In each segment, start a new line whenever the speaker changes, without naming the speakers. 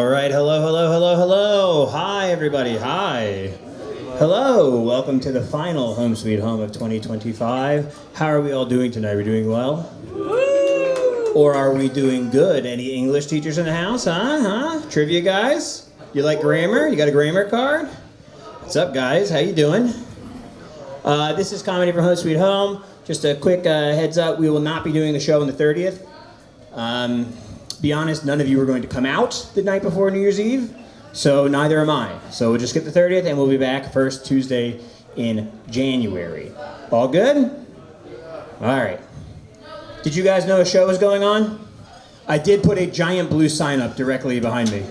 All right, hello. Hi, everybody, hi. Hello, welcome to the final Home Sweet Home of 2025. How are we all doing tonight? Are we doing well? Or are we doing good? Any English teachers in the house, huh? Trivia guys? You like grammar? You got a grammar card? What's up, guys? How you doing? This is Comedy for Home Sweet Home. Just a quick heads up, we will not be doing the show on the 30th. Be honest, none of you are going to come out the night before New Year's Eve, so neither am I. So we'll just get the 30th, and we'll be back first Tuesday in January. All good? All right. Did you guys know a show was going on? I did put a giant blue sign up directly behind me.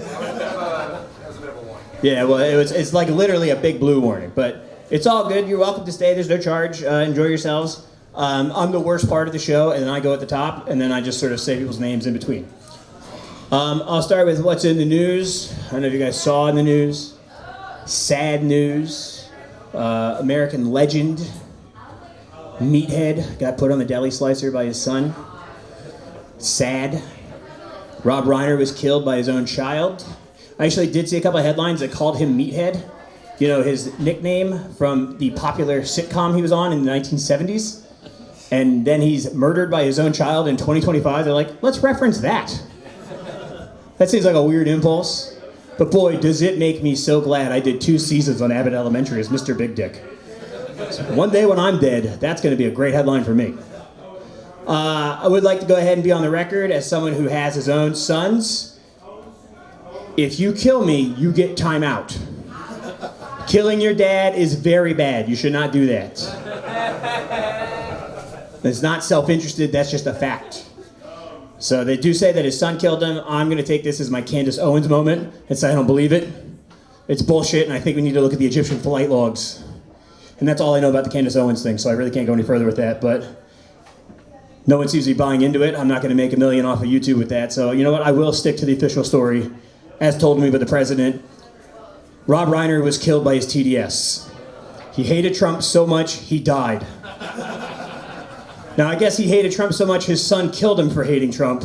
Yeah, well, it's like literally a big blue warning, but it's all good. You're welcome to stay. There's no charge. Enjoy yourselves. I'm the worst part of the show, and then I go at the top, and then I just sort of say people's names in between. I'll start with what's in the news. I don't know if you guys saw in the news. Sad news. American legend, Meathead, got put on the deli slicer by his son. Sad. Rob Reiner was killed by his own child. I actually did see a couple of headlines that called him Meathead. You know, his nickname from the popular sitcom he was on in the 1970s. And then he's murdered by his own child in 2025. They're like, let's reference that. That seems like a weird impulse. But boy, does it make me so glad I did 2 seasons on Abbott Elementary as Mr. Big Dick. So one day when I'm dead, that's going to be a great headline for me. I would like to go ahead and be on the record as someone who has his own sons. If you kill me, you get time out. Killing your dad is very bad. You should not do that. It's not self-interested, that's just a fact. So they do say that his son killed him. I'm going to take this as my Candace Owens moment and say I don't believe it. It's bullshit, and I think we need to look at the Egyptian flight logs. And that's all I know about the Candace Owens thing, so I really can't go any further with that. But no one seems to be buying into it. I'm not going to make $1 million off of YouTube with that. So you know what? I will stick to the official story, as told to me by the president. Rob Reiner was killed by his TDS. He hated Trump so much, he died. Now, I guess he hated Trump so much, his son killed him for hating Trump,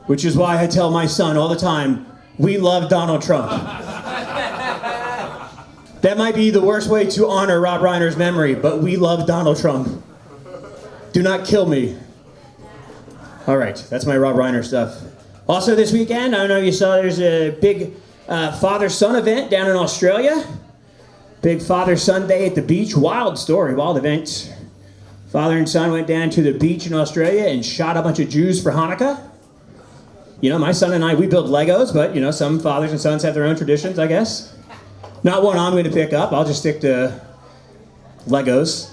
which is why I tell my son all the time, we love Donald Trump. That might be the worst way to honor Rob Reiner's memory, but we love Donald Trump. Do not kill me. All right, that's my Rob Reiner stuff. Also this weekend, I don't know if you saw, there's a big father-son event down in Australia. Big father-son day at the beach. Wild story, wild event. Father and son went down to the beach in Australia and shot a bunch of Jews for Hanukkah. You know, my son and I, we build Legos, but, you know, some fathers and sons have their own traditions, I guess. Not one I'm going to pick up. I'll just stick to Legos.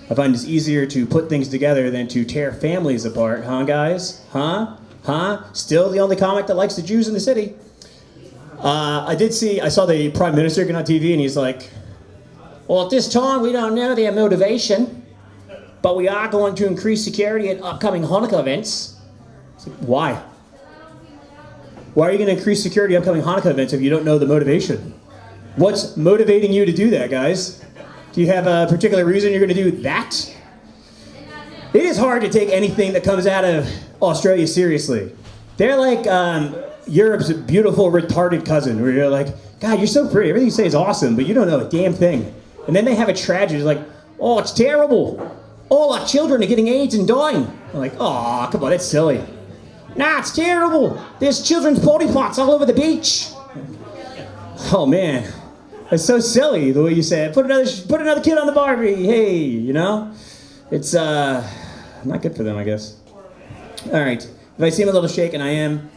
I find it's easier to put things together than to tear families apart, huh, guys? Huh? Still the only comic that likes the Jews in the city. I saw the Prime Minister get on TV and he's like, well, at this time, we don't know their motivation, but we are going to increase security at upcoming Hanukkah events. It's like, why? Why are you going to increase security at upcoming Hanukkah events if you don't know the motivation? What's motivating you to do that, guys? Do you have a particular reason you're going to do that? It is hard to take anything that comes out of Australia seriously. They're like Europe's beautiful retarded cousin, where you're like, God, you're so pretty. Everything you say is awesome, but you don't know a damn thing. And then they have a tragedy, like, oh, it's terrible. All our children are getting AIDS and dying. I'm like, oh, come on, that's silly. Nah, it's terrible. There's children's potty pots all over the beach. Oh, man. That's so silly, the way you say it. Put another kid on the Barbie. Hey, you know? It's not good for them, I guess. All right. If I seem a little shaken, I am.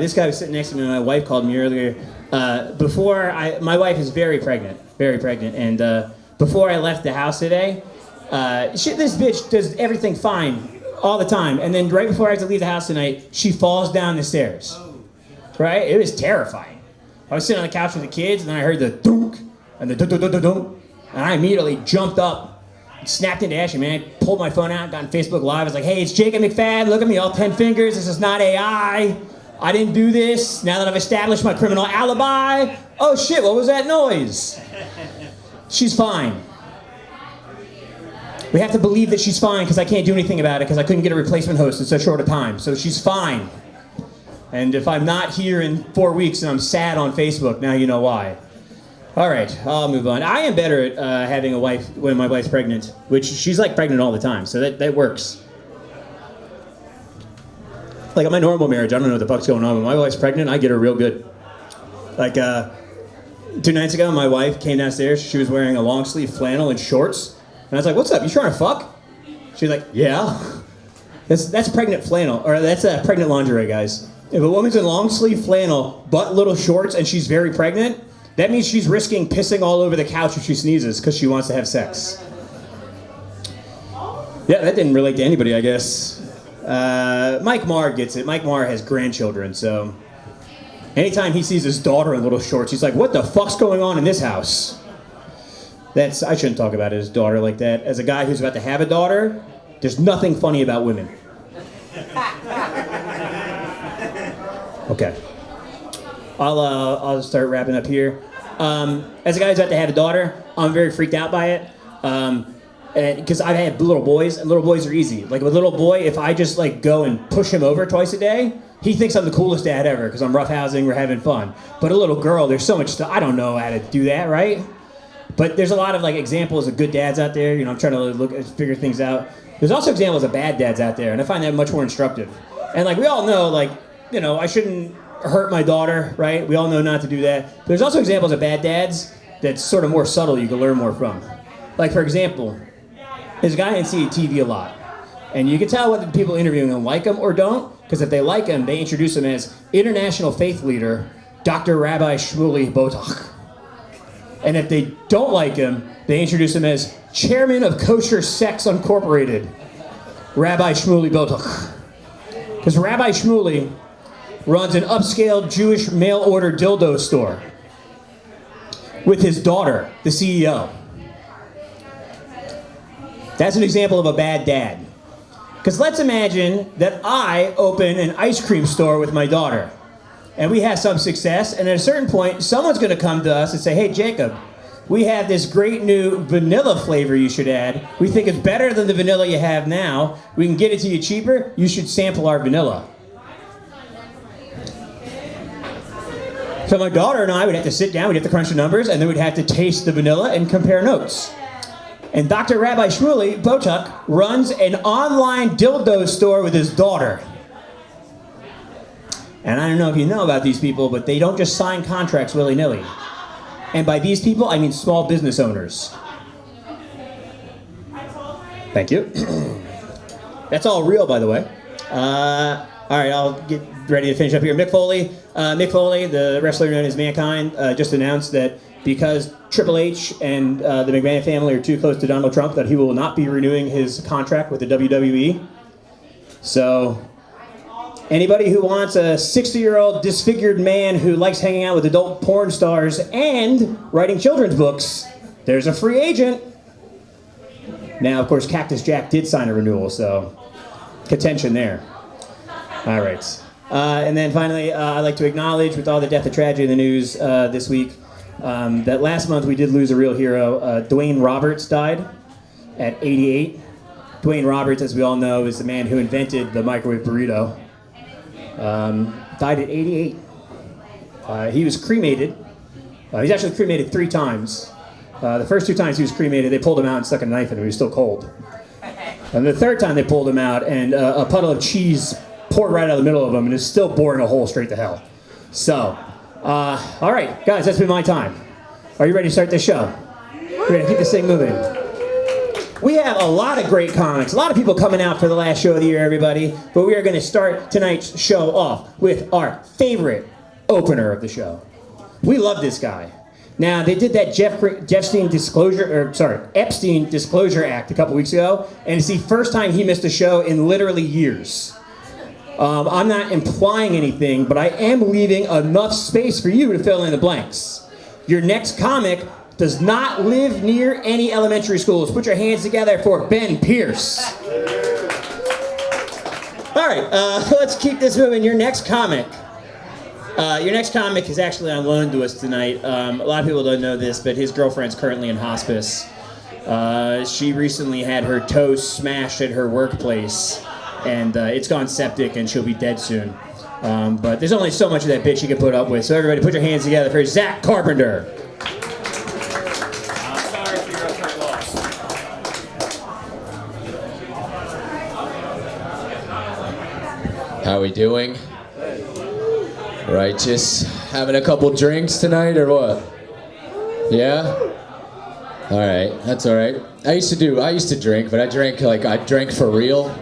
This guy was sitting next to me, and my wife called me earlier. My wife is very pregnant, and before I left the house today, this bitch does everything fine all the time, and then right before I have to leave the house tonight, she falls down the stairs. Right? It was terrifying. I was sitting on the couch with the kids, and then I heard the dunk and the dunk, and I immediately jumped up, snapped into action, man. I pulled my phone out, got on Facebook Live. I was like, hey, it's Jacob McFadden. Look at me, all 10 fingers. This is not AI. I didn't do this. Now that I've established my criminal alibi. Oh shit, what was that noise? She's fine. We have to believe that she's fine because I can't do anything about it because I couldn't get a replacement host in so short a time. So she's fine. And if I'm not here in 4 weeks and I'm sad on Facebook, now you know why. All right, I'll move on. I am better at having a wife when my wife's pregnant, which she's like pregnant all the time, so that works. Like in my normal marriage, I don't know what the fuck's going on, but my wife's pregnant, I get her real good. Like 2 nights ago, my wife came downstairs, she was wearing a long sleeve flannel and shorts, and I was like, what's up, you trying to fuck? She was like, yeah. That's pregnant flannel, or that's pregnant lingerie, guys. If a woman's in long sleeve flannel, but little shorts, and she's very pregnant, that means she's risking pissing all over the couch if she sneezes because she wants to have sex. Yeah, that didn't relate to anybody, I guess. Mike Marr gets it. Mike Marr has grandchildren, so anytime he sees his daughter in little shorts, he's like, what the fuck's going on in this house? I shouldn't talk about his daughter like that. As a guy who's about to have a daughter, there's nothing funny about women. Okay. I'll start wrapping up here. As a guy who's about to have a daughter, I'm very freaked out by it. Because I have little boys, and little boys are easy. Like with a little boy, if I just like go and push him over twice a day, he thinks I'm the coolest dad ever because I'm roughhousing, we're having fun. But a little girl, there's so much stuff. I don't know how to do that, right? But there's a lot of like examples of good dads out there. You know, I'm trying to figure things out. There's also examples of bad dads out there, and I find that much more instructive. And like we all know, like, you know, I shouldn't hurt my daughter, right? We all know not to do that. There's also examples of bad dads that's sort of more subtle you can learn more from. Like, for example, there's a guy I see on TV a lot. And you can tell whether the people interviewing him like him or don't, because if they like him, they introduce him as international faith leader, Dr. Rabbi Shmuley Botak. And if they don't like him, they introduce him as chairman of Kosher Sex Incorporated, Rabbi Shmuley Botak. Because Rabbi Shmuley runs an upscale Jewish mail-order dildo store with his daughter, the CEO. That's an example of a bad dad. Because let's imagine that I open an ice cream store with my daughter, and we have some success, and at a certain point, someone's going to come to us and say, hey, Jacob, we have this great new vanilla flavor you should add. We think it's better than the vanilla you have now. We can get it to you cheaper. You should sample our vanilla. So my daughter and I would have to sit down, we'd have to crunch the numbers, and then we'd have to taste the vanilla and compare notes. And Dr. Rabbi Shmuley Botak runs an online dildo store with his daughter. And I don't know if you know about these people, but they don't just sign contracts willy-nilly. And by these people, I mean small business owners. Thank you. That's all real, by the way. All right, I'll get ready to finish up here. Mick Foley, the wrestler known as Mankind, just announced that because Triple H and the McMahon family are too close to Donald Trump, that he will not be renewing his contract with the WWE. So anybody who wants a 60-year-old disfigured man who likes hanging out with adult porn stars and writing children's books, there's a free agent. Now, of course, Cactus Jack did sign a renewal, so contention there. All right. And then finally, I'd like to acknowledge, with all the death and tragedy in the news this week, that last month we did lose a real hero. Dwayne Roberts died at 88. Dwayne Roberts, as we all know, is the man who invented the microwave burrito. Died at 88. He was cremated. He's actually cremated 3 times. The first 2 times he was cremated, they pulled him out and stuck a knife in him. He was still cold. And the third time they pulled him out, and a puddle of cheese poured right out of the middle of him, and is still boring a hole straight to hell. So, all right, guys, that's been my time. Are you ready to start this show? We're ready to keep this thing moving. We have a lot of great comics, a lot of people coming out for the last show of the year, everybody. But we are going to start tonight's show off with our favorite opener of the show. We love this guy. Now, they did that Epstein Disclosure Act a couple weeks ago, and it's the first time he missed a show in literally years. I'm not implying anything, but I am leaving enough space for you to fill in the blanks. Your next comic does not live near any elementary schools. Put your hands together for Ben Pierce. All right, let's keep this moving. Your next comic is actually on loan to us tonight. A lot of people don't know this, but his girlfriend's currently in hospice. She recently had her toes smashed at her workplace, and it's gone septic, and she'll be dead soon. But there's only so much of that bitch you can put up with. So everybody put your hands together for Zac Carpenter.
Sorry for your upset loss.
How we doing? Righteous. Having a couple drinks tonight or what? Yeah? Alright, that's alright. I used to drink, but I drank for real.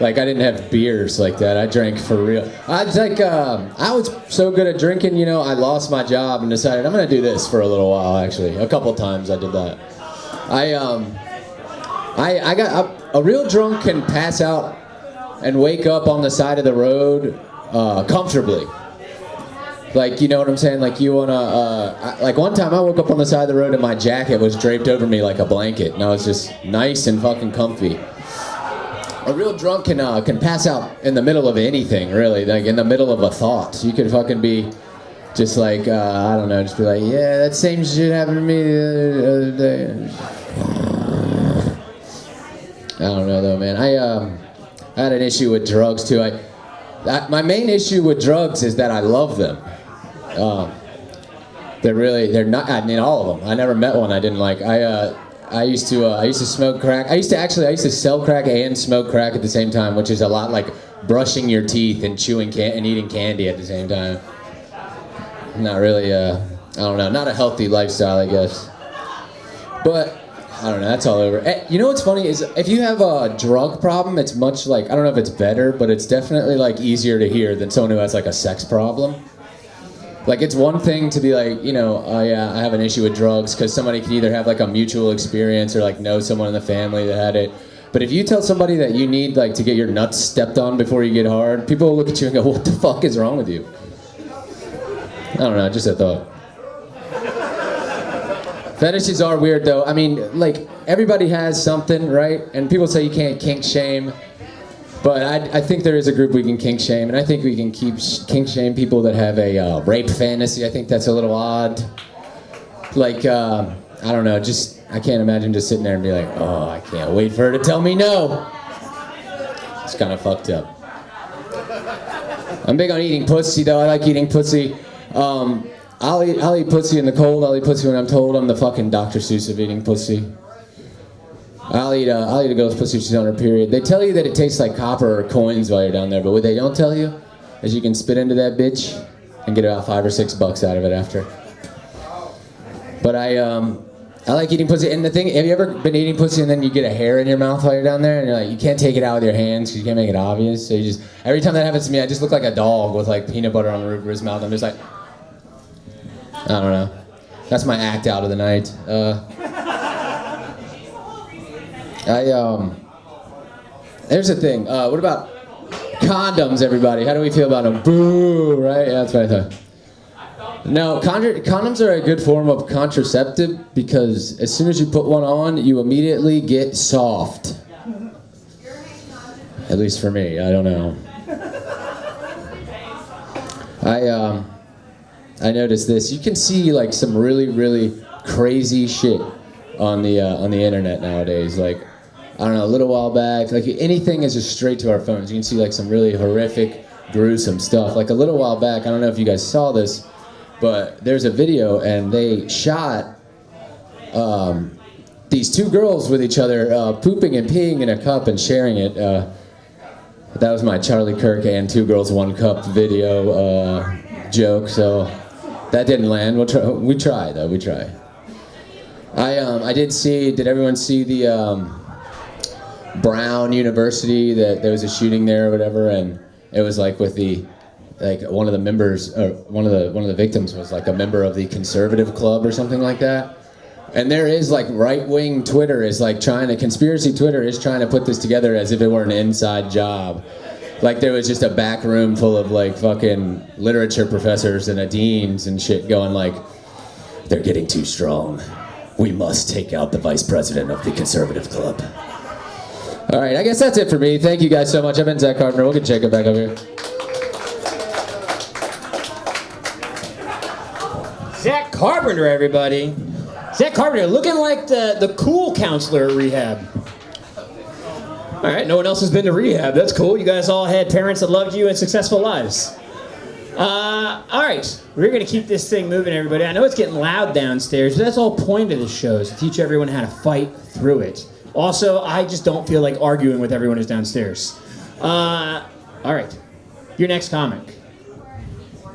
Like, I didn't have beers like that. I drank for real. I was so good at drinking, you know, I lost my job and decided I'm gonna do this for a little while, actually. A couple times I did that. I got a real drunk can pass out and wake up on the side of the road comfortably. Like, you know what I'm saying? Like, you wanna, like one time I woke up on the side of the road and my jacket was draped over me like a blanket, and I was just nice and fucking comfy. A real drunk can pass out in the middle of anything, really, like in the middle of a thought. You could fucking be just like, I don't know, just be like, yeah, that same shit happened to me the other day. I don't know though, man. I had an issue with drugs too. My main issue with drugs is that I love them. They're not, I mean, all of them. I never met one I didn't like. I used to smoke crack. I used to sell crack and smoke crack at the same time, which is a lot like brushing your teeth and chewing and eating candy at the same time. Not really, I don't know, not a healthy lifestyle, I guess. But, I don't know, that's all over. You know what's funny is if you have a drug problem, it's much like, I don't know if it's better, but it's definitely like easier to hear than someone who has like a sex problem. Like, it's one thing to be like, you know, oh yeah, I have an issue with drugs, because somebody can either have like a mutual experience or like know someone in the family that had it. But if you tell somebody that you need like to get your nuts stepped on before you get hard, people will look at you and go, what the fuck is wrong with you? I don't know, just a thought. Fetishes are weird though. I mean, like, everybody has something, right? And people say you can't kink shame. But I think there is a group we can kink shame, and I think we can kink shame people that have a rape fantasy. I think that's a little odd. Like, I don't know, just, I can't imagine just sitting there and be like, oh, I can't wait for her to tell me no. It's kind of fucked up. I'm big on eating pussy, though. I like eating pussy. I'll eat pussy in the cold. I'll eat pussy when I'm told. I'm the fucking Dr. Seuss of eating pussy. I'll eat a girl's pussy if she's on her period. They tell you that it tastes like copper or coins while you're down there, but what they don't tell you is you can spit into that bitch and get about $5 or $6 out of it after. But I like eating pussy. And the thing, have you ever been eating pussy and then you get a hair in your mouth while you're down there and you're like, you can't take it out with your hands because you can't make it obvious. So you just, every time that happens to me, I just look like a dog with like peanut butter on the roof of his mouth. I'm just like, I don't know. That's my act out of the night. There's a thing. What about condoms, everybody? How do we feel about them? Boo, right? Yeah, that's what I thought. No, condoms are a good form of contraceptive because as soon as you put one on, you immediately get soft. At least for me, I don't know. I noticed this. You can see like some really, really crazy shit on the internet nowadays. Like, I don't know, a little while back, like anything is just straight to our phones. You can see like some really horrific, gruesome stuff. Like a little while back, I don't know if you guys saw this, but there's a video and they shot these two girls with each other pooping and peeing in a cup and sharing it. That was my Charlie Kirk and Two Girls, One Cup video joke, so that didn't land. We try though, we try. I did everyone see the Brown University, that there was a shooting there or whatever, and it was like with the, like one of the members, or one of the victims was like a member of the conservative club or something like that. And there is like right-wing Twitter is like conspiracy Twitter is trying to put this together as if it were an inside job. Like there was just a back room full of like fucking literature professors and deans and shit going like, they're getting too strong. We must take out the vice president of the conservative club. All right, I guess that's it for me. Thank you guys so much. I've been Zac Carpenter. We'll get Jacob back up here.
Zac Carpenter, everybody. Zac Carpenter, looking like the cool counselor at rehab. All right, no one else has been to rehab. That's cool. You guys all had parents that loved you and successful lives. All right, we're going to keep this thing moving, everybody. I know it's getting loud downstairs, but that's the whole point of this show, is to teach everyone how to fight through it. Also, I just don't feel like arguing with everyone who's downstairs. All right, your next comic.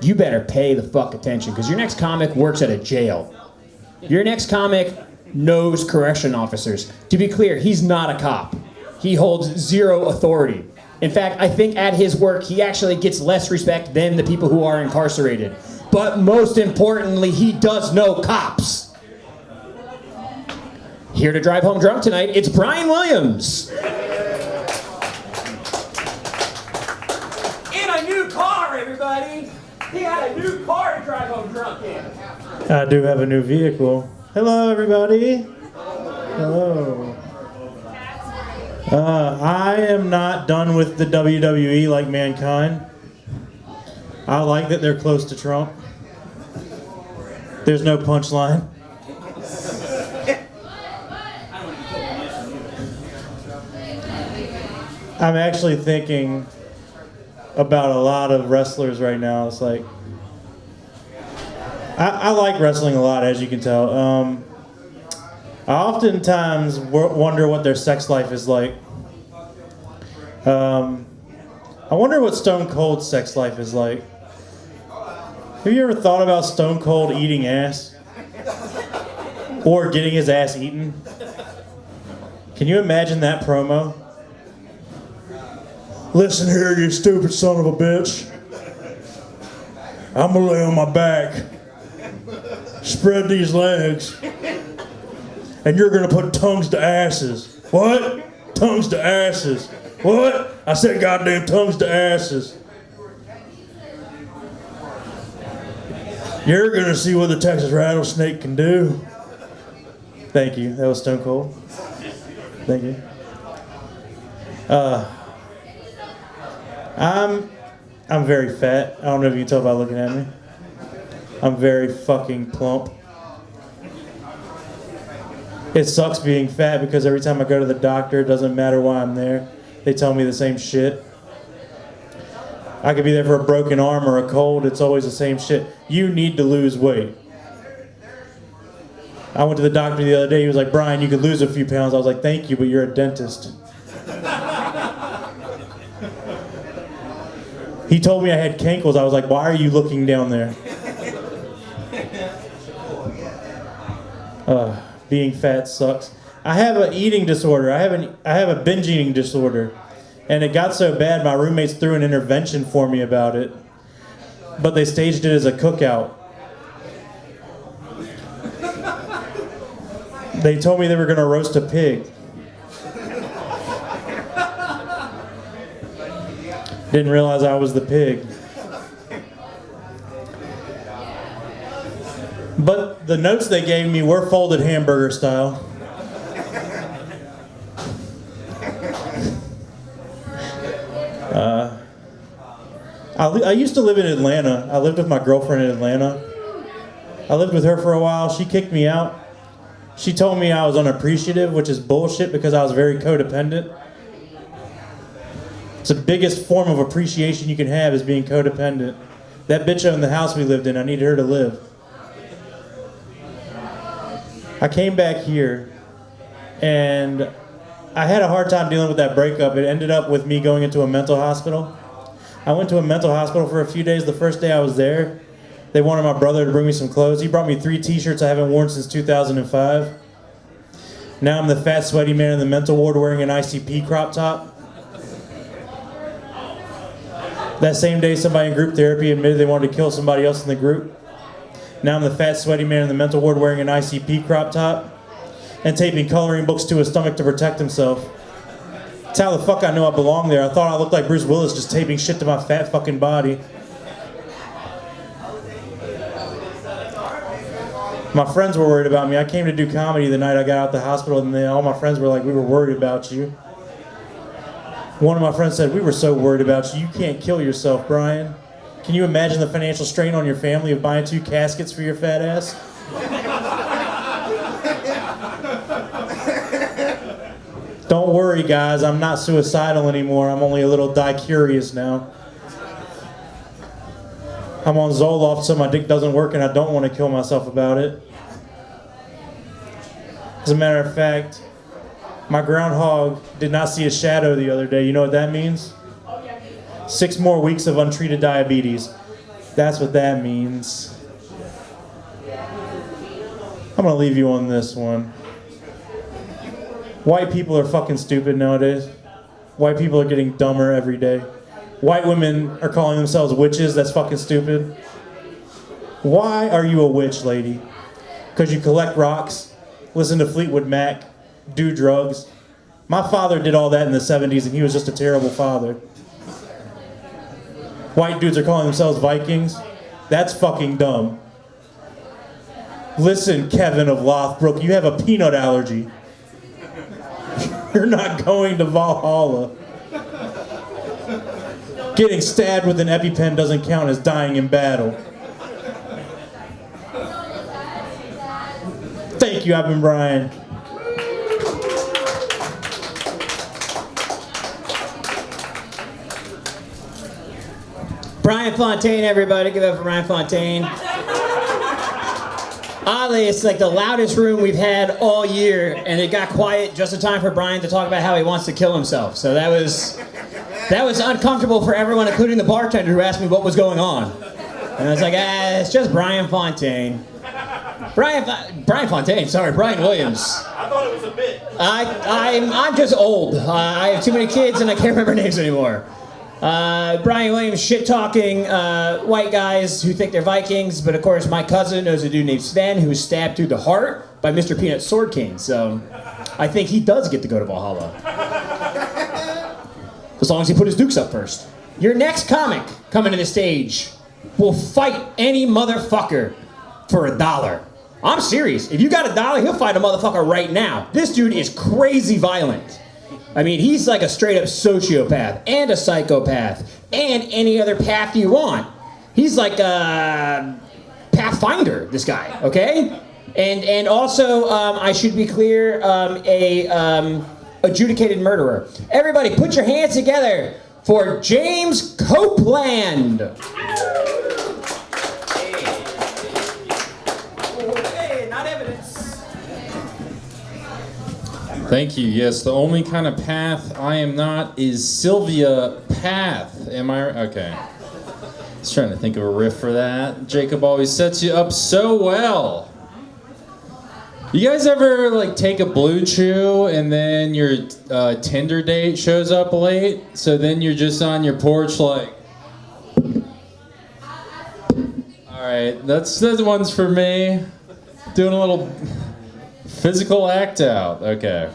You better pay the fuck attention, because your next comic works at a jail. Your next comic knows correction officers. To be clear, he's not a cop. He holds zero authority. In fact, I think at his work, he actually gets less respect than the people who are incarcerated. But most importantly, he does know cops. Here to drive home drunk tonight, it's Bryan Williams. In a new car, everybody. He got a new car to drive home drunk in.
I do have a new vehicle. Hello, everybody. Hello. I am not done with the WWE like Mankind. I like that they're close to Trump. There's no punchline. I'm actually thinking about a lot of wrestlers right now. It's like, I like wrestling a lot, as you can tell. I oftentimes wonder what their sex life is like. I wonder what Stone Cold's sex life is like. Have you ever thought about Stone Cold eating ass? Or getting his ass eaten? Can you imagine that promo? Listen here, you stupid son of a bitch. I'm gonna lay on my back. Spread these legs. And you're gonna put tongues to asses. What? Tongues to asses. What? I said goddamn tongues to asses. You're gonna see what the Texas rattlesnake can do. Thank you. That was Stone Cold. Thank you. I'm very fat. I don't know if you can tell by looking at me. I'm very fucking plump. It sucks being fat because every time I go to the doctor, it doesn't matter why I'm there. They tell me the same shit. I could be there for a broken arm or a cold. It's always the same shit. You need to lose weight. I went to the doctor the other day. He was like, Bryan, you could lose a few pounds. I was like, thank you, but you're a dentist. He told me I had cankles. I was like, why are you looking down there? Being fat sucks. I have an eating disorder. I have a binge eating disorder. And it got so bad, my roommates threw an intervention for me about it. But they staged it as a cookout. They told me they were going to roast a pig. Didn't realize I was the pig. But the notes they gave me were folded hamburger style. I used to live in Atlanta. I lived with my girlfriend in Atlanta. I lived with her for a while. She kicked me out. She told me I was unappreciative, which is bullshit because I was very codependent. It's the biggest form of appreciation you can have is being codependent. That bitch owned the house we lived in. I needed her to live. I came back here, and I had a hard time dealing with that breakup. It ended up with me going into a mental hospital. I went to a mental hospital for a few days. The first day I was there, they wanted my brother to bring me some clothes. He brought me 3 t-shirts I haven't worn since 2005. Now I'm the fat, sweaty man in the mental ward wearing an ICP crop top. That same day, somebody in group therapy admitted they wanted to kill somebody else in the group. Now I'm the fat, sweaty man in the mental ward wearing an ICP crop top and taping coloring books to his stomach to protect himself. That's how the fuck I knew I belonged there. I thought I looked like Bruce Willis just taping shit to my fat fucking body. My friends were worried about me. I came to do comedy the night I got out of the hospital, and then all my friends were like, we were worried about you. One of my friends said, we were so worried about you. You can't kill yourself, Bryan. Can you imagine the financial strain on your family of buying 2 caskets for your fat ass? Don't worry, guys. I'm not suicidal anymore. I'm only a little die-curious now. I'm on Zoloft so my dick doesn't work and I don't want to kill myself about it. As a matter of fact, my groundhog did not see a shadow the other day. You know what that means? 6 more weeks of untreated diabetes. That's what that means. I'm gonna leave you on this one. White people are fucking stupid nowadays. White people are getting dumber every day. White women are calling themselves witches. That's fucking stupid. Why are you a witch, lady? Because you collect rocks, listen to Fleetwood Mac, do drugs. My father did all that in the 70s and he was just a terrible father. White dudes are calling themselves Vikings. That's fucking dumb. Listen, Kevin of Lothbrook, you have a peanut allergy. You're not going to Valhalla. Getting stabbed with an EpiPen doesn't count as dying in battle. Thank you, I've been Bryan.
Bryan Fountain, everybody. Give it up for Bryan Fountain. Oddly, it's like the loudest room we've had all year, and it got quiet just in time for Bryan to talk about how he wants to kill himself. So that was uncomfortable for everyone, including the bartender who asked me what was going on. And I was like, it's just Bryan Fountain. Bryan Williams.
I thought it was a bit.
I'm just old. I have too many kids and I can't remember names anymore. Bryan Williams shit-talking white guys who think they're Vikings, but of course my cousin knows a dude named Sven who was stabbed through the heart by Mr. Peanut's Sword King, so I think he does get to go to Valhalla. As long as he put his dukes up first. Your next comic coming to the stage will fight any motherfucker for $1. I'm serious. If you got $1, he'll fight a motherfucker right now. This dude is crazy violent. I mean, he's like a straight-up sociopath and a psychopath and any other path you want. He's like a Pathfinder, this guy, okay? And also, I should be clear, adjudicated murderer. Everybody, put your hands together for James Copeland. Hey, not evidence.
Thank you. Yes, the only kind of path I am not is Sylvia Path. Am I? Okay. I was trying to think of a riff for that. Jacob always sets you up so well. You guys ever like take a Blue Chew and then your Tinder date shows up late? So then you're just on your porch like, all right, that's one's for me. Doing a little physical act out. Okay.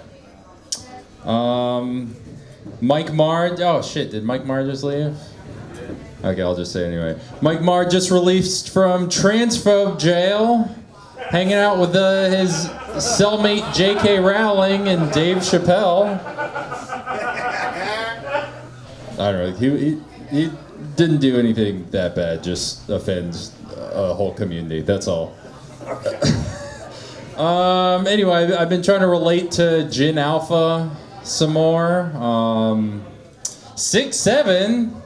Mike Marr. Oh shit! Did Mike Marr just leave? Okay, I'll just say it anyway. Mike Marr just released from transphobe jail, hanging out with his cellmate J.K. Rowling and Dave Chappelle. I don't know. He didn't do anything that bad. Just offends a whole community. That's all. Anyway, I've been trying to relate to Gin Alpha some more. 6.7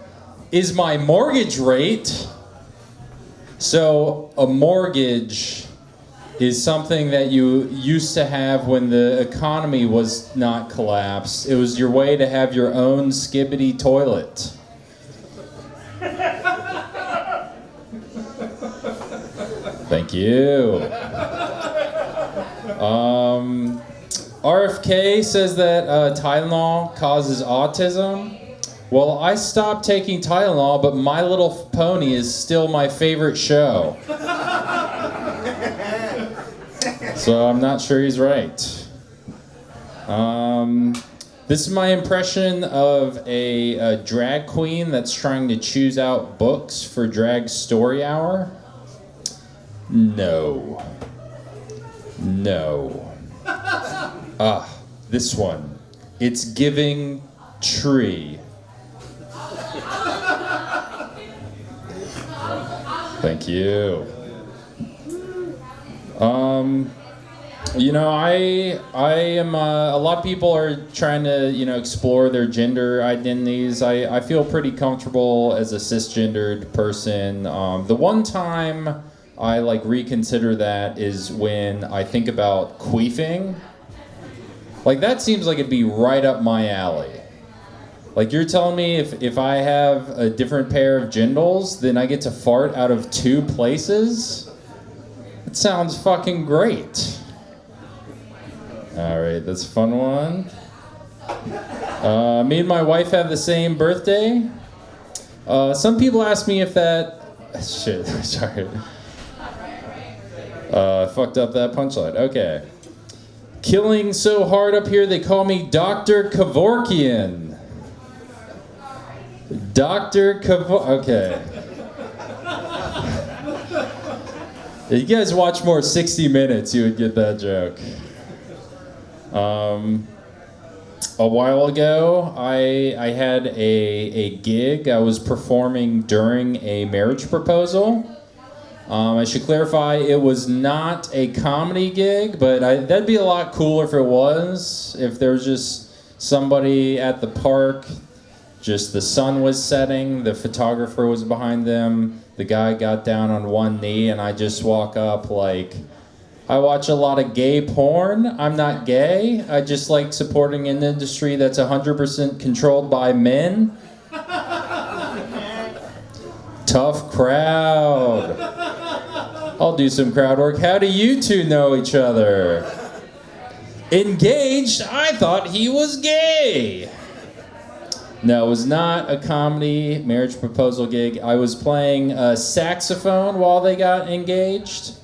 is my mortgage rate. So a mortgage is something that you used to have when the economy was not collapsed. It was your way to have your own skibbity toilet. Thank you. RFK says that Tylenol causes autism. Well, I stopped taking Tylenol, but My Little Pony is still my favorite show. So I'm not sure he's right. This is my impression of a drag queen that's trying to choose out books for Drag Story Hour. No. This one. It's giving tree. Thank you. You know, I am. A lot of people are trying to, explore their gender identities. I feel pretty comfortable as a cisgendered person. The one time I reconsider that is when I think about queefing. Like that seems like it'd be right up my alley. Like you're telling me if I have a different pair of genitals, then I get to fart out of 2 places? It sounds fucking great. All right, that's a fun one. Me and my wife have the same birthday. Some people ask me if that... Shit, sorry. Fucked up that punchline. Okay. Killing so hard up here, they call me Dr. Kevorkian. Dr. Okay. If you guys watch more 60 Minutes, you would get that joke. A while ago, I had a gig. I was performing during a marriage proposal. I should clarify, it was not a comedy gig, but that'd be a lot cooler if it was. If there was just somebody at the park, just the sun was setting, the photographer was behind them, the guy got down on one knee, and I just walk up like, I watch a lot of gay porn. I'm not gay. I just like supporting an industry that's 100% controlled by men. Tough crowd. I'll do some crowd work. How do you two know each other? Engaged? I thought he was gay. No, it was not a comedy marriage proposal gig. I was playing a saxophone while they got engaged.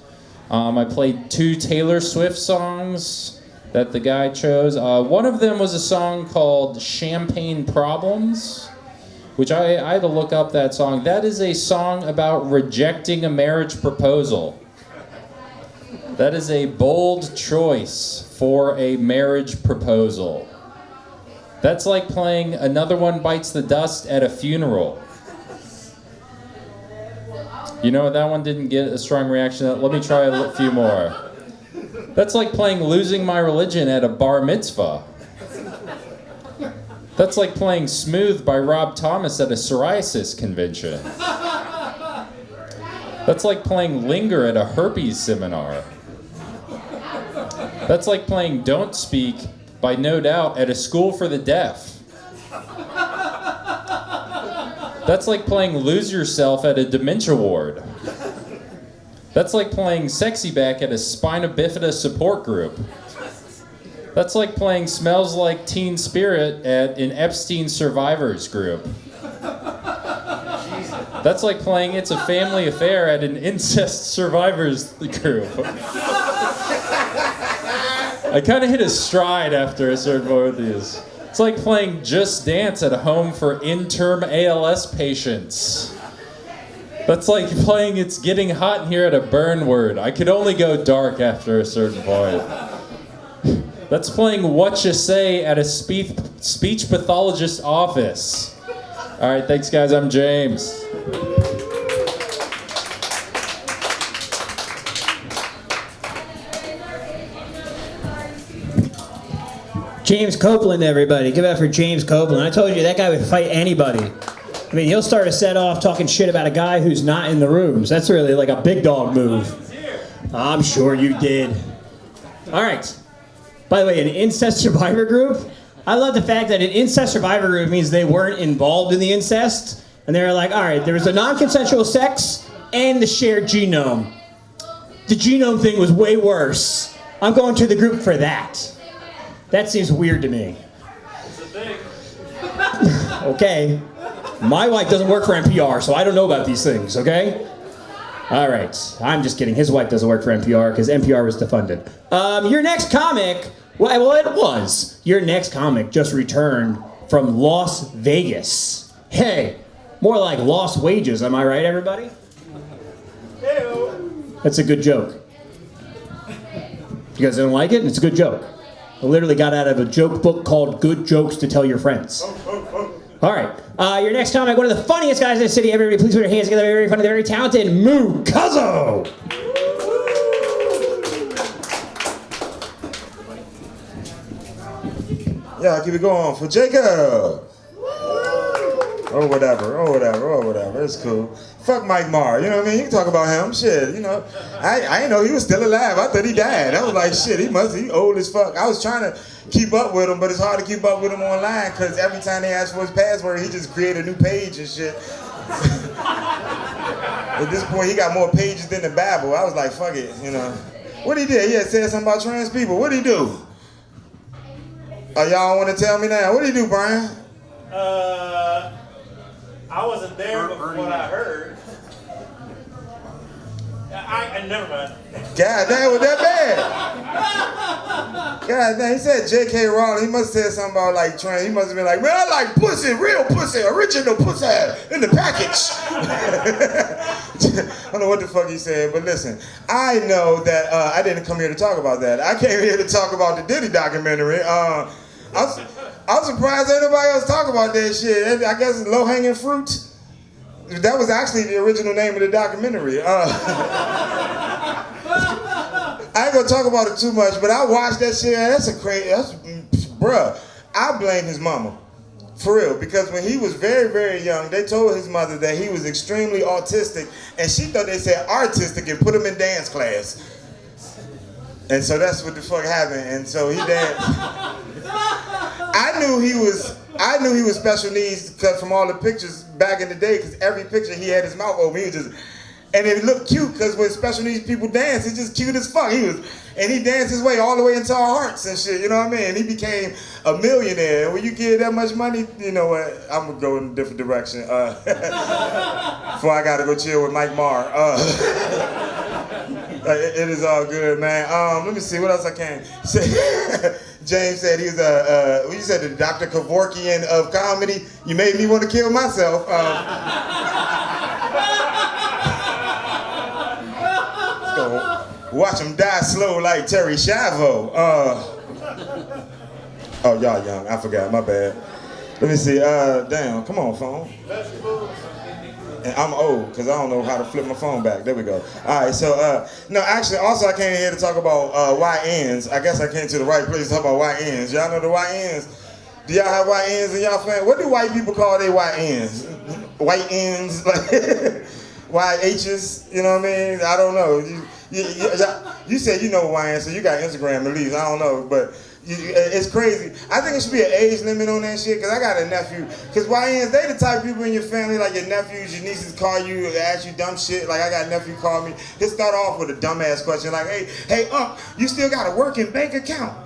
I played 2 Taylor Swift songs that the guy chose. One of them was a song called Champagne Problems, which I had to look up that song. That is a song about rejecting a marriage proposal. That is a bold choice for a marriage proposal. That's like playing Another One Bites the Dust at a funeral. You know, that one didn't get a strong reaction. Let me try a few more. That's like playing Losing My Religion at a bar mitzvah. That's like playing Smooth by Rob Thomas at a psoriasis convention. That's like playing Linger at a herpes seminar. That's like playing Don't Speak by No Doubt at a school for the deaf. That's like playing Lose Yourself at a dementia ward. That's like playing Sexy Back at a spina bifida support group. That's like playing Smells Like Teen Spirit at an Epstein survivors group. That's like playing It's a Family Affair at an incest survivors group. I kind of hit a stride after a certain one of these. It's like playing Just Dance at a home for in-term ALS patients. That's like playing It's Getting Hot in Here at a burn word. I could only go dark after a certain point. That's playing What You Say at a speech pathologist's office. All right, thanks guys, I'm James.
James Copeland, everybody. Give it up for James Copeland. I told you that guy would fight anybody. I mean, he'll start a set off talking shit about a guy who's not in the rooms. That's really like a big dog move. I'm sure you did. All right. By the way, an incest survivor group? I love the fact that an incest survivor group means they weren't involved in the incest. And they're like, all right, there was a non-consensual sex and the shared genome. The genome thing was way worse. I'm going to the group for that. That seems weird to me. Okay. My wife doesn't work for NPR, so I don't know about these things, okay? All right. I'm just kidding. His wife doesn't work for NPR because NPR was defunded. Your next comic, well, it was. Your next comic just returned from Las Vegas. Hey, more like lost wages, am I right, everybody? That's a good joke. You guys don't like it? It's a good joke. I literally got out of a joke book called Good Jokes to Tell Your Friends. All right. Your next comic, one of the funniest guys in the city. Everybody please put your hands together. Very funny, very talented, Cuzzo.
Yeah, keep it going for Jacob. Or whatever. It's cool. Fuck Mike Marr, you know what I mean? You can talk about him, shit, you know. I didn't know he was still alive. I thought he died. I was like, shit, he old as fuck. I was trying to keep up with him, but it's hard to keep up with him online because every time they ask for his password, he just create a new page and shit. At this point, he got more pages than the Bible. I was like, fuck it, you know. What he did? He had said something about trans people. What did he do? Oh, y'all want to tell me now? What did he do, Bryan?
I wasn't there, but from what I heard, I never mind.
God damn, was that bad? God damn, he said J.K. Rowling. He must have said something about like trans. He must have been like, man, I like pussy, real pussy, original pussy in the package. I don't know what the fuck he said, but listen, I know that I didn't come here to talk about that. I came here to talk about the Diddy documentary. I'm surprised ain't nobody else talk about that shit. I guess it's low-hanging fruit. That was actually the original name of the documentary. I ain't gonna talk about it too much, but I watched that shit. Bruh, I blame his mama. For real, because when he was very, very young, they told his mother that he was extremely autistic, and she thought they said artistic and put him in dance class. And so that's what the fuck happened, and so he danced. I knew he was special needs because from all the pictures back in the day, because every picture he had his mouth open, he was just, and it looked cute because when special needs people dance, it's just cute as fuck. And he danced his way all the way into our hearts and shit, you know what I mean? And he became a millionaire. When you get that much money, you know what? I'm gonna go in a different direction. Before I gotta go chill with Mike Marr. It is all good, man. Let me see, what else I can say? James said he was you said the Dr. Kevorkian of comedy. You made me want to kill myself. Let's go watch him die slow like Terry Schiavo. Oh, y'all young, I forgot, my bad. Let me see, damn, come on, phone. And I'm old, because I don't know how to flip my phone back. There we go. All right, so, no, actually, also I came here to talk about YNs. I guess I came to the right place to talk about YNs. Y'all know the YNs? Do y'all have YNs in y'all family? What do white people call their YNs? White ends, like YHs, you know what I mean? I don't know. You said you know YNs, so you got Instagram at least. I don't know, but it's crazy. I think it should be an age limit on that shit, because I got a nephew. Because YNs, they the type of people in your family, like your nephews, your nieces call you, ask you dumb shit. Like I got a nephew call me. He'll start off with a dumbass question like, hey, you still got a working bank account?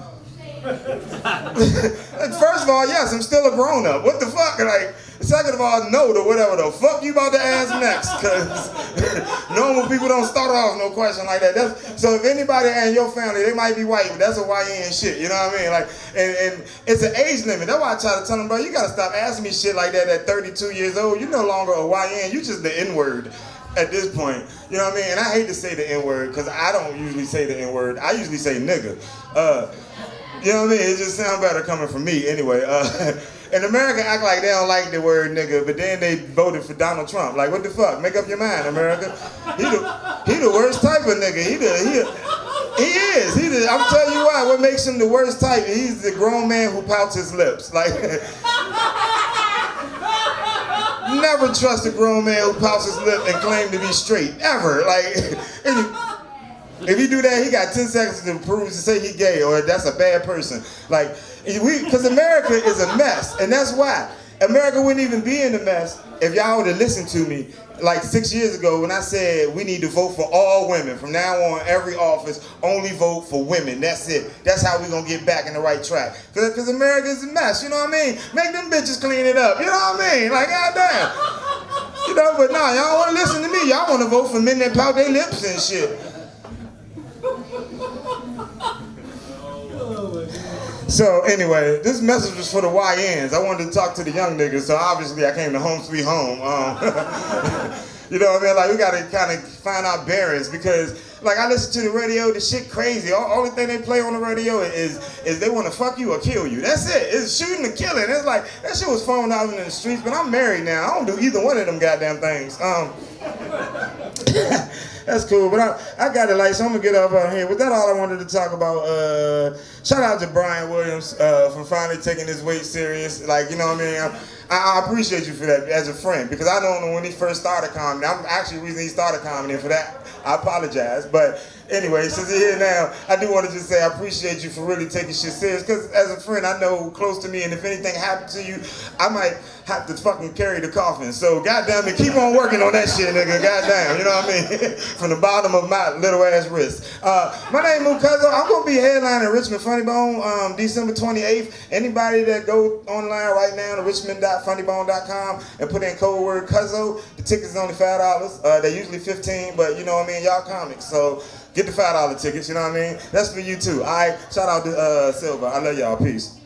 First of all, yes, I'm still a grown up. What the fuck? Like, second of all, no to whatever the fuck you about to ask next, because normal people don't start off no question like that. So if anybody in your family, they might be white, but that's a YN shit, you know what I mean? Like, and it's an age limit. That's why I try to tell them, bro, you gotta stop asking me shit like that at 32 years old. You're no longer a YN, you just the N-word at this point. You know what I mean? And I hate to say the N-word, because I don't usually say the N-word. I usually say nigga. You know what I mean? It just sounds better coming from me anyway. And America act like they don't like the word nigga, but then they voted for Donald Trump. Like, what the fuck? Make up your mind, America. He the worst type of nigga. He is. I'm telling you why. What makes him the worst type? He's the grown man who pouts his lips. Like, never trust a grown man who pouts his lip and claim to be straight. Ever. Like, if he do that, he got 10 seconds to prove to say he gay or that's a bad person. Like, because America is a mess, and that's why. America wouldn't even be in a mess if y'all would have listened to me like 6 years ago when I said we need to vote for all women. From now on, every office, only vote for women. That's it. That's how we're going to get back in the right track. Because America is a mess, you know what I mean? Make them bitches clean it up, you know what I mean? Like, goddamn. You know, but nah, y'all want to listen to me. Y'all want to vote for men that pout their lips and shit. So anyway, this message was for the YNs. I wanted to talk to the young niggas, so obviously I came to Home Sweet Home. You know what I mean? Like, we gotta kind of find our bearings, because like I listen to the radio, the shit crazy. Only thing they play on the radio is they want to fuck you or kill you. That's it. It's shooting or killing. It's like, that shit was phoned out in the streets, but I'm married now. I don't do either one of them goddamn things. That's cool. But I got it, like, so I'm gonna get up on here. Was that all I wanted to talk about? Shout out to Bryan Williams for finally taking his weight serious. Like, you know what I mean? I appreciate you for that as a friend, because I don't know when he first started comedy. I'm actually the reason he started comedy, and for that, I apologize. But anyway, since you're here now, I do want to just say I appreciate you for really taking shit serious, because as a friend, I know close to me, and if anything happened to you, I might have to fucking carry the coffin. So goddamn it, keep on working on that shit, nigga. Goddamn, you know what I mean? From the bottom of my little ass wrist. My name is Cuzzo. I'm gonna be headlining Richmond Funny Bone December 28th. Anybody that go online right now to richmond.funnybone.com and put in code word Cuzzo, the tickets is only $5. They're usually $15, but you know what I mean? Y'all comics, so get the $5 tickets. You know what I mean? That's for you too. All right. Shout out to Silver. I love y'all. Peace.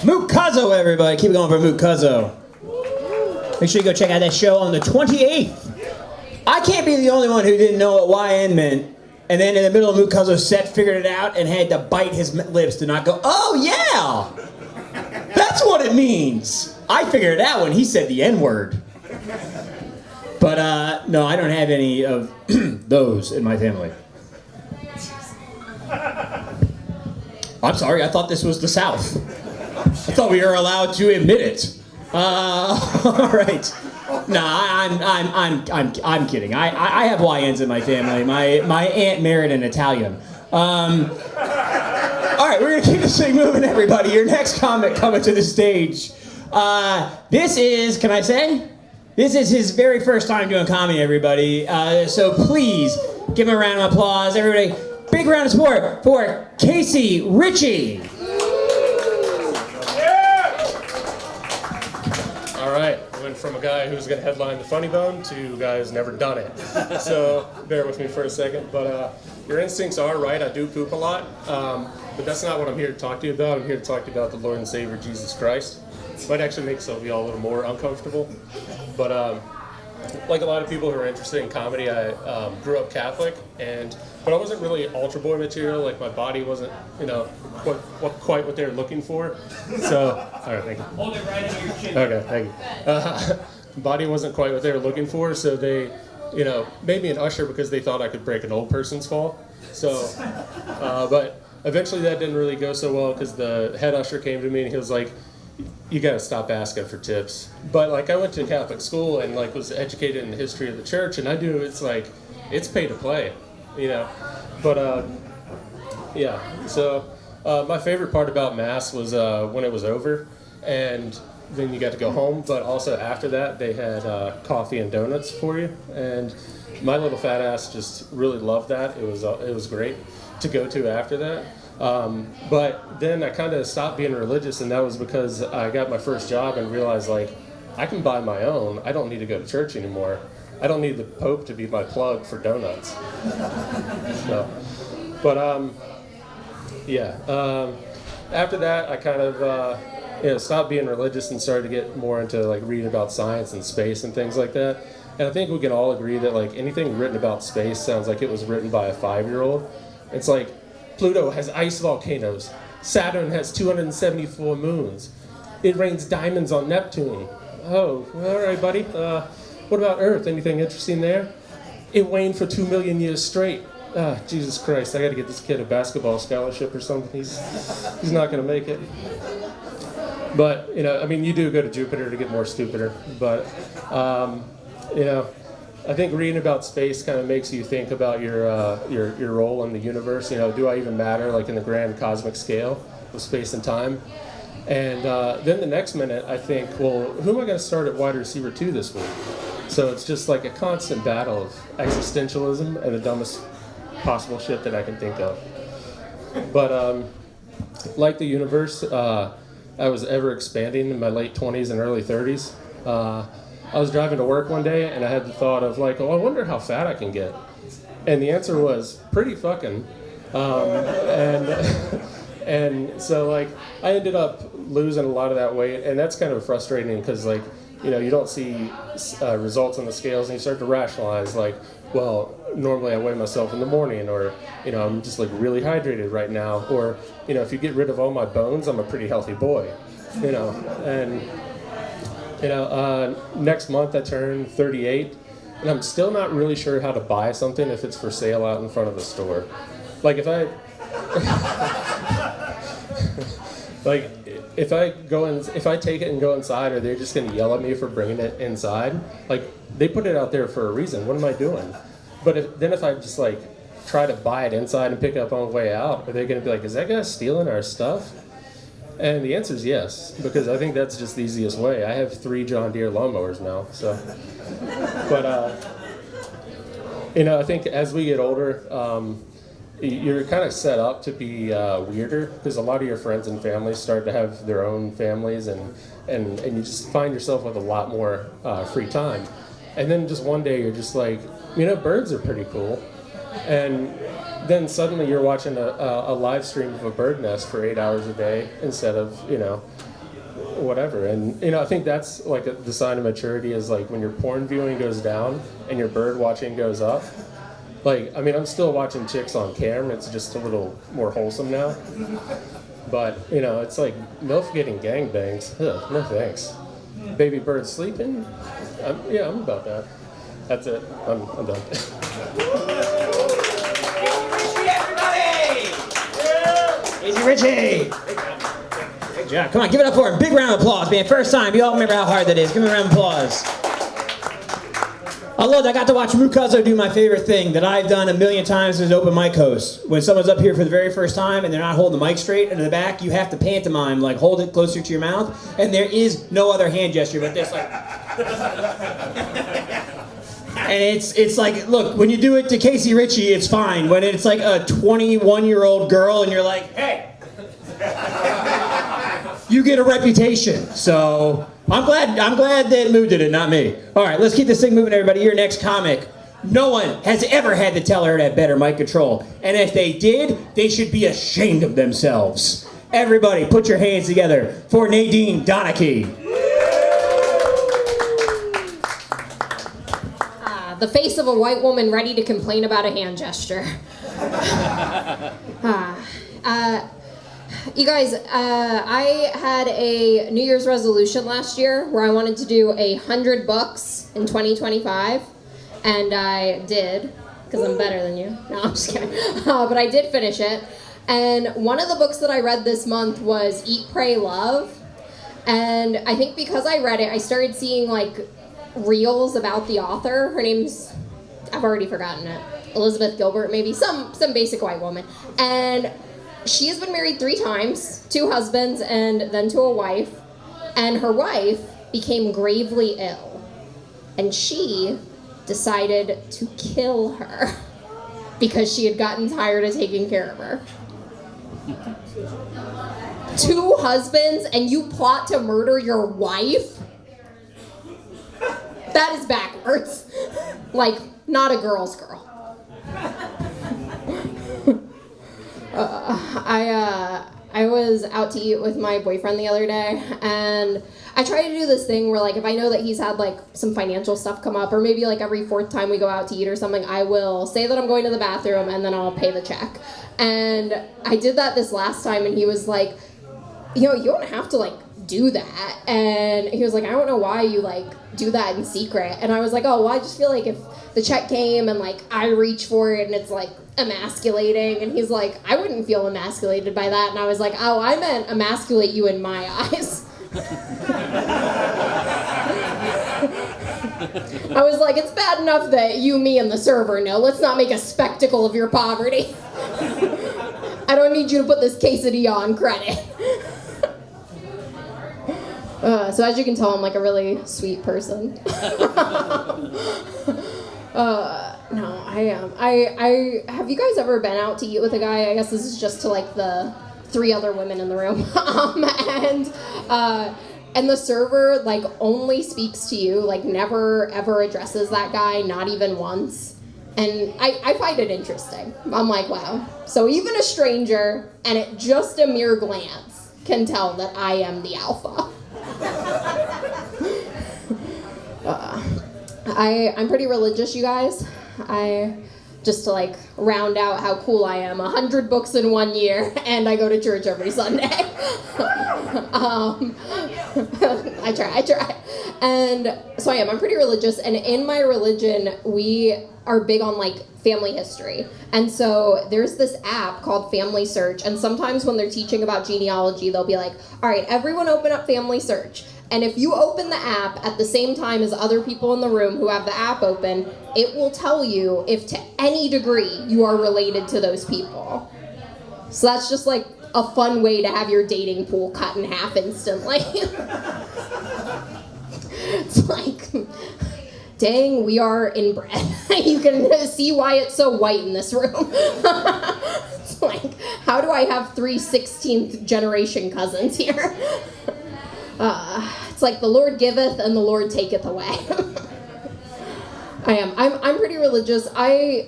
Mook Cuzzo, everybody. Keep it going for Mook Cuzzo. Make sure you go check out that show on the 28th. I can't be the only one who didn't know what YN meant, and then in the middle of Mook Cuzzo's set figured it out and had to bite his lips to not go, oh yeah! That's what it means! I figured it out when he said the N-word. But no, I don't have any of those in my family. I'm sorry, I thought this was the South. I thought we were allowed to admit it. All right. No, I'm kidding. I have YNs in my family. My aunt married an Italian. All right, we're gonna keep this thing moving, everybody. Your next comic coming to the stage. This is, can I say? This is his very first time doing comedy, everybody. So please give him a round of applause, everybody. Big round of support for Casey Richie.
All right, I went from a guy who's going to headline the Funny Bone to a guy who's never done it. So bear with me for a second. But your instincts are right. I do poop a lot. But that's not what I'm here to talk to you about. I'm here to talk to you about the Lord and Savior Jesus Christ. Might actually make some of y'all a little more uncomfortable. But like a lot of people who are interested in comedy, I grew up Catholic, but I wasn't really altar boy material. Like my body wasn't, quite what they were looking for. So, all right, thank you.
Hold it right under your chin.
Okay, thank you. Body wasn't quite what they were looking for, so they, made me an usher because they thought I could break an old person's fall. So, but eventually that didn't really go so well because the head usher came to me and he was like, you gotta stop asking for tips. But like I went to Catholic school and like was educated in the history of the church, and I do, it's pay to play, But yeah, so my favorite part about Mass was when it was over, and then you got to go home. But also after that, they had coffee and donuts for you, and my little fat ass just really loved that. It was great to go to after that. But then I kind of stopped being religious, and that was because I got my first job and realized, like, I can buy my own. I don't need to go to church anymore. I don't need the Pope to be my plug for donuts. So, but, after that, I kind of, stopped being religious and started to get more into, like, reading about science and space and things like that. And I think we can all agree that, like, anything written about space sounds like it was written by a 5-year-old. It's like, Pluto has ice volcanoes. Saturn has 274 moons. It rains diamonds on Neptune. Oh, all right, buddy. What about Earth? Anything interesting there? It waned for 2 million years straight. Jesus Christ, I got to get this kid a basketball scholarship or something. He's not going to make it. But, you do go to Jupiter to get more stupider. But, I think reading about space kind of makes you think about your role in the universe. Do I even matter, like in the grand cosmic scale of space and time? And then the next minute, I think, well, who am I going to start at wide receiver 2 this week? So it's just like a constant battle of existentialism and the dumbest possible shit that I can think of. But like the universe, I was ever expanding in my late 20s and early 30s. I was driving to work one day and I had the thought of like, oh, I wonder how fat I can get. And the answer was pretty fucking. And so like I ended up losing a lot of that weight, and that's kind of frustrating because like, you don't see results on the scales and you start to rationalize like, well, normally I weigh myself in the morning, or, I'm just like really hydrated right now, or, if you get rid of all my bones, I'm a pretty healthy boy, and Next month I turn 38, and I'm still not really sure how to buy something if it's for sale out in front of the store. Like if I if I take it and go inside, are they just gonna yell at me for bringing it inside? Like they put it out there for a reason. What am I doing? But if I just like try to buy it inside and pick it up on the way out, are they gonna be like, is that guy stealing our stuff? And the answer is yes, because I think that's just the easiest way. I have 3 John Deere lawnmowers now, so. But I think as we get older, you're kind of set up to be weirder, because a lot of your friends and family start to have their own families, and you just find yourself with a lot more free time. And then just one day you're just like, birds are pretty cool. And then suddenly you're watching a live stream of a bird nest for 8 hours a day instead of, whatever. And, I think that's like the sign of maturity is like when your porn viewing goes down and your bird watching goes up. Like, I'm still watching chicks on cam. It's just a little more wholesome now. But, it's like MILF getting gangbangs. Ugh, no thanks. Baby bird sleeping? I'm about that. That's it. I'm done.
Easy Richie! Great job. Come on, give it up for him. Big round of applause, man. First time. You all remember how hard that is. Give me a round of applause. I love that. I got to watch Cuzzo do my favorite thing that I've done a million times as an open mic host. When someone's up here for the very first time and they're not holding the mic straight into the back, you have to pantomime, like hold it closer to your mouth, and there is no other hand gesture but this, like. And it's like, look, when you do it to Casey Richie, it's fine. When it's like a 21-year-old girl and you're like, hey, you get a reputation. So I'm glad that Moo did it, not me. All right, let's keep this thing moving, everybody. Your next comic. No one has ever had to tell her to have better mic control. And if they did, they should be ashamed of themselves. Everybody, put your hands together for Nadine Donnachie.
The face of a white woman ready to complain about a hand gesture. You guys, I had a New Year's resolution last year where I wanted to do 100 books in 2025, and I did, because I'm better than you. No, I'm just kidding. But I did finish it, and one of the books that I read this month was Eat, Pray, Love, and I think because I read it, I started seeing, like, reels about the author. Her name's, I've already forgotten it, Elizabeth Gilbert, maybe, some basic white woman, and she has been married 3 times, 2 husbands, and then to a wife, and her wife became gravely ill, and she decided to kill her because she had gotten tired of taking care of her. 2 husbands, and you plot to murder your wife? That is backwards. Like, not a girl's girl. I was out to eat with my boyfriend the other day, and I try to do this thing where, like, if I know that he's had, like, some financial stuff come up, or maybe, like, every 4th time we go out to eat or something, I will say that I'm going to the bathroom, and then I'll pay the check. And I did that this last time, and he was like, you don't have to, like, do that. And he was like, I don't know why you, like, do that in secret. And I was like, oh, well, I just feel like if the check came and, like, I reach for it and it's, like, emasculating. And he's like, I wouldn't feel emasculated by that. And I was like, oh, I meant emasculate you in my eyes. I was like, it's bad enough that you, me, and the server know. Let's not make a spectacle of your poverty. I don't need you to put this quesadilla on credit. So as you can tell, I'm like a really sweet person. No, I am. I have you guys ever been out to eat with a guy? I guess this is just to like the 3 other women in the room. And the server like only speaks to you, like never ever addresses that guy, not even once. And I find it interesting. I'm like, wow. So even a stranger, and at just a mere glance, can tell that I am the alpha. I'm pretty religious, you guys. Just to like round out how cool I am, 100 books in 1 year, and I go to church every Sunday. I try. And so I'm pretty religious, and in my religion, we are big on like family history. And so there's this app called Family Search, and sometimes when they're teaching about genealogy, they'll be like, all right, everyone open up Family Search. And if you open the app at the same time as other people in the room who have the app open, it will tell you if to any degree you are related to those people. So that's just like a fun way to have your dating pool cut in half instantly. It's like, dang, we are inbred. You can see why it's so white in this room. It's like, how do I have 3 16th generation cousins here? It's like the Lord giveth and the Lord taketh away. I'm pretty religious. A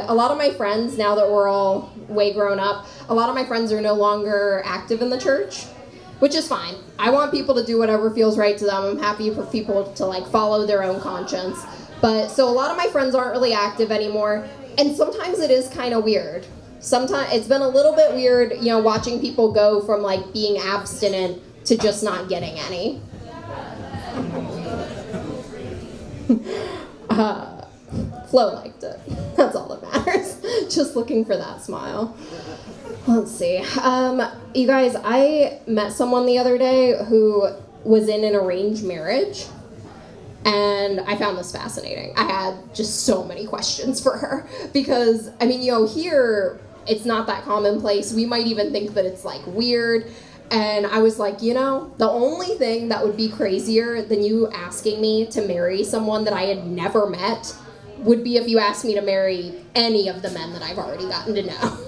lot of my friends, now that we're all way grown up, a lot of my friends are no longer active in the church, which is fine. I want people to do whatever feels right to them. I'm happy for people to like follow their own conscience. But so a lot of my friends aren't really active anymore, and sometimes it is kind of weird. Sometimes it's been a little bit weird, you know, watching people go from like being abstinent to just not getting any. Flo liked it. That's all that matters. Just looking for that smile. Let's see. You guys, I met someone the other day who was in an arranged marriage, and I found this fascinating. I had just so many questions for her because, I mean, you know, here it's not that commonplace. We might even think that it's like weird. And I was like, you know, the only thing that would be crazier than you asking me to marry someone that I had never met would be if you asked me to marry any of the men that I've already gotten to know.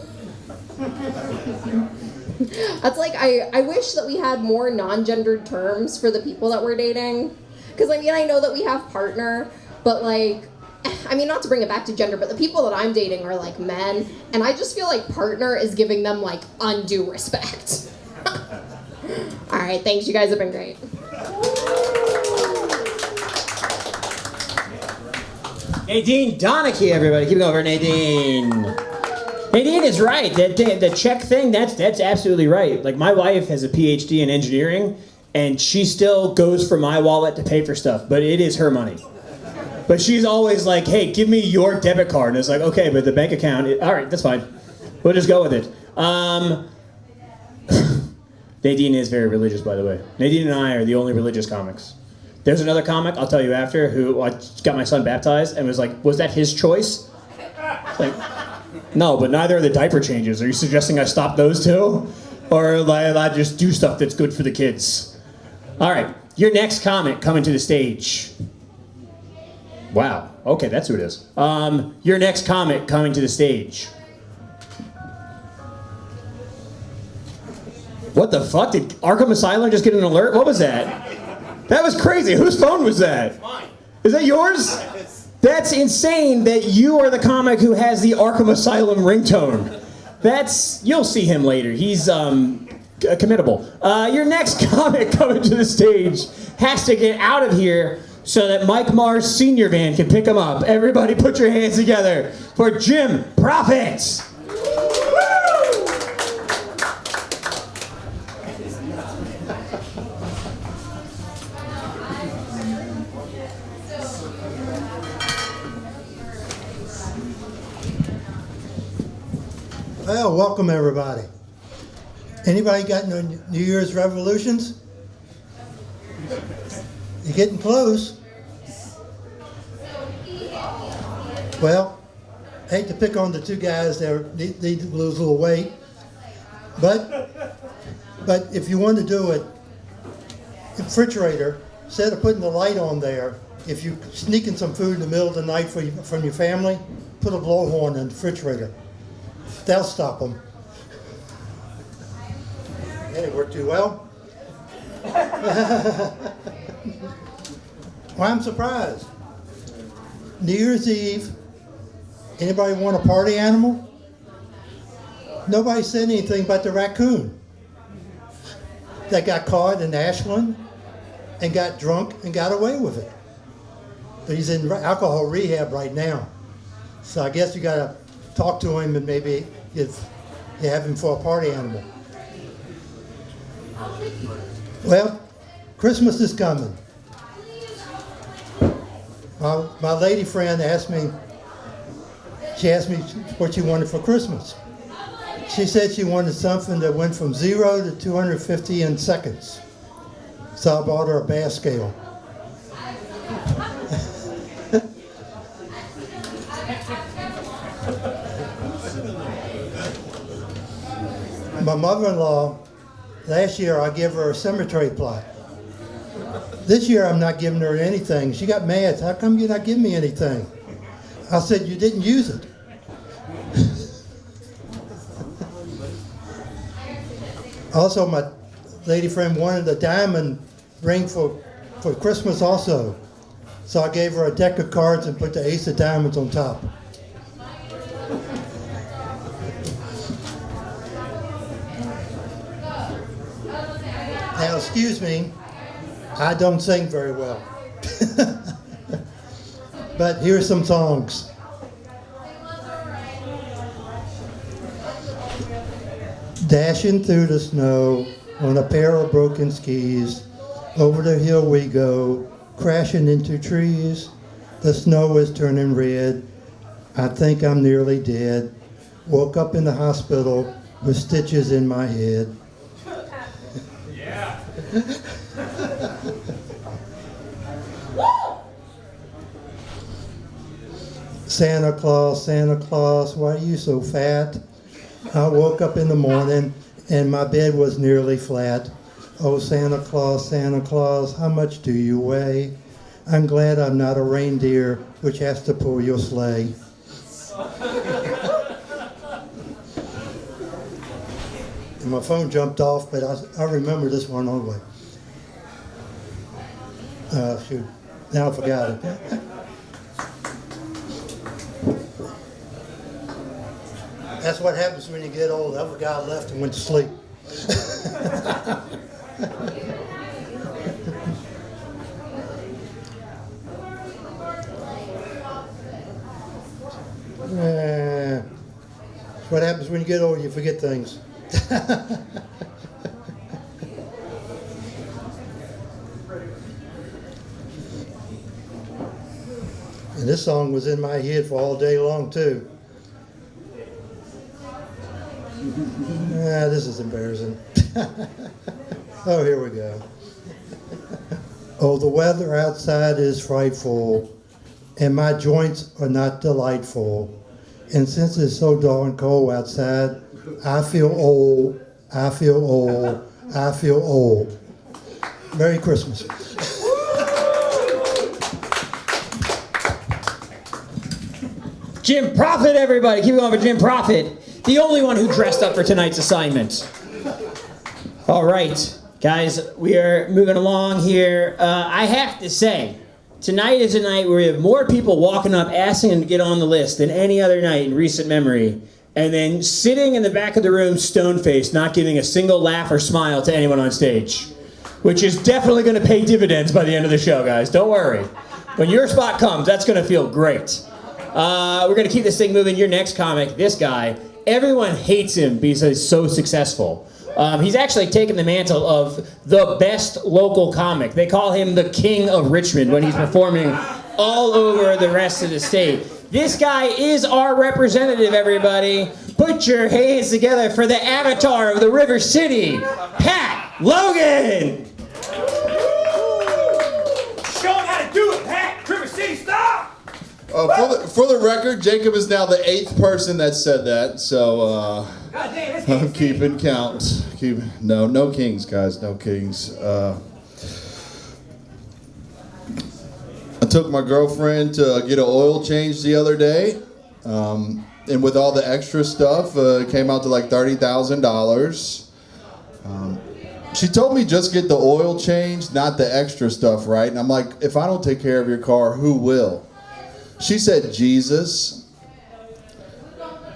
That's like, I wish that we had more non-gendered terms for the people that we're dating. Because, I mean, I know that we have partner, but like, I mean, not to bring it back to gender, but the people that I'm dating are like men, and I just feel like partner is giving them like undue respect. All right, thanks. You guys have been great.
Nadine Donnachie, everybody. Keep it over, Nadine. Nadine is right. The check thing, that's absolutely right. Like, my wife has a PhD in engineering, and she still goes for my wallet to pay for stuff, but it is her money. But she's always like, hey, give me your debit card. And it's like, okay, but the bank account, all right, that's fine. We'll just go with it. Nadine is very religious, by the way. Nadine and I are the only religious comics. There's another comic, I'll tell you after, who I got my son baptized and was like, was that his choice? Like, no, but neither are the diaper changes. Are you suggesting I stop those two? Or like, I just do stuff that's good for the kids? All right, your next comic coming to the stage. Wow, okay, that's who it is. Your next comic coming to the stage. What the fuck? Did Arkham Asylum just get an alert? What was that? That was crazy. Whose phone was that? Mine. Is that yours? That's insane that you are the comic who has the Arkham Asylum ringtone. You'll see him later. He's committable. Your next comic coming to the stage has to get out of here so that Mike Mars' senior van can pick him up. Everybody put your hands together for Jim Proffitt.
Well, welcome everybody. Anybody got no New Year's resolutions? You're getting close. Well, I hate to pick on the two guys that need to lose a little weight, but if you want to do it, refrigerator, instead of putting the light on there, if you're sneaking some food in the middle of the night from your family, put a blowhorn in the refrigerator. That'll stop them. That didn't work too well. Well, I'm surprised. New Year's Eve, anybody want a party animal? Nobody said anything about the raccoon that got caught in Ashland and got drunk and got away with it. But he's in alcohol rehab right now. So I guess you got to talk to him and maybe you have him for a party animal. Well, Christmas is coming. My lady friend asked me what she wanted for Christmas. She said she wanted something that went from 0 to 250 in seconds. So I bought her a bass scale. My mother-in-law, last year I gave her a cemetery plot. This year I'm not giving her anything. She got mad. How come you're not giving me anything? I said, you didn't use it. Also, my lady friend wanted a diamond ring for Christmas also. So I gave her a deck of cards and put the ace of diamonds on top. Now, excuse me, I don't sing very well. But here's some songs. Dashing through the snow on a pair of broken skis. Over the hill we go, crashing into trees. The snow is turning red. I think I'm nearly dead. Woke up in the hospital with stitches in my head. Santa Claus, Santa Claus, why are you so fat? I woke up in the morning and my bed was nearly flat. Oh, Santa Claus, Santa Claus, how much do you weigh? I'm glad I'm not a reindeer which has to pull your sleigh. And my phone jumped off, but I remember this one all the way. Shoot, now I forgot it. That's what happens when you get old. The other guy left and went to sleep. That's what happens when you get old. You forget things. And this song was in my head for all day long too. This is embarrassing. Oh, here we go. Oh, the weather outside is frightful, and my joints are not delightful. And since it's so darn cold outside, I feel old, I feel old, I feel old. Merry Christmas.
Jim Proffitt, everybody. Keep it going for Jim Proffitt. The only one who dressed up for tonight's assignment. All right, guys, we are moving along here. I have to say, tonight is a night where we have more people walking up asking them to get on the list than any other night in recent memory, and then sitting in the back of the room stone-faced, not giving a single laugh or smile to anyone on stage, which is definitely going to pay dividends by the end of the show, guys. Don't worry. When your spot comes, that's going to feel great. We're going to keep this thing moving. Your next comic, this guy, everyone hates him because he's so successful. He's actually taken the mantle of the best local comic. They call him the King of Richmond when he's performing all over the rest of the state. This guy is our representative, everybody. Put your hands together for the avatar of the River City, Pat Logan.
Show him how to do it, Pat. River City, stop.
For the record, Jacob is now the 8th person that said that, so I'm keeping count. No kings, guys, no kings. I took my girlfriend to get an oil change the other day, and with all the extra stuff, it came out to like $30,000. She told me just get the oil change, not the extra stuff, right? And I'm like, if I don't take care of your car, who will? She said, Jesus.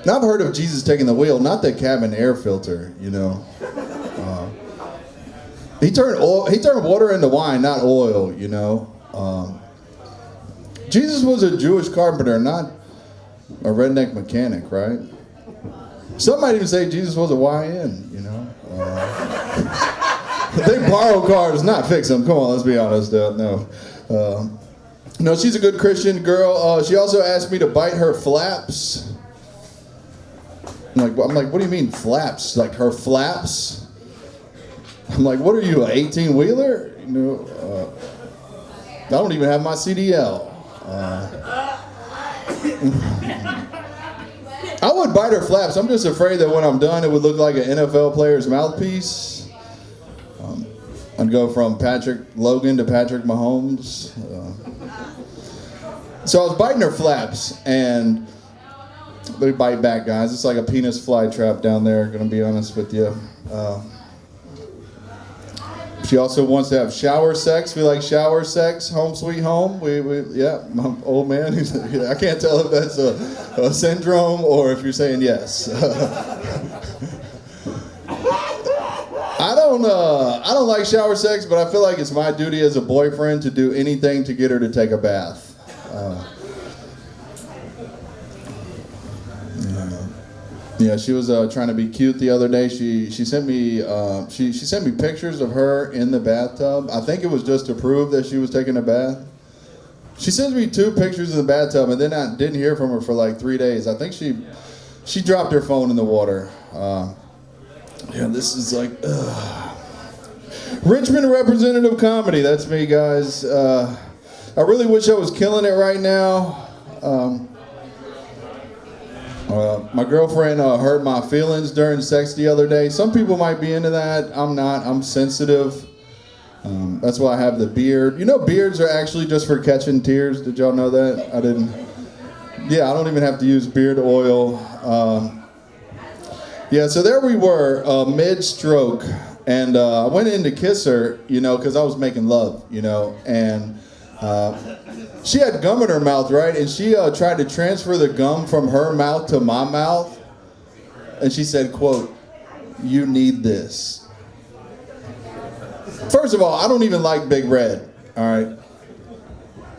Now I've heard of Jesus taking the wheel, not the cabin air filter, you know. He turned water into wine, not oil, you know. Jesus was a Jewish carpenter, not a redneck mechanic, right? Some might even say Jesus was a YN, you know. They borrow cars, not fix them. Come on, let's be honest. No. No, she's a good Christian girl. She also asked me to bite her flaps. I'm like, what do you mean flaps? Like her flaps? I'm like, what are you, an 18-wheeler? You know, I don't even have my CDL. I would bite her flaps. I'm just afraid that when I'm done, it would look like an NFL player's mouthpiece. I'd go from Patrick Logan to Patrick Mahomes. So I was biting her flaps, and they bite back, guys. It's like a penis fly trap down there, gonna be honest with you. She also wants to have shower sex. We like shower sex, home sweet home. Yeah, my old man. I can't tell if that's a syndrome or if you're saying yes. I don't like shower sex, but I feel like it's my duty as a boyfriend to do anything to get her to take a bath. Yeah, she was trying to be cute the other day. She sent me she sent me pictures of her in the bathtub. I think it was just to prove that she was taking a bath. She sends me 2 pictures in the bathtub, and then I didn't hear from her for like 3 days. I think she dropped her phone in the water. Yeah, this is like Richmond representative comedy. That's me, guys. I really wish I was killing it right now. My girlfriend hurt my feelings during sex the other day. Some people might be into that. I'm not. I'm sensitive. That's why I have the beard. You know, beards are actually just for catching tears. Did y'all know that? I didn't. Yeah, I don't even have to use beard oil. Yeah, so there we were, mid-stroke, and I went in to kiss her, you know, because I was making love, you know, and she had gum in her mouth, right? And she tried to transfer the gum from her mouth to my mouth, and she said, quote, "You need this." First of all, I don't even like Big Red, all right?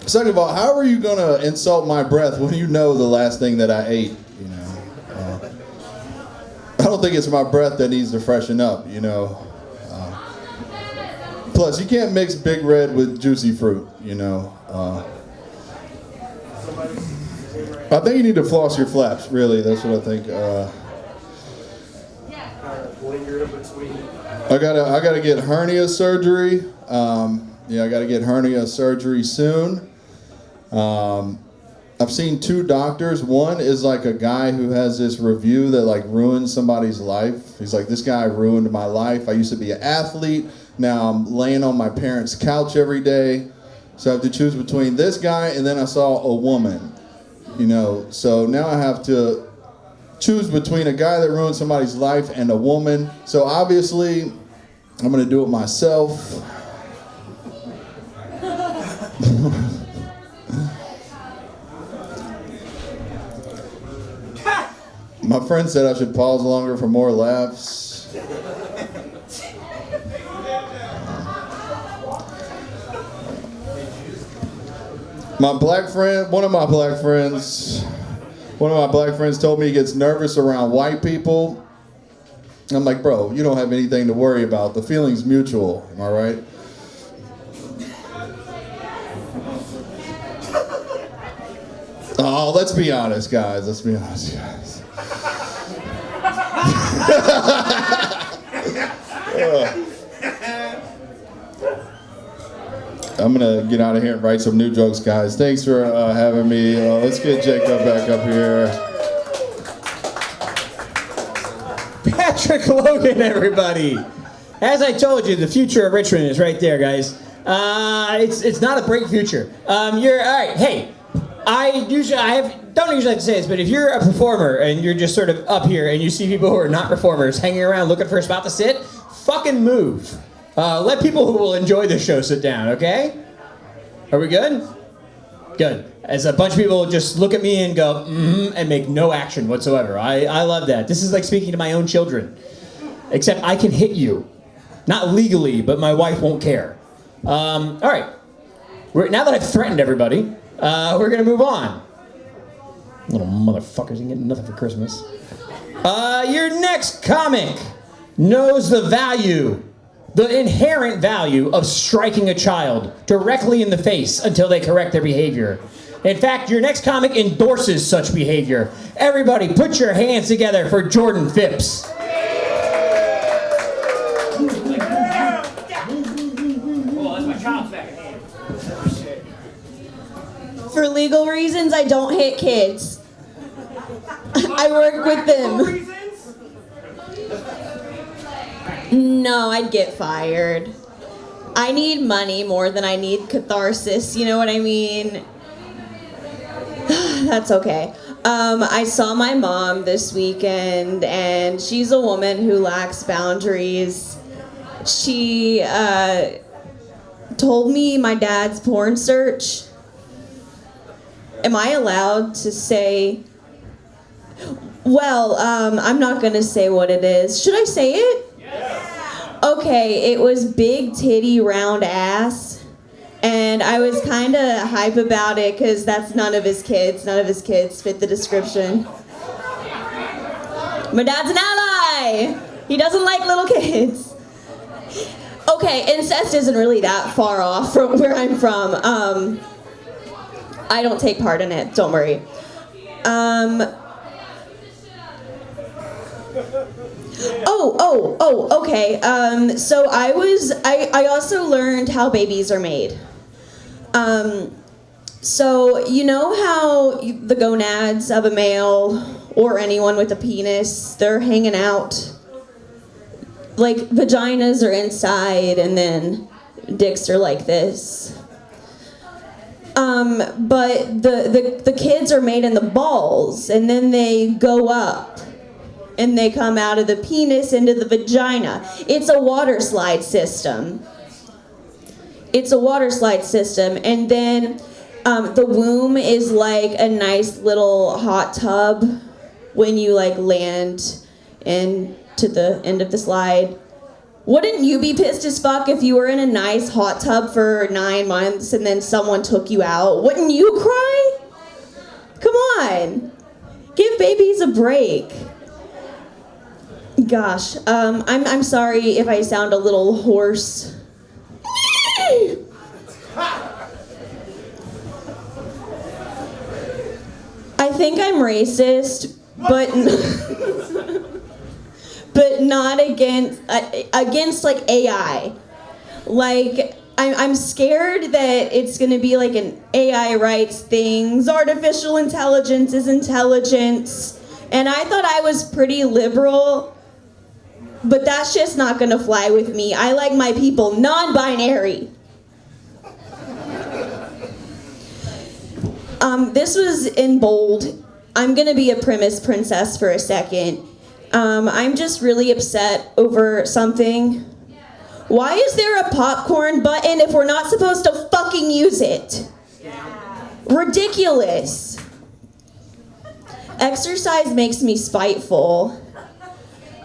Second of all, how are you going to insult my breath when you know the last thing that I ate, you know? I don't think it's my breath that needs to freshen up, you know? Plus, you can't mix Big Red with juicy fruit, you know? I think you need to floss your flaps, really. That's what I think. I gotta get hernia surgery. Yeah, I gotta get hernia surgery soon. I've seen 2 doctors. One is like a guy who has this review that like ruins somebody's life. He's like, this guy ruined my life. I used to be an athlete. Now I'm laying on my parents' couch every day. So I have to choose between this guy and then I saw a woman, you know. So now I have to choose between a guy that ruined somebody's life and a woman. So obviously I'm gonna do it myself. My friend said I should pause longer for more laughs. My black friend, one of my black friends told me he gets nervous around white people. I'm like, bro, you don't have anything to worry about. The feeling's mutual, am I right? Oh, let's be honest, guys. Let's be honest, guys. I'm gonna get out of here and write some new jokes, guys. Thanks for having me. Let's get Jacob back up here.
Patrick Logan, everybody. As I told you, the future of Richmond is right there, guys. It's not a bright future. You're all right. Hey, don't usually like to say this, but if you're a performer and you're just sort of up here and you see people who are not performers hanging around looking for a spot to sit, fucking move. Let people who will enjoy the show sit down, okay? Are we good? Good. As a bunch of people just look at me and go, and make no action whatsoever. I love that. This is like speaking to my own children. Except I can hit you. Not legally, but my wife won't care. All right. Now that I've threatened everybody, we're going to move on. Little motherfuckers ain't getting nothing for Christmas. Your next comic knows the value the inherent value of striking a child directly in the face until they correct their behavior. In fact, your next comic endorses such behavior. Everybody, put your hands together for Jordan Phipps.
For legal reasons, I don't hit kids. I work with them. No, I'd get fired. I need money more than I need catharsis, you know what I mean? That's okay. I saw my mom this weekend, and she's a woman who lacks boundaries. She told me my dad's porn search. Am I allowed to say? Well, I'm not gonna say what it is. Should I say it? Yes. Okay, it was big titty round ass, and I was kind of hype about it because that's none of his kids. None of his kids fit the description. My dad's an ally. He doesn't like little kids. Okay, incest isn't really that far off from where I'm from. I don't take part in it, don't worry. Okay. So I also learned how babies are made. So you know how the gonads of a male or anyone with a penis, they're hanging out? Like vaginas are inside and then dicks are like this. But the kids are made in the balls, and then they go up, and they come out of the penis into the vagina. It's a water slide system. It's a water slide system, and then the womb is like a nice little hot tub when you like land into the end of the slide. Wouldn't you be pissed as fuck if you were in a nice hot tub for 9 months and then someone took you out? Wouldn't you cry? Come on. Give babies a break. Gosh, I'm sorry if I sound a little hoarse. I think I'm racist, but but not against like AI. Like I'm scared that it's gonna be like an AI writes things, artificial intelligence is intelligence, and I thought I was pretty liberal, but that's just not gonna fly with me. I like my people non-binary. This was in bold. I'm gonna be a premise princess for a second. I'm just really upset over something. Why is there a popcorn button if we're not supposed to fucking use it? Ridiculous. Exercise makes me spiteful.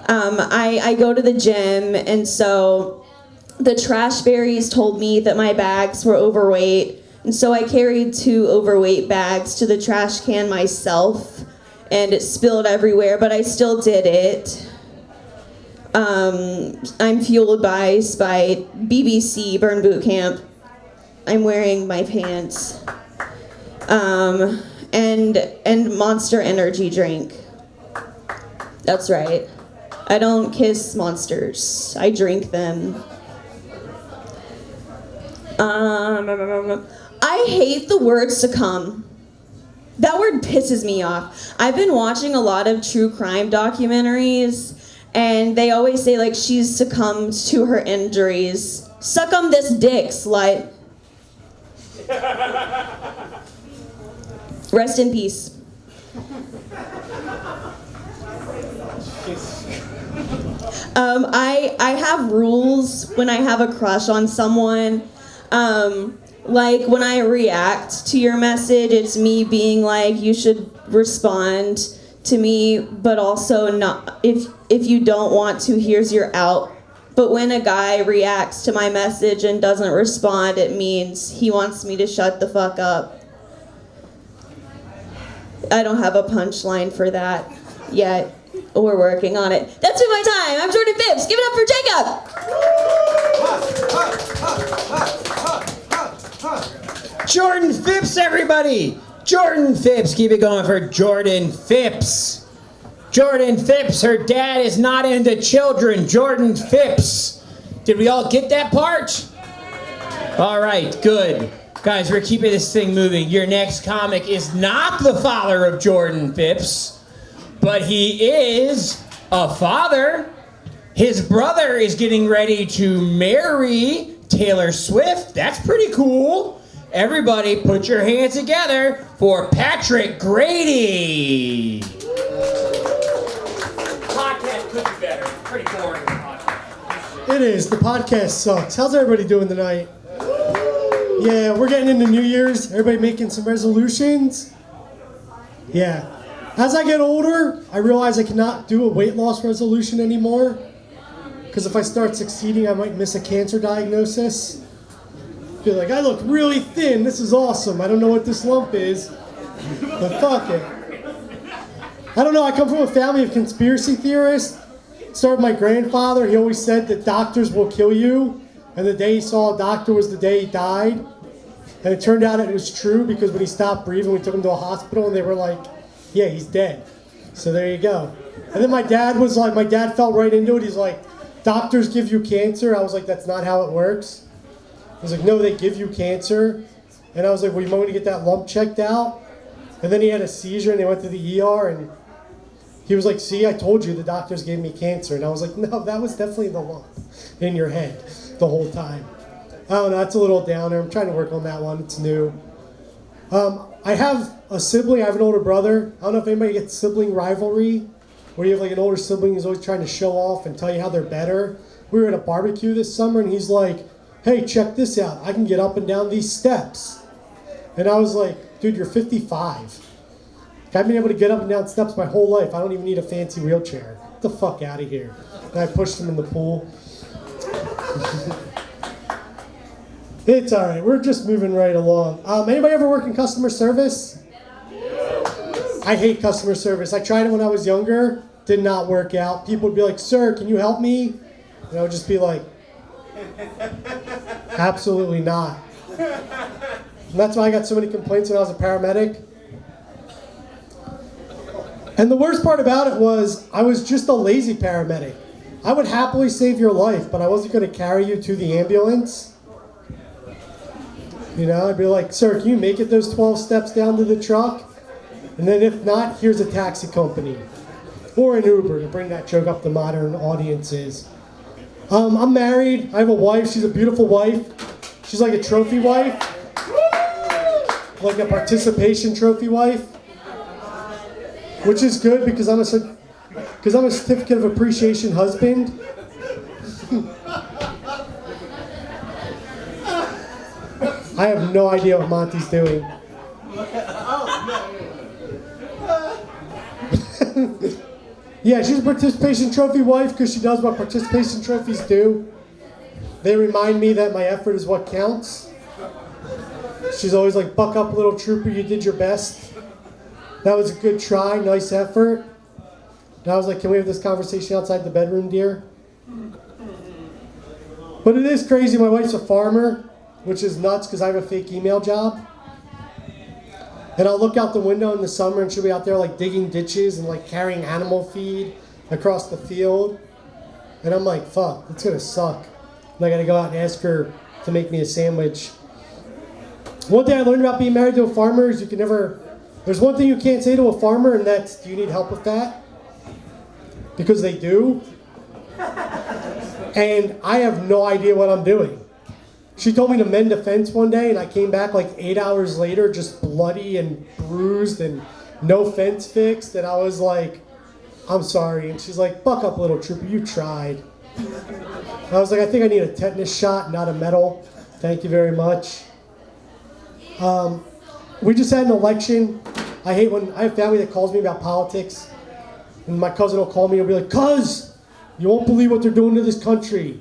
I go to the gym, and so the trash berries told me that my bags were overweight, and so I carried 2 overweight bags to the trash can myself, and it spilled everywhere, but I still did it. I'm fueled by spite. BBC, Burn Boot Camp. I'm wearing my pants. And Monster Energy drink. That's right. I don't kiss monsters. I drink them. I hate the word succumb. That word pisses me off. I've been watching a lot of true crime documentaries, and they always say, like, she's succumbed to her injuries. Suck on this dick, slut. Rest in peace. I have rules when I have a crush on someone. Like, when I react to your message, it's me being like, you should respond to me, but also not, if you don't want to, here's your out. But when a guy reacts to my message and doesn't respond, it means he wants me to shut the fuck up. I don't have a punchline for that yet. We're working on it. That's been my time. I'm Jordan Phipps. Give it up for Jacob.
Jordan Phipps, everybody! Jordan Phipps, keep it going for Jordan Phipps. Jordan Phipps, her dad is not into children. Jordan Phipps. Did we all get that part? All right, good. Guys, we're keeping this thing moving. Your next comic is not the father of Jordan Phipps, but he is a father. His brother is getting ready to marry Taylor Swift. That's pretty cool. Everybody put your hands together for Patrick Grady.
Podcast could be better. Pretty boring podcast.
It is. The podcast sucks. How's everybody doing tonight? Yeah, we're getting into New Year's. Everybody making some resolutions? Yeah. As I get older, I realize I cannot do a weight loss resolution anymore. Because if I start succeeding, I might miss a cancer diagnosis. Be like, I look really thin. This is awesome. I don't know what this lump is, but fuck it. I don't know. I come from a family of conspiracy theorists. Started with my grandfather. He always said that doctors will kill you. And the day he saw a doctor was the day he died. And it turned out it was true because when he stopped breathing, we took him to a hospital and they were like, yeah, he's dead. So there you go. And then my dad was like, my dad fell right into it. He's like, doctors give you cancer. I was like, that's not how it works. He was like, no, they give you cancer. And I was like, well, you might want to get that lump checked out. And then he had a seizure and they went to the ER and he was like, see, I told you the doctors gave me cancer. And I was like, no, that was definitely the lump in your head the whole time. I don't know, that's a little downer. I'm trying to work on that one. It's new. I have a sibling. I have an older brother. I don't know if anybody gets sibling rivalry, where you have like an older sibling who's always trying to show off and tell you how they're better. We were at a barbecue this summer and he's like, hey, check this out. I can get up and down these steps. And I was like, dude, you're 55. I've been able to get up and down steps my whole life. I don't even need a fancy wheelchair. Get the fuck out of here. And I pushed him in the pool. It's all right. We're just moving right along. Anybody ever work in customer service? I hate customer service. I tried it when I was younger. Did not work out. People would be like, sir, can you help me? And I would just be like, absolutely not. And that's why I got so many complaints when I was a paramedic. And the worst part about it was I was just a lazy paramedic. I would happily save your life, but I wasn't going to carry you to the ambulance. You know, I'd be like, sir, can you make it those 12 steps down to the truck? And then if not, here's a taxi company. Or an Uber to bring that joke up to modern audiences. I'm married. I have a wife. She's a beautiful wife. She's like a trophy wife. Like a participation trophy wife. Which is good because I'm a certificate of appreciation husband. I have no idea what Monty's doing. Yeah, she's a participation trophy wife because she does what participation trophies do. They remind me that my effort is what counts. She's always like, buck up, little trooper, you did your best. That was a good try, nice effort. And I was like, can we have this conversation outside the bedroom, dear? But it is crazy, my wife's a farmer, which is nuts because I have a fake email job. And I'll look out the window in the summer and she'll be out there like digging ditches and like carrying animal feed across the field. And I'm like, fuck, it's gonna suck. And I gotta go out and ask her to make me a sandwich. One thing I learned about being married to a farmer is there's one thing you can't say to a farmer, and that's, do you need help with that? Because they do. And I have no idea what I'm doing. She told me to mend a fence one day, and I came back like 8 hours later, just bloody and bruised and no fence fixed. And I was like, I'm sorry. And she's like, buck up, little trooper, you tried. And I was like, I think I need a tetanus shot, not a medal. Thank you very much. We just had an election. I hate when I have family that calls me about politics. And my cousin will call me and be like, cuz, you won't believe what they're doing to this country.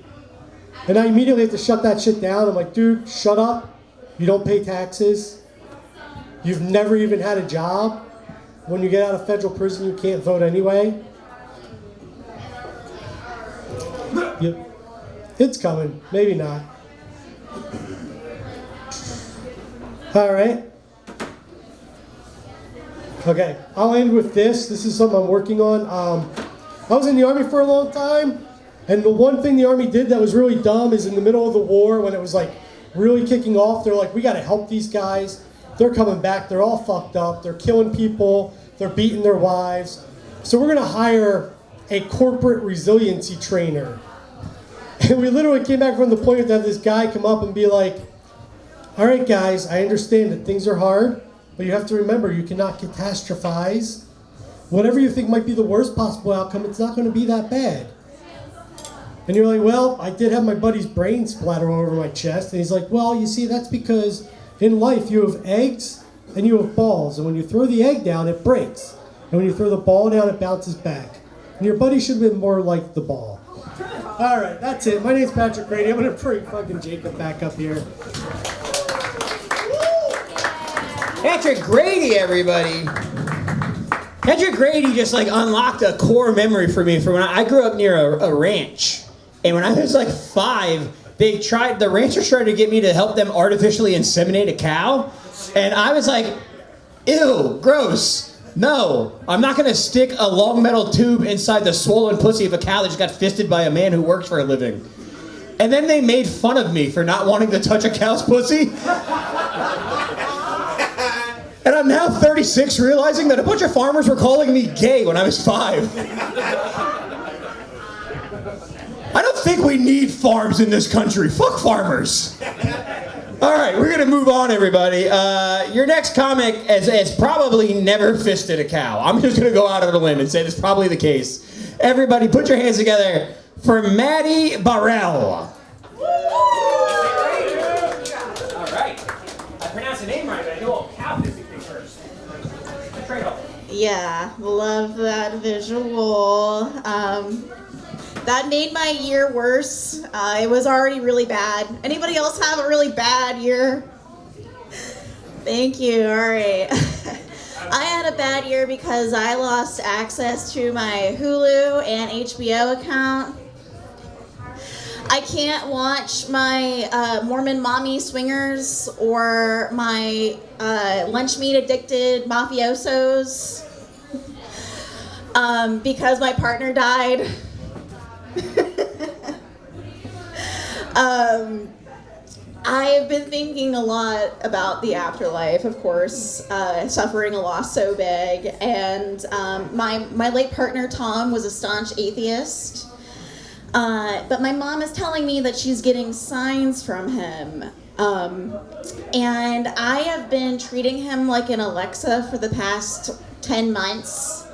And I immediately have to shut that shit down. I'm like, dude, shut up. You don't pay taxes. You've never even had a job. When you get out of federal prison, you can't vote anyway. Yep. It's coming. Maybe not. All right. Okay, I'll end with this. This is something I'm working on. I was in the Army for a long time, and the one thing the Army did that was really dumb is in the middle of the war, when it was like really kicking off, they're like, we got to help these guys. They're coming back. They're all fucked up. They're killing people. They're beating their wives. So we're going to hire a corporate resiliency trainer. And we literally came back from the point to have this guy come up and be like, all right, guys, I understand that things are hard, but you have to remember you cannot catastrophize. Whatever you think might be the worst possible outcome, it's not going to be that bad. And you're like, well, I did have my buddy's brain splatter all over my chest. And he's like, well, you see, that's because in life you have eggs and you have balls. And when you throw the egg down, it breaks. And when you throw the ball down, it bounces back. And your buddy should have been more like the ball. All right, that's it. My name's Patrick Grady. I'm going to bring fucking Jacob back up here.
Patrick Grady, everybody. Patrick Grady just like unlocked a core memory for me from when I grew up near a ranch. And when I was like 5, the ranchers tried to get me to help them artificially inseminate a cow. And I was like, ew, gross. No, I'm not going to stick a long metal tube inside the swollen pussy of a cow that just got fisted by a man who works for a living. And then they made fun of me for not wanting to touch a cow's pussy. And I'm now 36, realizing that a bunch of farmers were calling me gay when I was 5. I don't think we need farms in this country. Fuck farmers. All right, we're gonna move on, everybody. Your next comic has probably never fisted a cow. I'm just gonna go out on a limb and say that's probably the case. Everybody put your hands together for Maddi Baril. All right, I pronounced the name right, but I know a cow fisting thing first.
Yeah, love that visual. That made my year worse. It was already really bad. Anybody else have a really bad year? Thank you, all right. I had a bad year because I lost access to my Hulu and HBO account. I can't watch my Mormon Mommy Swingers or my lunch meat addicted mafiosos because my partner died. I've been thinking a lot about the afterlife, of course, suffering a loss so big, and my late partner Tom was a staunch atheist, but my mom is telling me that she's getting signs from him, and I have been treating him like an Alexa for the past 10 months.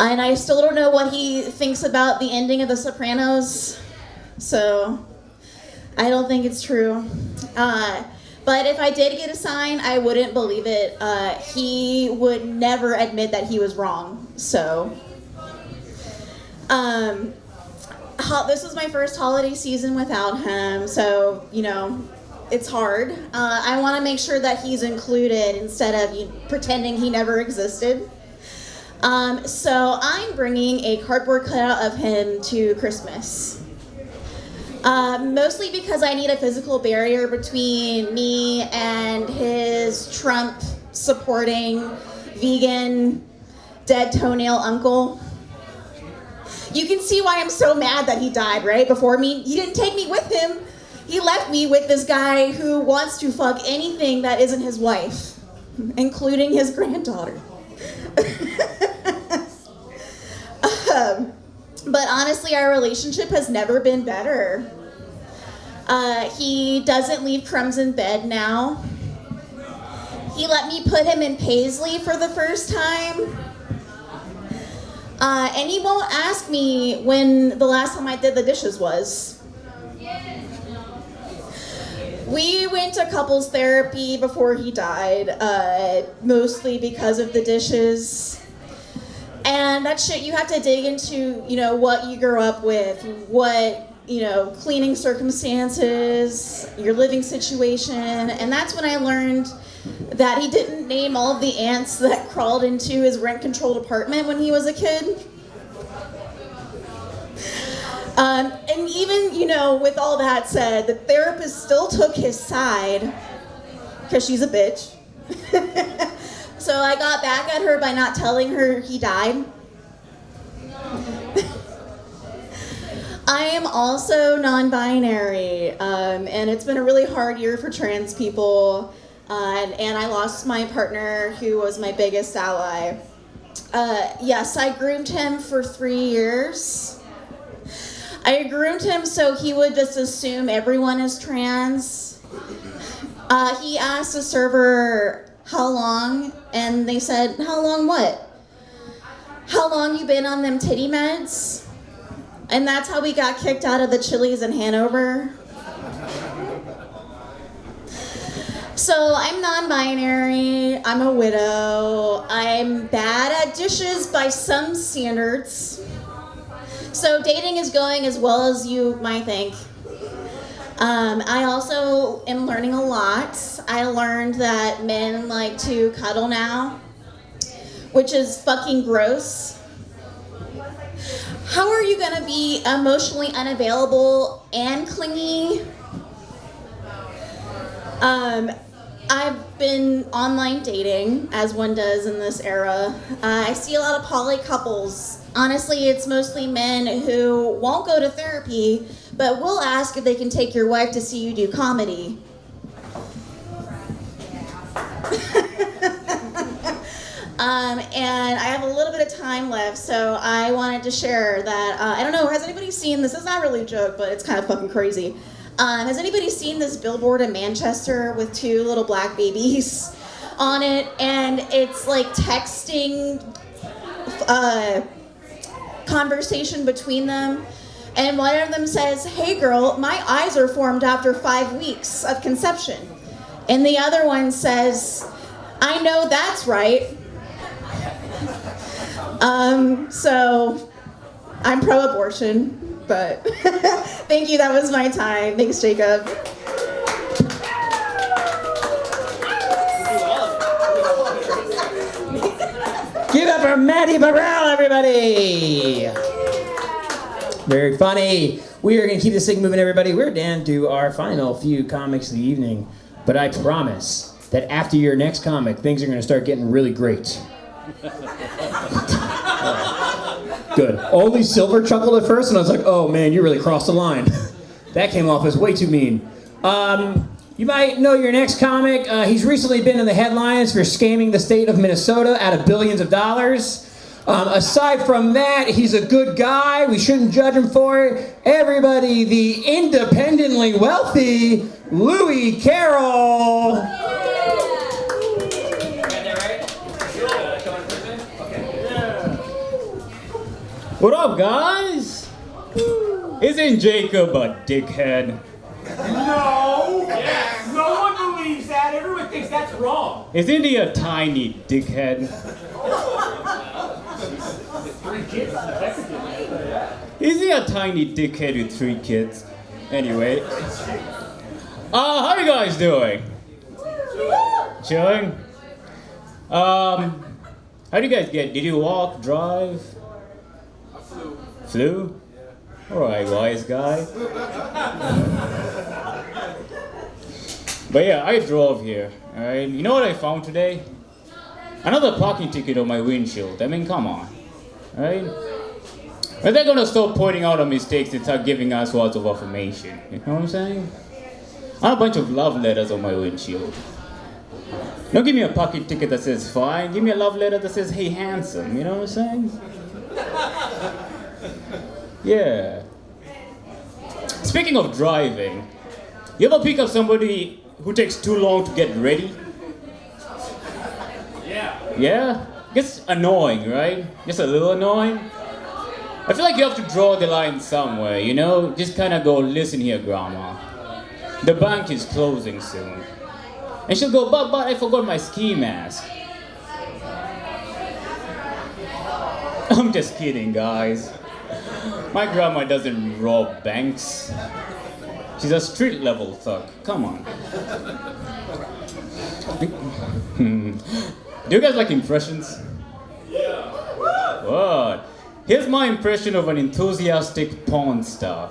And I still don't know what he thinks about the ending of The Sopranos, so I don't think it's true. But if I did get a sign, I wouldn't believe it. He would never admit that he was wrong, so. This is my first holiday season without him, so, you know, it's hard. I want to make sure that he's included instead of pretending he never existed. So I'm bringing a cardboard cutout of him to Christmas. Mostly because I need a physical barrier between me and his Trump-supporting, vegan, dead toenail uncle. You can see why I'm so mad that he died, right? Before me, he didn't take me with him. He left me with this guy who wants to fuck anything that isn't his wife, including his granddaughter. But honestly, our relationship has never been better. He doesn't leave crumbs in bed now. He let me put him in paisley for the first time. And he won't ask me when the last time I did the dishes was. We went to couples therapy before he died, mostly because of the dishes. And that shit, you have to dig into, you know, what you grew up with, what, you know, cleaning circumstances, your living situation. And that's when I learned that he didn't name all of the ants that crawled into his rent-controlled apartment when he was a kid. And even, with all that said, the therapist still took his side because she's a bitch. So I got back at her by not telling her he died. I am also non-binary, and it's been a really hard year for trans people, and I lost my partner who was my biggest ally. Yes, I groomed him for 3 years. I groomed him so he would just assume everyone is trans. He asked the server how long, and they said, how long what? How long you been on them titty meds? And that's how we got kicked out of the Chili's in Hanover. So I'm non-binary, I'm a widow, I'm bad at dishes by some standards. So dating is going as well as you might think. I also am learning a lot. I learned that men like to cuddle now, which is fucking gross. How are you gonna be emotionally unavailable and clingy? I've been online dating, as one does in this era. I see a lot of poly couples. Honestly, it's mostly men who won't go to therapy, but will ask if they can take your wife to see you do comedy. And I have a little bit of time left, so I wanted to share that, I don't know, has anybody seen, this is not really a joke, but it's kind of fucking crazy. Has anybody seen this billboard in Manchester with 2 little black babies on it? And it's like texting conversation between them. And one of them says, hey girl, my eyes are formed after 5 weeks of conception. And the other one says, I know that's right. So I'm pro-abortion, but thank you, that was my time. Thanks, Jacob.
Give it up for Maddi Baril, everybody! Very funny. We are going to keep this thing moving, everybody. We're down to our final few comics of the evening, but I promise that after your next comic, things are going to start getting really great. Good. Only Silver chuckled at first, and I was like, oh man, you really crossed the line. That came off as way too mean. You might know your next comic. He's recently been in the headlines for scamming the state of Minnesota out of billions of dollars. Aside from that, he's a good guy. We shouldn't judge him for it. Everybody, the independently wealthy Louie Carroll.
What up, guys? Isn't Jacob a dickhead?
No! Yes. No one believes that. Everyone thinks that's wrong.
Isn't he a tiny dickhead?
3 kids.
Is he a tiny dickhead with 3 kids? Anyway. How you guys doing? Chilling? How do you guys get? Did you walk, drive? Flew? Alright, wise guy. But yeah, I drove here. Alright, you know what I found today? Another parking ticket on my windshield. I mean, come on. Alright? Are they gonna stop pointing out our mistakes and start giving us words of affirmation? You know what I'm saying? I have a bunch of love letters on my windshield. Don't give me a parking ticket that says fine. Give me a love letter that says, hey, handsome. You know what I'm saying? Yeah. Speaking of driving, you ever pick up somebody who takes too long to get ready?
Yeah.
Yeah? Gets annoying, right? Just a little annoying. I feel like you have to draw the line somewhere, you know? Just kind of go, listen here, Grandma. The bank is closing soon. And she'll go, but I forgot my ski mask. I'm just kidding, guys. My grandma doesn't rob banks. She's a street level thug. Come on. Do you guys like impressions?
Yeah.
What? Here's my impression of an enthusiastic porn star.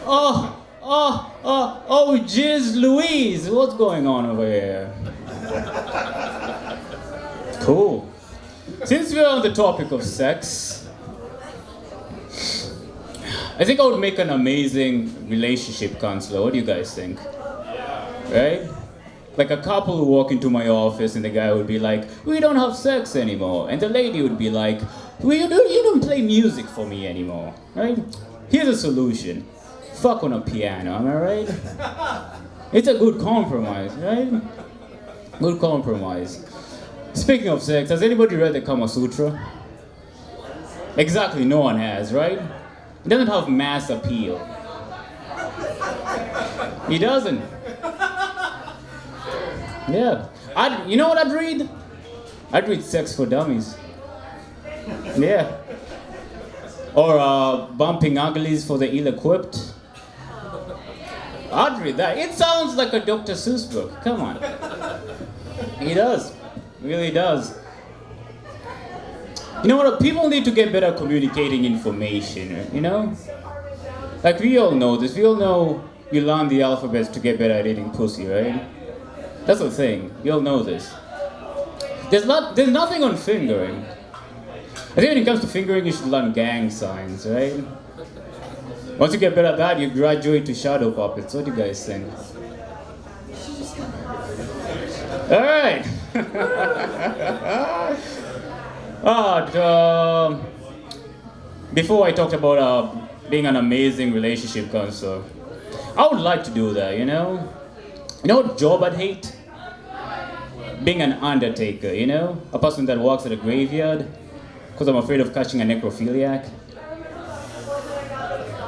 Oh, jizz Louise, what's going on over here? Cool. Since we're on the topic of sex, I think I would make an amazing relationship counselor. What do you guys think? Right? Like a couple who walk into my office and the guy would be like, we don't have sex anymore. And the lady would be like, well, you don't play music for me anymore. Right? Here's a solution. Fuck on a piano, am I right? It's a good compromise, right? Good compromise. Speaking of sex, has anybody read the Kama Sutra? Exactly, no one has, right? It doesn't have mass appeal. It doesn't. Yeah. You know what I'd read? I'd read Sex for Dummies. Yeah. Or Bumping Uglies for the Ill-Equipped. I'd read that. It sounds like a Dr. Seuss book. Come on. It does. Really does. You know what? People need to get better at communicating information, you know? Like, we all know this. We all know you learn the alphabets to get better at eating pussy, right? That's the thing. You all know this. There's nothing on fingering. I think when it comes to fingering, you should learn gang signs, right? Once you get better at that, you graduate to shadow puppets. What do you guys think? All right. Before I talked about being an amazing relationship counselor, I would like to do that, you know? You know what job I'd hate? Being an undertaker, you know? A person that works at a graveyard because I'm afraid of catching a necrophiliac.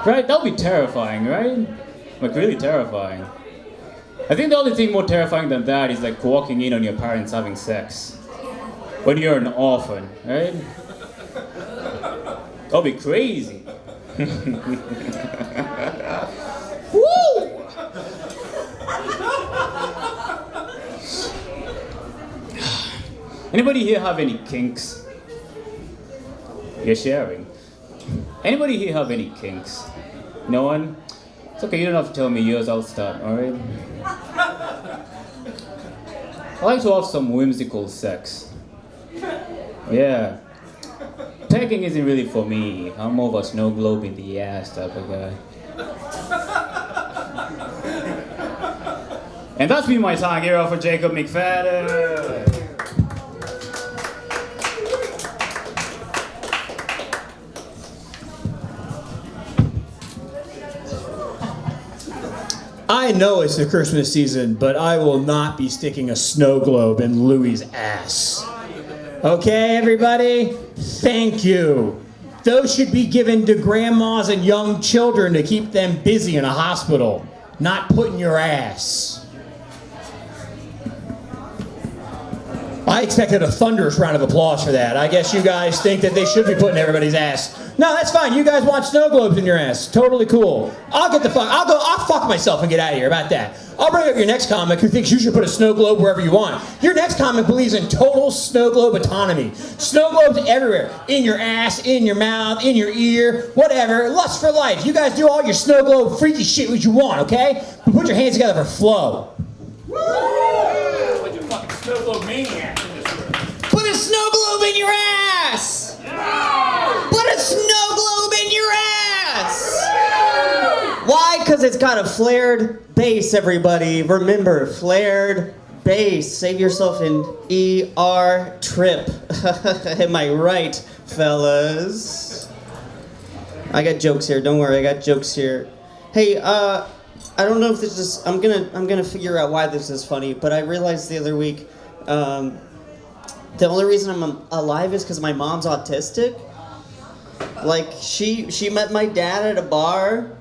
Right? That would be terrifying, right? Like, really terrifying. I think the only thing more terrifying than that is like walking in on your parents having sex when you're an orphan, right? That would be crazy. Woo! Anybody here have any kinks? You're sharing. Anybody here have any kinks? No one? It's okay, you don't have to tell me yours, I'll start, alright? I like to have some whimsical sex. Yeah. Pegging isn't really for me. I'm more of a snow globe in the ass type of guy. And that's been my song. Here for Jacob McFadden.
I know it's the Christmas season, but I will not be sticking a snow globe in Louie's ass. Okay, everybody? Thank you. Those should be given to grandmas and young children to keep them busy in a hospital, not put in your ass. I expected a thunderous round of applause for that. I guess you guys think that they should be putting everybody's ass. No, that's fine. You guys want snow globes in your ass. Totally cool. I'll fuck myself and get out of here about that. I'll bring up your next comic who thinks you should put a snow globe wherever you want. Your next comic believes in total snow globe autonomy. Snow globes everywhere. In your ass, in your mouth, in your ear, whatever. Lust for life. You guys do all your snow globe freaky shit what you want, okay? But put your hands together for flow.
Bunch of fucking snow globe maniacs in this room.
Put a snow globe in your ass!
Yeah!
Put a snow globe in your ass!
Yeah!
Why? Because it's got a flared base, everybody. Remember, flared base. Save yourself an ER trip. Am I right, fellas? I got jokes here. Don't worry, I got jokes here. Hey, I don't know if this is. I'm gonna figure out why this is funny. But I realized the other week, the only reason I'm alive is because my mom's autistic. Like she met my dad at a bar,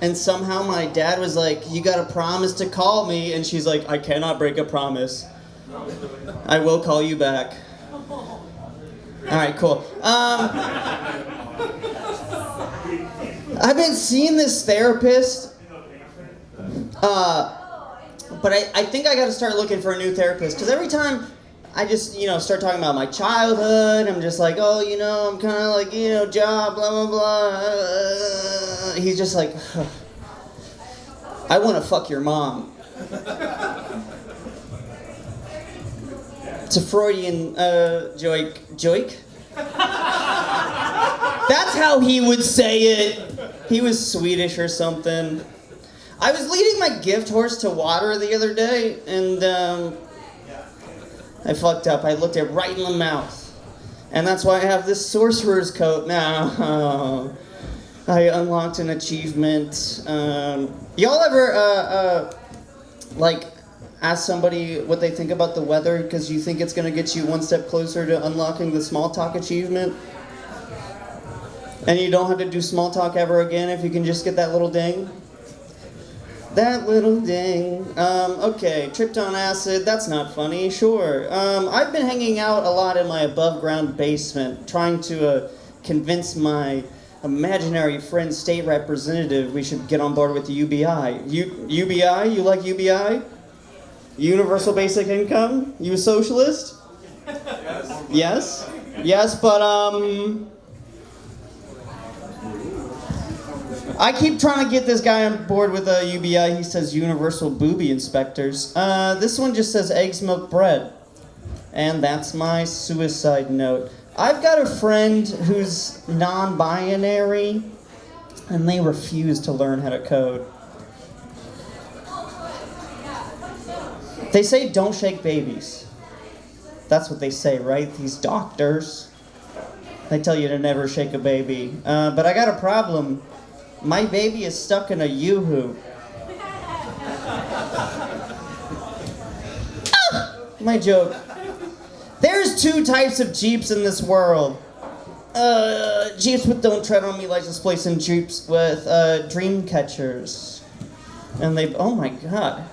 and somehow my dad was like, "You gotta promise to call me," and she's like, "I cannot break a promise. I will call you back." All right, cool. I've been seeing this therapist. But I think I got to start looking for a new therapist, because every time I just, start talking about my childhood. I'm just like, oh, I'm kind of like, job, blah, blah, blah. He's just like, I want to fuck your mom. It's a Freudian joik. That's how he would say it. He was Swedish or something. I was leading my gift horse to water the other day, and I fucked up. I looked it right in the mouth. And that's why I have this sorcerer's coat now. I unlocked an achievement. Y'all ever, ask somebody what they think about the weather because you think it's going to get you one step closer to unlocking the small talk achievement? And you don't have to do small talk ever again if you can just get that little ding? That little ding. Okay, tripped on acid, that's not funny, sure. I've been hanging out a lot in my above ground basement, trying to convince my imaginary friend state representative we should get on board with the UBI. UBI? You like UBI? Universal basic income? You a socialist? Yes? Yes, but I keep trying to get this guy on board with a UBI. He says universal booby inspectors. This one just says eggs, milk, bread. And that's my suicide note. I've got a friend who's non-binary, and they refuse to learn how to code. They say don't shake babies. That's what they say, right? These doctors. They tell you to never shake a baby. But I got a problem. My baby is stuck in a yoo-hoo. My joke. There's two types of Jeeps in this world. Jeeps with don't tread on me license plates and Jeeps with dream catchers. And they, oh my god.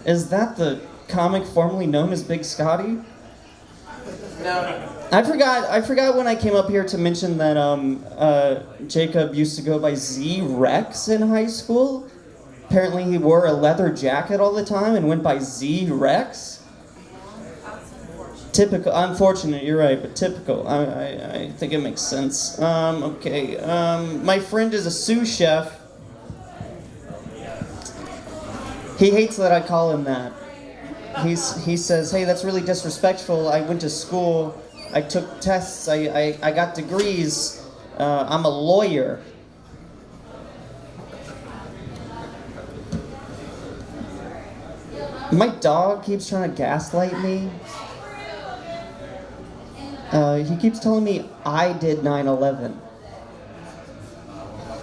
Is that the comic formerly known as Big Scotty? No. I forgot when I came up here to mention that Jacob used to go by Z-Rex in high school. Apparently he wore a leather jacket all the time and went by Z-Rex. Typical, unfortunate, you're right, but typical. I think it makes sense. Okay, my friend is a sous chef. He hates that I call him that. He says, hey, that's really disrespectful. I went to school. I took tests, I got degrees, I'm a lawyer. My dog keeps trying to gaslight me. He keeps telling me I did 9/11.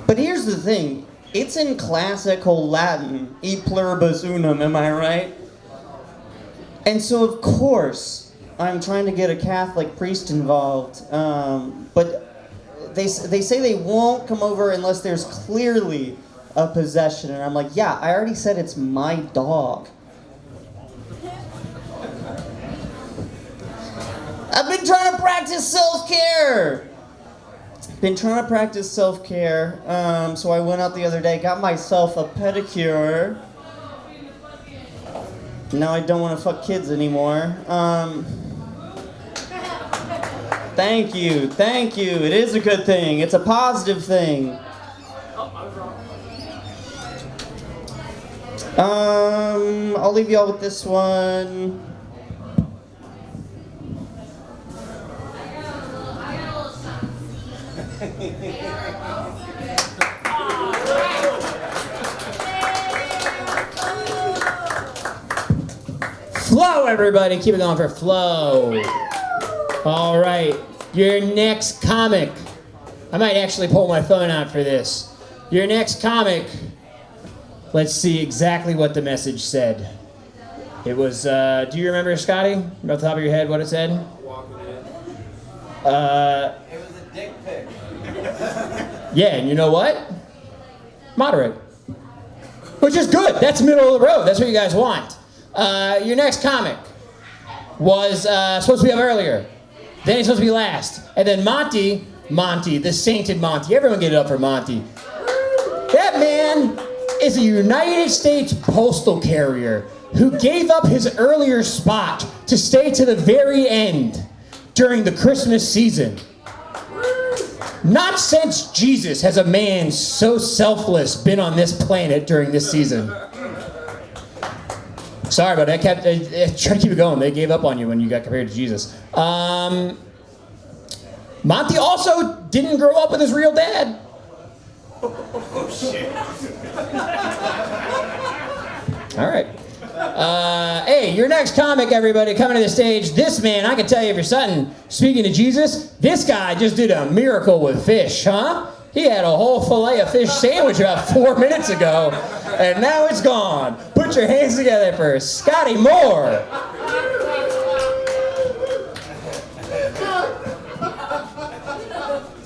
But here's the thing, it's in classical Latin, e pluribus unum, am I right? And so of course, I'm trying to get a Catholic priest involved, but they say they won't come over unless there's clearly a possession, and I'm like, yeah, I already said it's my dog. I've been trying to practice self-care. So I went out the other day, got myself a pedicure. Now I don't want to fuck kids anymore. Thank you. It is a good thing. It's a positive thing. I'll leave y'all with this one.
Flow, everybody. Keep it going for Flow. All right. Your next comic. I might actually pull my phone out for this. Your next comic. Let's see exactly what the message said. It was, do you remember, Scotty? Off the top of your head, what it said?
It was a dick pic.
Yeah, and you know what? Moderate. Which is good. That's middle of the road. That's what you guys want. Your next comic was supposed to be up earlier. Then he's supposed to be last. And then Monty, the sainted Monty. Everyone get it up for Monty. That man is a United States postal carrier who gave up his earlier spot to stay to the very end during the Christmas season. Not since Jesus has a man so selfless been on this planet during this season. Sorry about that. I tried to keep it going. They gave up on you when you got compared to Jesus. Monty also didn't grow up with his real dad.
Oh, shit.
All right. Hey, your next comic, everybody, coming to the stage. This man, I can tell you for something, speaking of Jesus, this guy just did a miracle with fish, huh? He had a whole fillet of fish sandwich about 4 minutes ago, and now it's gone. Put your hands together for Scotty Moore.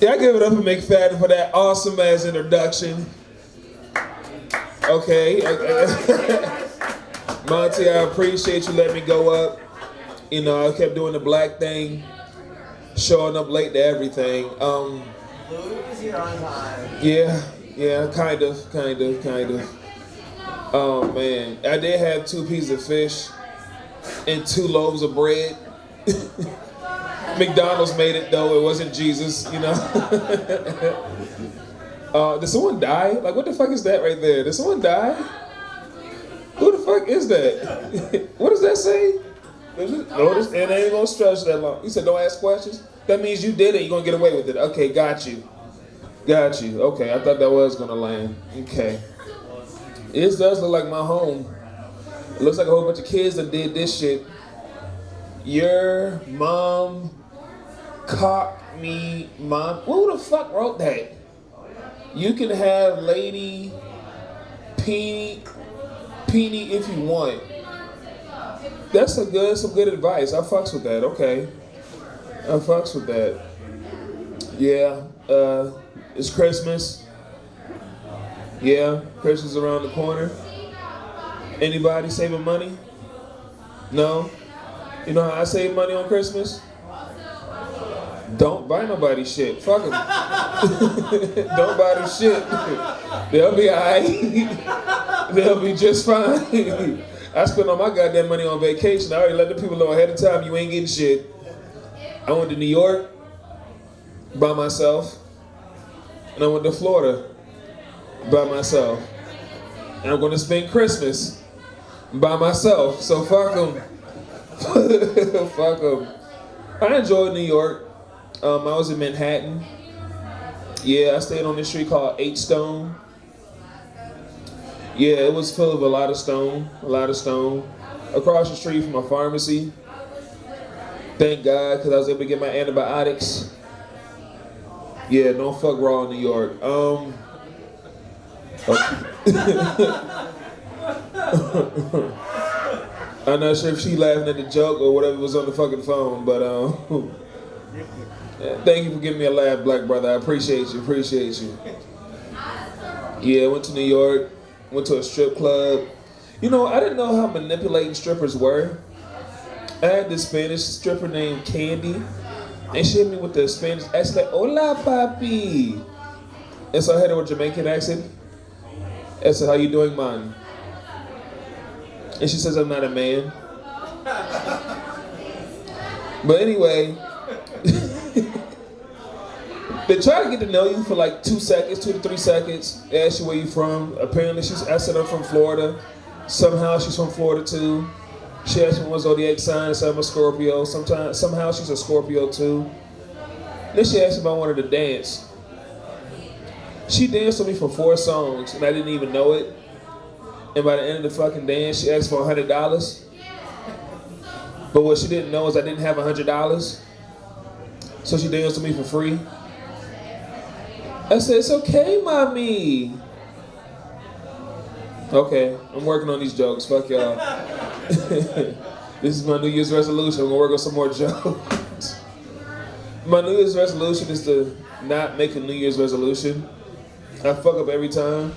Yeah, I give it up to McFadden for that awesome ass introduction. Okay. Monty, I appreciate you letting me go up. You know, I kept doing the black thing, showing up late to everything.
Louie was here on time.
Yeah, kind of. Oh man, I did have 2 pieces of fish and 2 loaves of bread. McDonald's made it though, it wasn't Jesus, you know. Did someone die? Like, what the fuck is that right there? Did someone die? Who the fuck is that? What does that say? Notice, it ain't gonna stretch that long. You said don't ask questions? That means you did it, you're gonna get away with it. Okay, got you. Okay, I thought that was gonna land. Okay. It does look like my home. It looks like a whole bunch of kids that did this shit. Your mom cocked me, mom. Who the fuck wrote that? You can have Lady Peony if you want. That's some good advice. I fucks with that. Okay. I fucks with that. Yeah. It's Christmas. Yeah. Christmas around the corner. Anybody saving money? No? You know how I save money on Christmas? Don't buy nobody shit. Fuck them. Don't buy them shit. They'll be alright. They'll be just fine. I spent all my goddamn money on vacation. I already let the people know ahead of time you ain't getting shit. I went to New York by myself. And I went to Florida by myself. And I'm going to spend Christmas by myself. So fuck them. Fuck them. I enjoyed New York. I was in Manhattan. Yeah, I stayed on this street called 8 Stone. Yeah, it was full of a lot of stone. Across the street from a pharmacy. Thank God, because I was able to get my antibiotics. Yeah, don't fuck raw in New York. I'm not sure if she laughing at the joke or whatever was on the fucking phone, but thank you for giving me a laugh, black brother. I appreciate you. Yeah, I went to New York, went to a strip club. You know, I didn't know how manipulating strippers were. I had this Spanish stripper named Candy, and she hit me with the Spanish accent, like, hola, papi. And so I had her with a Jamaican accent. I said, how you doing, man? And she says, I'm not a man. But anyway, they try to get to know you for like 2 seconds, 2 to 3 seconds. They ask you where you from. Apparently, I said I'm from Florida. Somehow she's from Florida too. She asked me what zodiac sign. I said I'm a Scorpio. Somehow she's a Scorpio too. Then she asked me if I wanted to dance. She danced with me for 4 songs, and I didn't even know it. And by the end of the fucking dance, she asked for $100. But what she didn't know is I didn't have $100. So she danced with me for free. I said, it's okay, mommy. Okay, I'm working on these jokes. Fuck y'all. This is my New Year's resolution. I'm gonna work on some more jokes. My New Year's resolution is to not make a New Year's resolution. I fuck up every time.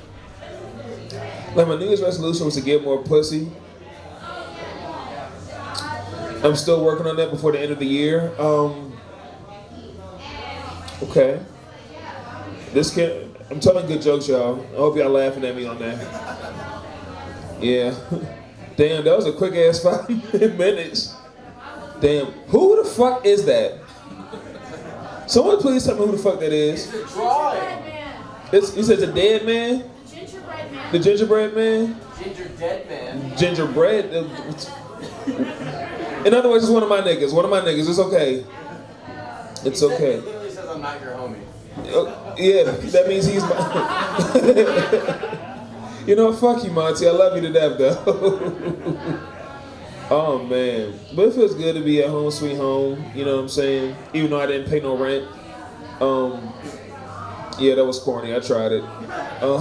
Like, my New Year's resolution was to get more pussy. I'm still working on that before the end of the year. Okay. I'm telling good jokes, y'all. I hope y'all laughing at me on that. Yeah. Damn, that was a quick ass 5 minutes. Damn, who the fuck is that? Someone please tell me who the fuck that is.
It's a drawing.
You said it's a dead man?
Gingerbread man.
The gingerbread man?
Ginger dead man.
Gingerbread? In other words, it's one of my niggas. One of my niggas. It's okay. It's okay.
He literally says I'm not your homie.
Yeah, that means he's my... You know, fuck you, Monty. I love you to death, though. Oh, man. But it feels good to be at home, sweet home. You know what I'm saying? Even though I didn't pay no rent. Yeah, that was corny. I tried it. How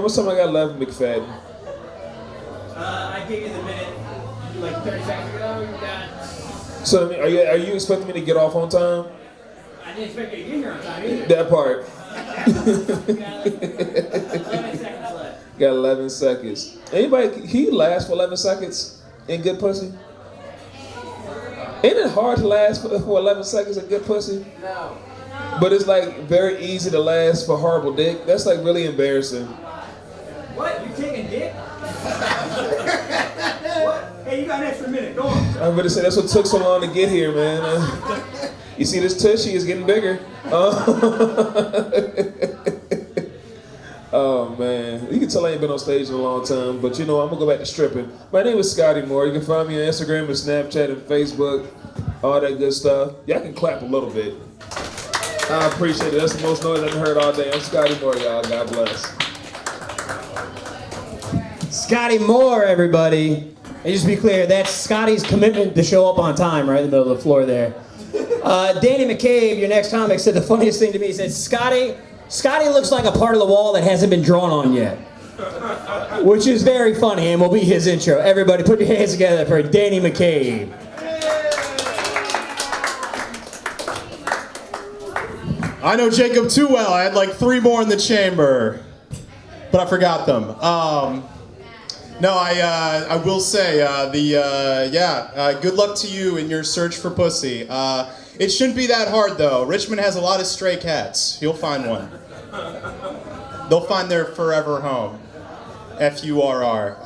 much time I got left, McFadden?
I gave you the minute, like 30 seconds ago. You got...
So, I mean, are you expecting me to get off on time?
I didn't expect you to get here on time either.
That part.
Got 11 seconds left.
Got 11 seconds. Anybody, can you last for 11 seconds in good pussy? Ain't it hard to last for 11 seconds in good pussy?
No.
But it's like very easy to last for horrible dick. That's like really embarrassing.
What? You taking dick? What? Hey, you got an extra minute. Go on.
I'm gonna say that's what took so long to get here, man. You see this tushy is getting bigger. Oh man, you can tell I ain't been on stage in a long time, but you know I'm gonna go back to stripping. My name is Scotty Moore. You can find me on Instagram and Snapchat and Facebook, all that good stuff. Y'all can clap a little bit. I appreciate it. That's the most noise I've heard all day. I'm Scotty Moore, y'all. God bless.
Scotty Moore, everybody. And just to be clear, that's Scotty's commitment to show up on time right in the middle of the floor there. Danny McCabe, your next comic, said the funniest thing to me. He said, Scotty looks like a part of the wall that hasn't been drawn on yet. Which is very funny and will be his intro. Everybody put your hands together for Danny McCabe.
I know Jacob too well. I had like 3 more in the chamber, but I forgot them. No, I will say, good luck to you in your search for pussy. It shouldn't be that hard though. Richmond has a lot of stray cats. You'll find one. They'll find their forever home. F-U-R-R.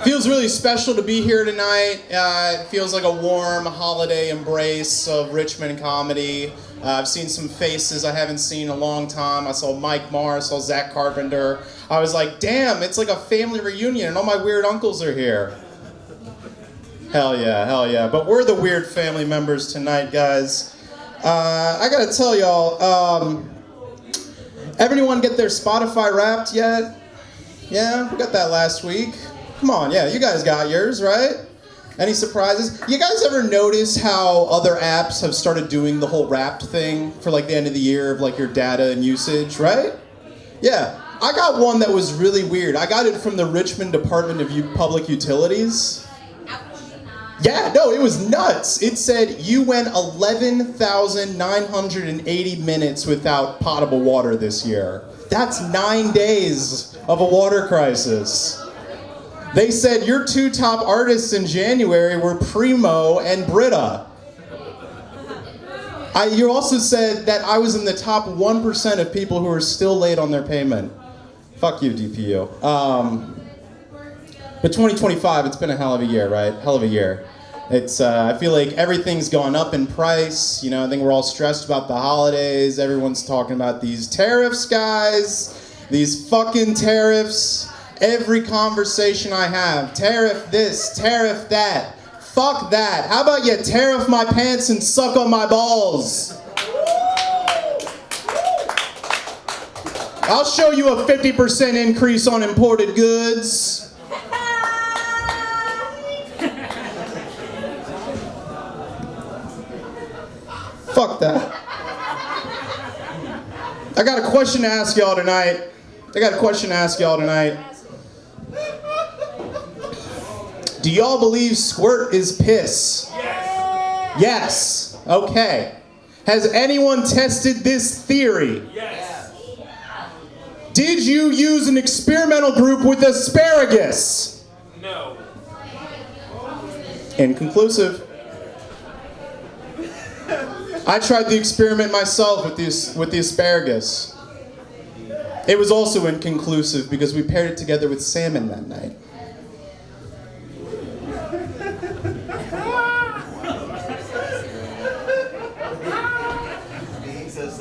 Feels really special to be here tonight. It feels like a warm holiday embrace of Richmond comedy. I've seen some faces I haven't seen in a long time. I saw Mike Marr, I saw Zac Carpenter. I was like, damn, it's like a family reunion and all my weird uncles are here. Hell yeah, hell yeah. But we're the weird family members tonight, guys. I gotta tell y'all, everyone get their Spotify Wrapped yet? Yeah, we got that last week. Come on, yeah, you guys got yours, right? Any surprises? You guys ever notice how other apps have started doing the whole Wrapped thing for like the end of the year of like your data and usage, right? Yeah, I got one that was really weird. I got it from the Richmond Department of Public Utilities. Yeah, no, it was nuts. It said you went 11,980 minutes without potable water this year. That's 9 days of a water crisis. They said your 2 top artists in January were Primo and Britta. You also said that I was in the top 1% of people who are still late on their payment. Fuck you, DPU. But 2025, it's been a hell of a year, right? Hell of a year. It's, I feel like everything's gone up in price. You know, I think we're all stressed about the holidays. Everyone's talking about these tariffs, guys. These fucking tariffs. Every conversation I have, tariff this, tariff that. Fuck that. How about you tariff my pants and suck on my balls? I'll show you a 50% increase on imported goods. Fuck that. I got a question to ask y'all tonight. Do y'all believe squirt is piss? Yes. Yes. Okay. Has anyone tested this theory?
Yes.
Did you use an experimental group with asparagus?
No.
Inconclusive. I tried the experiment myself with the asparagus. It was also inconclusive because we paired it together with salmon that night.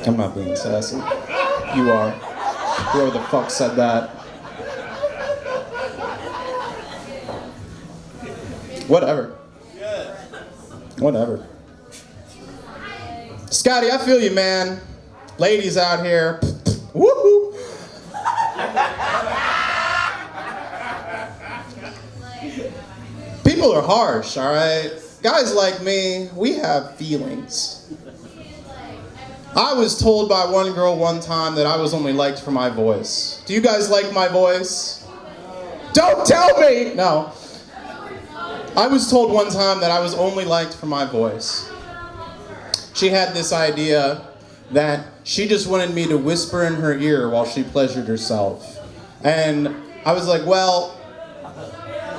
I'm not being sassy. You are. Whoever the fuck said that. Whatever. Whatever. Scotty, I feel you, man. Ladies out here. Woohoo! People are harsh, all right? Guys like me, we have feelings. I was told by one girl one time that I was only liked for my voice. Do you guys like my voice? Don't tell me! No. I was told one time that I was only liked for my voice. She had this idea that she just wanted me to whisper in her ear while she pleasured herself. And I was like, well,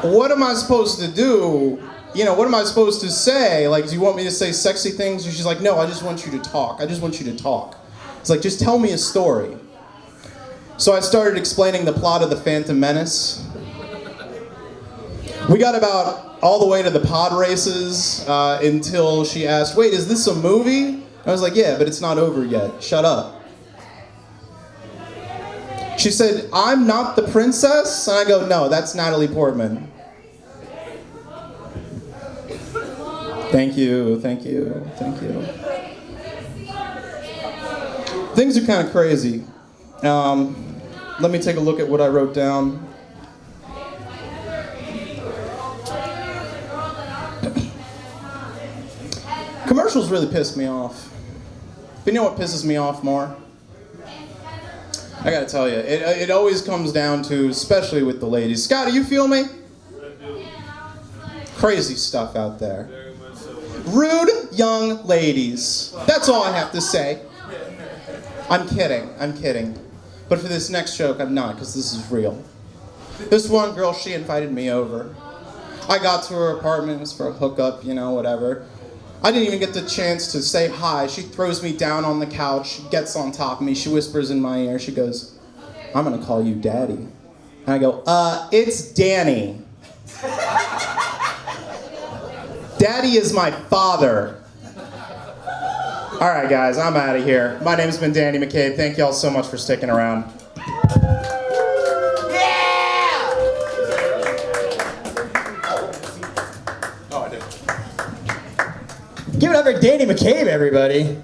what am I supposed to do? You know, what am I supposed to say? Like, do you want me to say sexy things? And she's like, no, I just want you to talk. I just want you to talk. It's like, just tell me a story. So I started explaining the plot of The Phantom Menace. We got about all the way to the pod races until she asked, wait, is this a movie? I was like, yeah, but it's not over yet. Shut up. She said, I'm not the princess? And I go, no, that's Natalie Portman. Thank you, thank you, thank you. Things are kind of crazy. Let me take a look at what I wrote down. Commercials really piss me off. But you know what pisses me off more? I gotta tell you, it always comes down to, especially with the ladies. Scotty, you feel me? Crazy stuff out there. Rude young ladies. That's all I have to say. I'm kidding. But for this next joke, I'm not, because this is real. This one girl, she invited me over. I got to her apartment, it was for a hookup, you know, whatever. I didn't even get the chance to say hi. She throws me down on the couch, she gets on top of me, she whispers in my ear, she goes, I'm gonna call you Daddy. And I go, it's Danny. Daddy is my father. All right, guys, I'm out of here. My name's been Danny McCabe. Thank y'all so much for sticking around.
Give it up for Danny McCabe, everybody.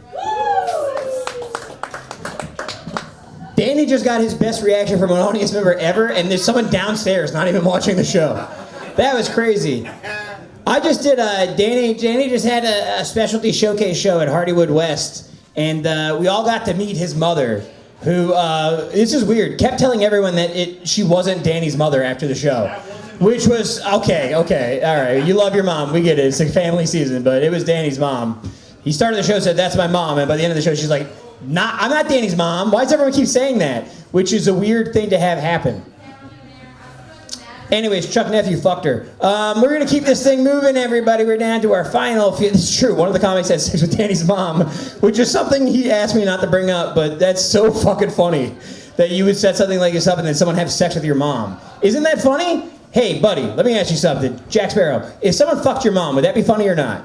Danny just got his best reaction from an audience member ever, and there's someone downstairs not even watching the show. That was crazy. I just did Danny just had a specialty showcase show at Hardywood West, and we all got to meet his mother, who, this is weird, kept telling everyone that she wasn't Danny's mother after the show. Which was, okay, all right, you love your mom, we get it, it's a family season, but it was Danny's mom. He started the show, said, that's my mom, and by the end of the show, she's like, I'm not Danny's mom, why does everyone keep saying that? Which is a weird thing to have happen. Anyways, Chuck Nephew fucked her. We're gonna keep this thing moving, everybody. We're down to our final few. It's true, one of the comics had sex with Danny's mom, which is something he asked me not to bring up, but that's so fucking funny that you would set something like this up and then someone have sex with your mom. Isn't that funny? Hey, buddy, let me ask you something. Jack Sparrow, if someone fucked your mom, would that be funny or not?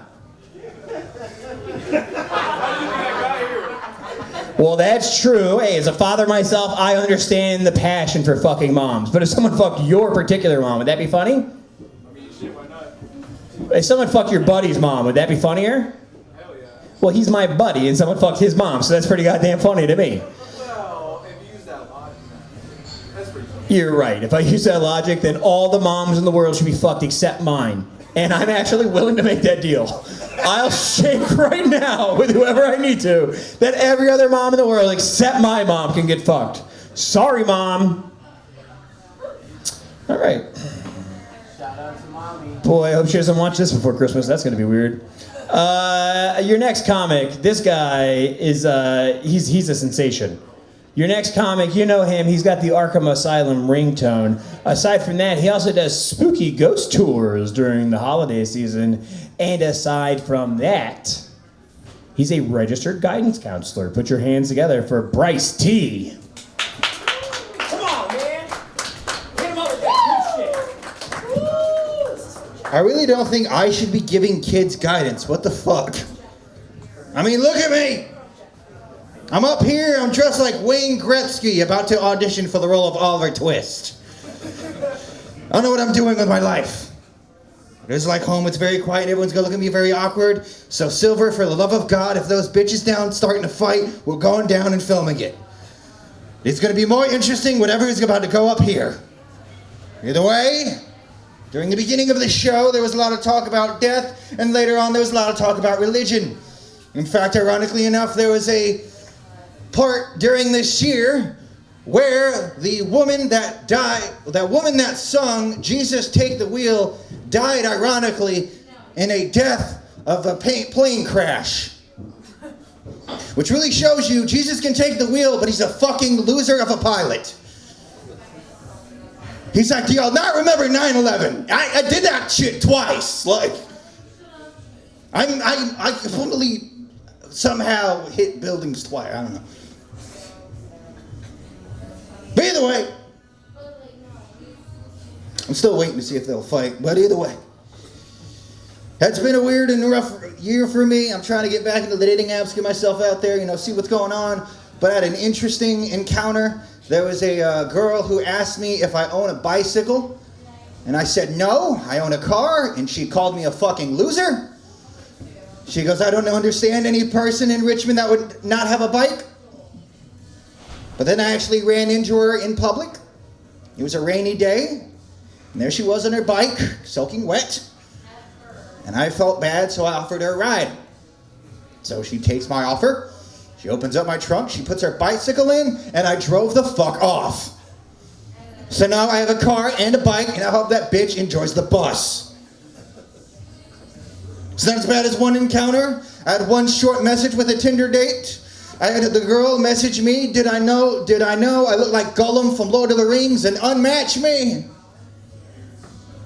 Well, that's true. Hey, as a father myself, I understand the passion for fucking moms. But if someone fucked your particular mom, would that be funny? I mean, shit, why not? If someone fucked your buddy's mom, would that be funnier? Hell yeah. Well, he's my buddy, and someone fucked his mom, so that's pretty goddamn funny to me.
Well, if you use that logic, that's pretty funny.
You're right. If I use that logic, then all the moms in the world should be fucked except mine. And I'm actually willing to make that deal. I'll shake right now with whoever I need to that every other mom in the world except my mom can get fucked. Sorry, Mom. All right.
Shout out to Mommy.
Boy, I hope she doesn't watch this before Christmas. That's going to be weird. Your next comic, this guy is, he's a sensation. Your next comic, you know him, he's got the Arkham Asylum ringtone. Aside from that, he also does spooky ghost tours during the holiday season. And aside from that, he's a registered guidance counselor. Put your hands together for Bryce T.
Come on, man. Hit him up with that good shit.
I really don't think I should be giving kids guidance. What the fuck? I mean, look at me.
I'm up here, I'm dressed like Wayne Gretzky, about to audition for the role of Oliver Twist. I don't know what I'm doing with my life. It's like home, it's very quiet, everyone's gonna look at me very awkward. So Silver, for the love of God, if those bitches down starting to fight, we're going down and filming it. It's gonna be more interesting whatever is about to go up here. Either way, during the beginning of the show, there was a lot of talk about death, and later on there was a lot of talk about religion. In fact, ironically enough, there was a part during this year where the woman that died, that woman that sung "Jesus Take the Wheel" died ironically in a death of a plane crash. Which really shows you Jesus can take the wheel, but he's a fucking loser of a pilot. He's like, do y'all not remember 9/11? I did that shit twice. Like, I completely somehow hit buildings twice. I don't know. But either way, I'm still waiting to see if they'll fight. But either way, it's been a weird and rough year for me. I'm trying to get back into the dating apps, get myself out there, see what's going on. But I had an interesting encounter. There was a girl who asked me if I own a bicycle. And I said, no, I own a car. And she called me a fucking loser. She goes, I don't understand any person in Richmond that would not have a bike. But then I actually ran into her in public. It was a rainy day. And there she was on her bike, soaking wet. And I felt bad, so I offered her a ride. So she takes my offer. She opens up my trunk, she puts her bicycle in, and I drove the fuck off. So now I have a car and a bike, and I hope that bitch enjoys the bus. It's not as bad as one encounter. I had one short message with a Tinder date. I had the girl message me, did I know I look like Gollum from Lord of the Rings and unmatch me?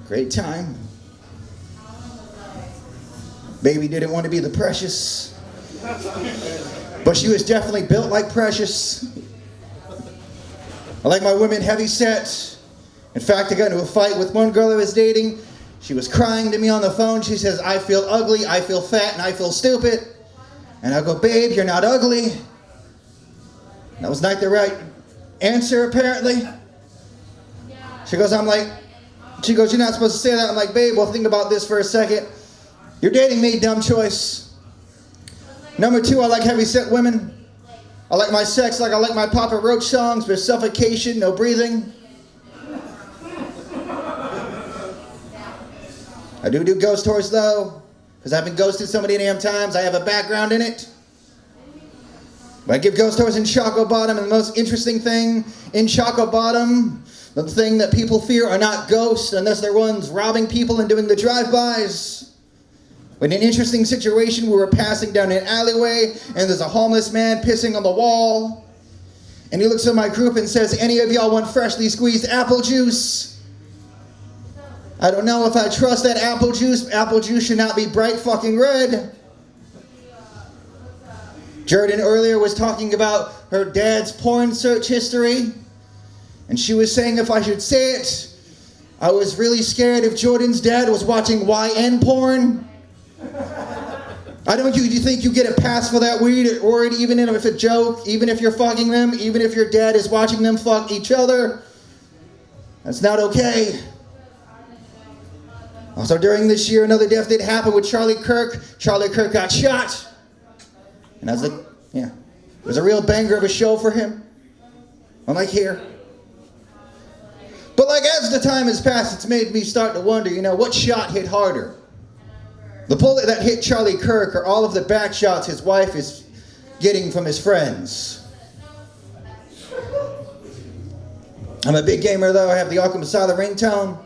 Great time. Baby didn't want to be the Precious. But she was definitely built like Precious. I like my women heavy set. In fact, I got into a fight with one girl I was dating. She was crying to me on the phone. She says, I feel ugly, I feel fat, and I feel stupid. And I go, babe, you're not ugly. That was not the right answer, apparently. She goes, you're not supposed to say that. I'm like, babe, well, think about this for a second. You're dating me, dumb choice. Number 2, I like heavy set women. I like my sex like I like my Papa Roach songs, but suffocation, no breathing. I do ghost tours though, because I've been ghosted so many damn times. I have a background in it. But I give ghost tours in Choco Bottom, and the most interesting thing in Choco Bottom, the thing that people fear are not ghosts unless they're ones robbing people and doing the drive-bys. In an interesting situation, we were passing down an alleyway, and there's a homeless man pissing on the wall. And he looks at my group and says, any of y'all want freshly squeezed apple juice? I don't know if I trust that apple juice. Apple juice should not be bright fucking red. Jordan earlier was talking about her dad's porn search history. And she was saying if I should say it, I was really scared if Jordan's dad was watching YN porn. I don't you think you get a pass for that weed, or even if it's a joke, even if you're fucking them, even if your dad is watching them fuck each other. That's not okay. Also during this year, another death did happen with Charlie Kirk. Charlie Kirk got shot. And it was a real banger of a show for him. Unlike here. But as the time has passed, it's made me start to wonder, what shot hit harder? The bullet that hit Charlie Kirk or all of the back shots his wife is getting from his friends? I'm a big gamer though. I have the Arkham Asylum ringtone.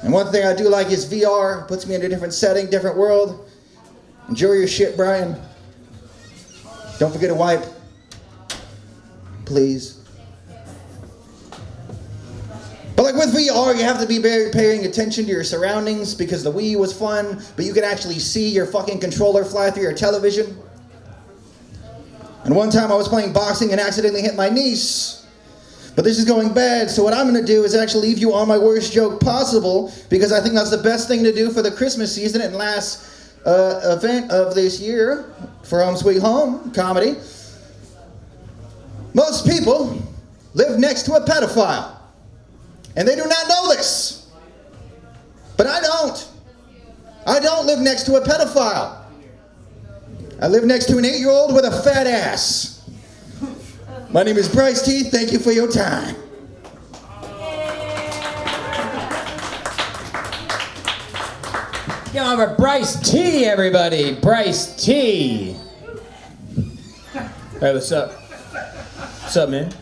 And one thing I do like is VR. It puts me in a different setting, different world. Enjoy your shit, Brian. Don't forget to wipe. Please. But with VR, you have to be very paying attention to your surroundings, because the Wii was fun, but you can actually see your fucking controller fly through your television. And one time I was playing boxing and accidentally hit my niece. But this is going bad, so what I'm going to do is actually leave you on my worst joke possible, because I think that's the best thing to do for the Christmas season and last event of this year for Home Sweet Home comedy. Most people live next to a pedophile, and they do not know this. But I don't. I don't live next to a pedophile. I live next to an 8-year-old with a fat ass. My name is Bryce T. Thank you for your time.
Give over Bryce T, everybody. Bryce T. Hey, what's up? What's up, man?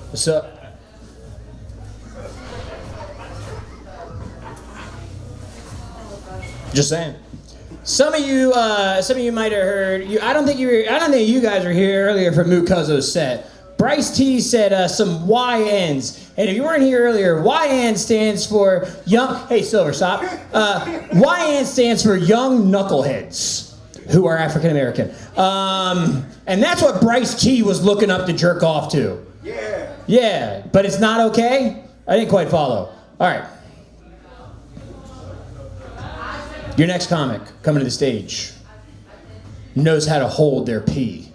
What's up? Just saying. Some of you might have heard. I don't think you guys were here earlier for Cuzzo's set. Bryce T said some YNs, and if you weren't here earlier, YN stands for young. Hey, Silver, stop. YN stands for young knuckleheads who are African American, and that's what Bryce T was looking up to jerk off to. Yeah. Yeah, but it's not okay. I didn't quite follow. All right. Your next comic coming to the stage knows how to hold their pee.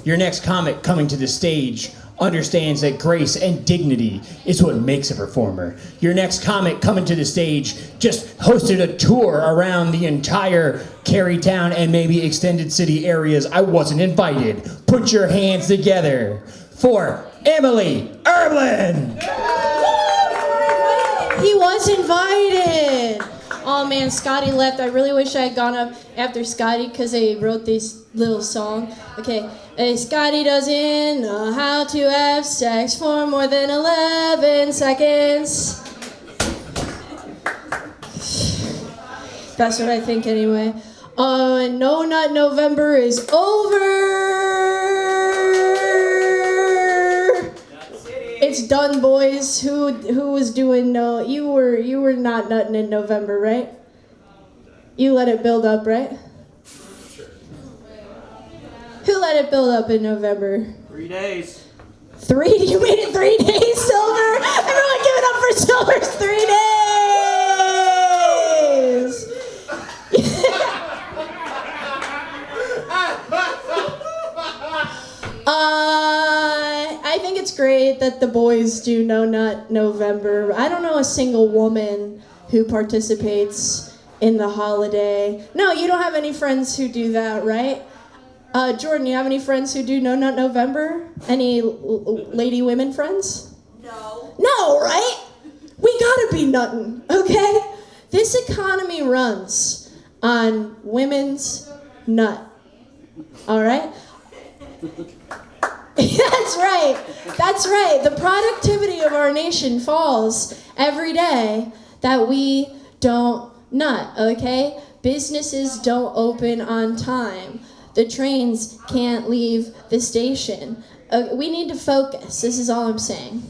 Your next comic coming to the stage understands that grace and dignity is what makes a performer. Your next comic coming to the stage just hosted a tour around the entire Carytown and maybe extended city areas. I wasn't invited. Put your hands together for Emilie Erbland.
He was invited. Oh man, Scotty left. I really wish I had gone up after Scotty because they wrote this little song. Okay, Scotty doesn't know how to have sex for more than 11 seconds. That's what I think anyway. No Nut November is over. It's done, boys. Who was doing no? You were not nutting in November, right? You let it build up, right? Who let it build up in November?
3 days.
3? You made it 3 days, Silver. Everyone give it up for Silver's 3 days. I think it's great that the boys do No Nut November. I don't know a single woman who participates in the holiday. No, you don't have any friends who do that, right? Jordan, you have any friends who do No Nut November? Any lady women friends? No. No, right? We gotta be nuttin', okay? This economy runs on women's nut. All right? That's right. That's right. The productivity of our nation falls every day that we don't nut, okay? Businesses don't open on time. The trains can't leave the station. We need to focus. This is all I'm saying.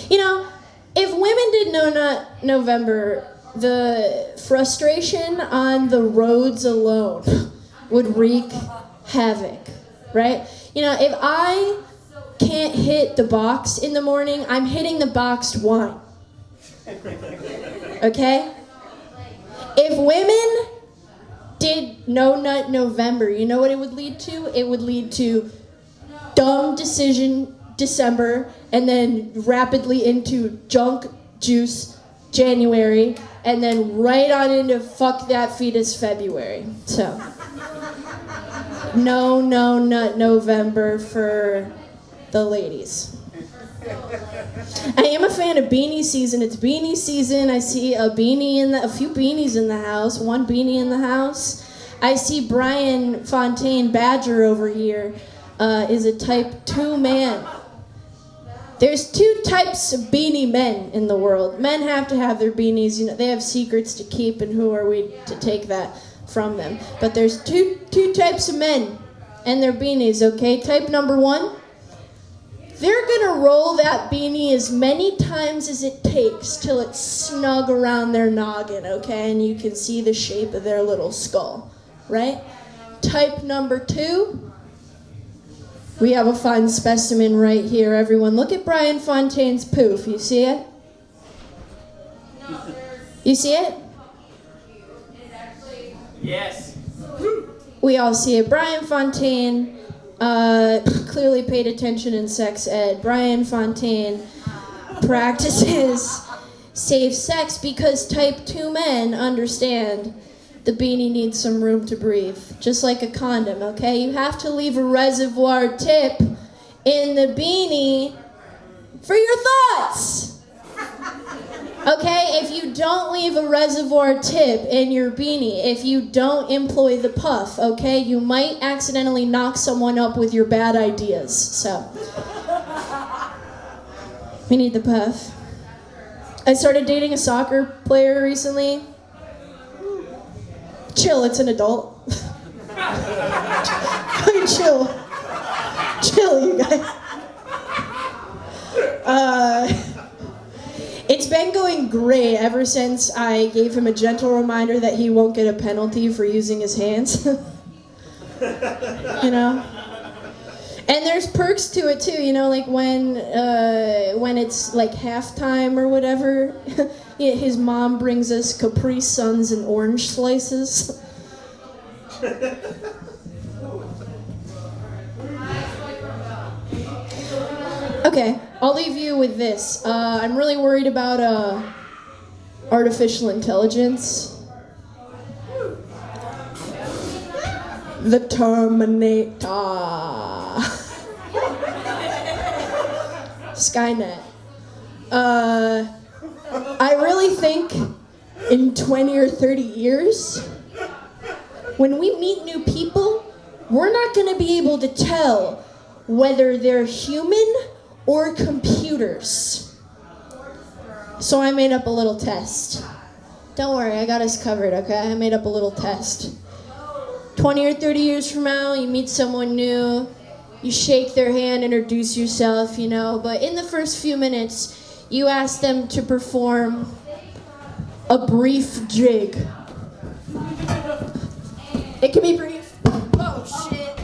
You know, if women did No Nut November, the frustration on the roads alone would wreak havoc. Right? You know, if I can't hit the box in the morning, I'm hitting the boxed wine. Okay? If women did No Nut November, you know what it would lead to? It would lead to dumb decision December and then rapidly into junk juice January and then right on into fuck that fetus February. So No Nut November for the ladies. I am a fan of beanie season. It's beanie season. I see a few beanies in the house. One beanie in the house. I see Bryan Fountain Badger over here is a type 2 man. There's 2 types of beanie men in the world. Men have to have their beanies. You know, they have secrets to keep, and who are we to take that from them? But there's two types of men and their beanies, okay? Type number 1, they're gonna roll that beanie as many times as it takes till it's snug around their noggin, okay? And you can see the shape of their little skull, right? Type number 2, we have a fine specimen right here, everyone. Look at Bryan Fountain's poof, you see it? You see it?
Yes.
We all see it. Bryan Fountain clearly paid attention in sex ed. Bryan Fountain practices safe sex because type 2 men understand the beanie needs some room to breathe, just like a condom, okay? You have to leave a reservoir tip in the beanie for your thoughts. Okay, if you don't leave a reservoir tip in your beanie, if you don't employ the puff, okay, you might accidentally knock someone up with your bad ideas. So, we need the puff. I started dating a soccer player recently. Chill, it's an adult. Chill. Chill, you guys. It's been going great ever since I gave him a gentle reminder that he won't get a penalty for using his hands. You know? And there's perks to it too, you know, like when it's like halftime or whatever, his mom brings us Capri Suns and orange slices. Okay, I'll leave you with this. I'm really worried about artificial intelligence. The Terminator. Skynet. I really think in 20 or 30 years, when we meet new people, we're not going to be able to tell whether they're human or computers. So I made up a little test. Don't worry, I got us covered, okay? I made up a little test. 20 or 30 years from now, you meet someone new, you shake their hand, introduce yourself, you know, but in the first few minutes, you ask them to perform a brief jig. It can be brief. Oh, shit.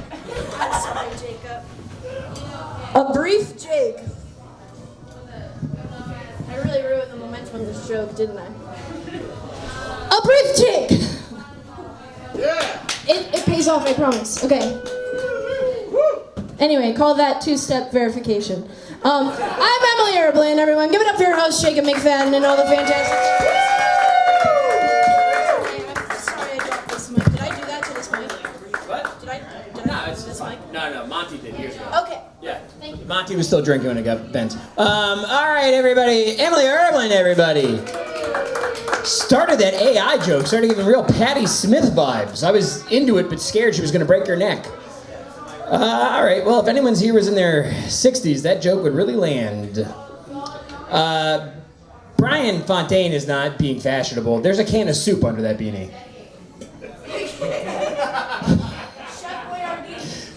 I'm sorry, Jacob. A brief jig. I really ruined the momentum of this joke, didn't I? A brief jig. Yeah. It pays off, I promise. Okay. Anyway, call that two-step verification. I'm Emilie Erbland, everyone. Give it up for your host, Jacob McFadden, and all the fantastic... I'm sorry I dropped this mic. Did I do that to this mic?
What?
Did I
it's
this mic?
No, Monty did years ago.
Okay.
Yeah.
Thank you.
Monty was still drinking when it got bent. All right, everybody. Emilie Erbland, everybody. Started that AI joke, started giving real Patti Smith vibes. I was into it, but scared she was going to break her neck. All right, well, if anyone's here was in their 60s, that joke would really land. Bryan Fountain is not being fashionable. There's a can of soup under that beanie.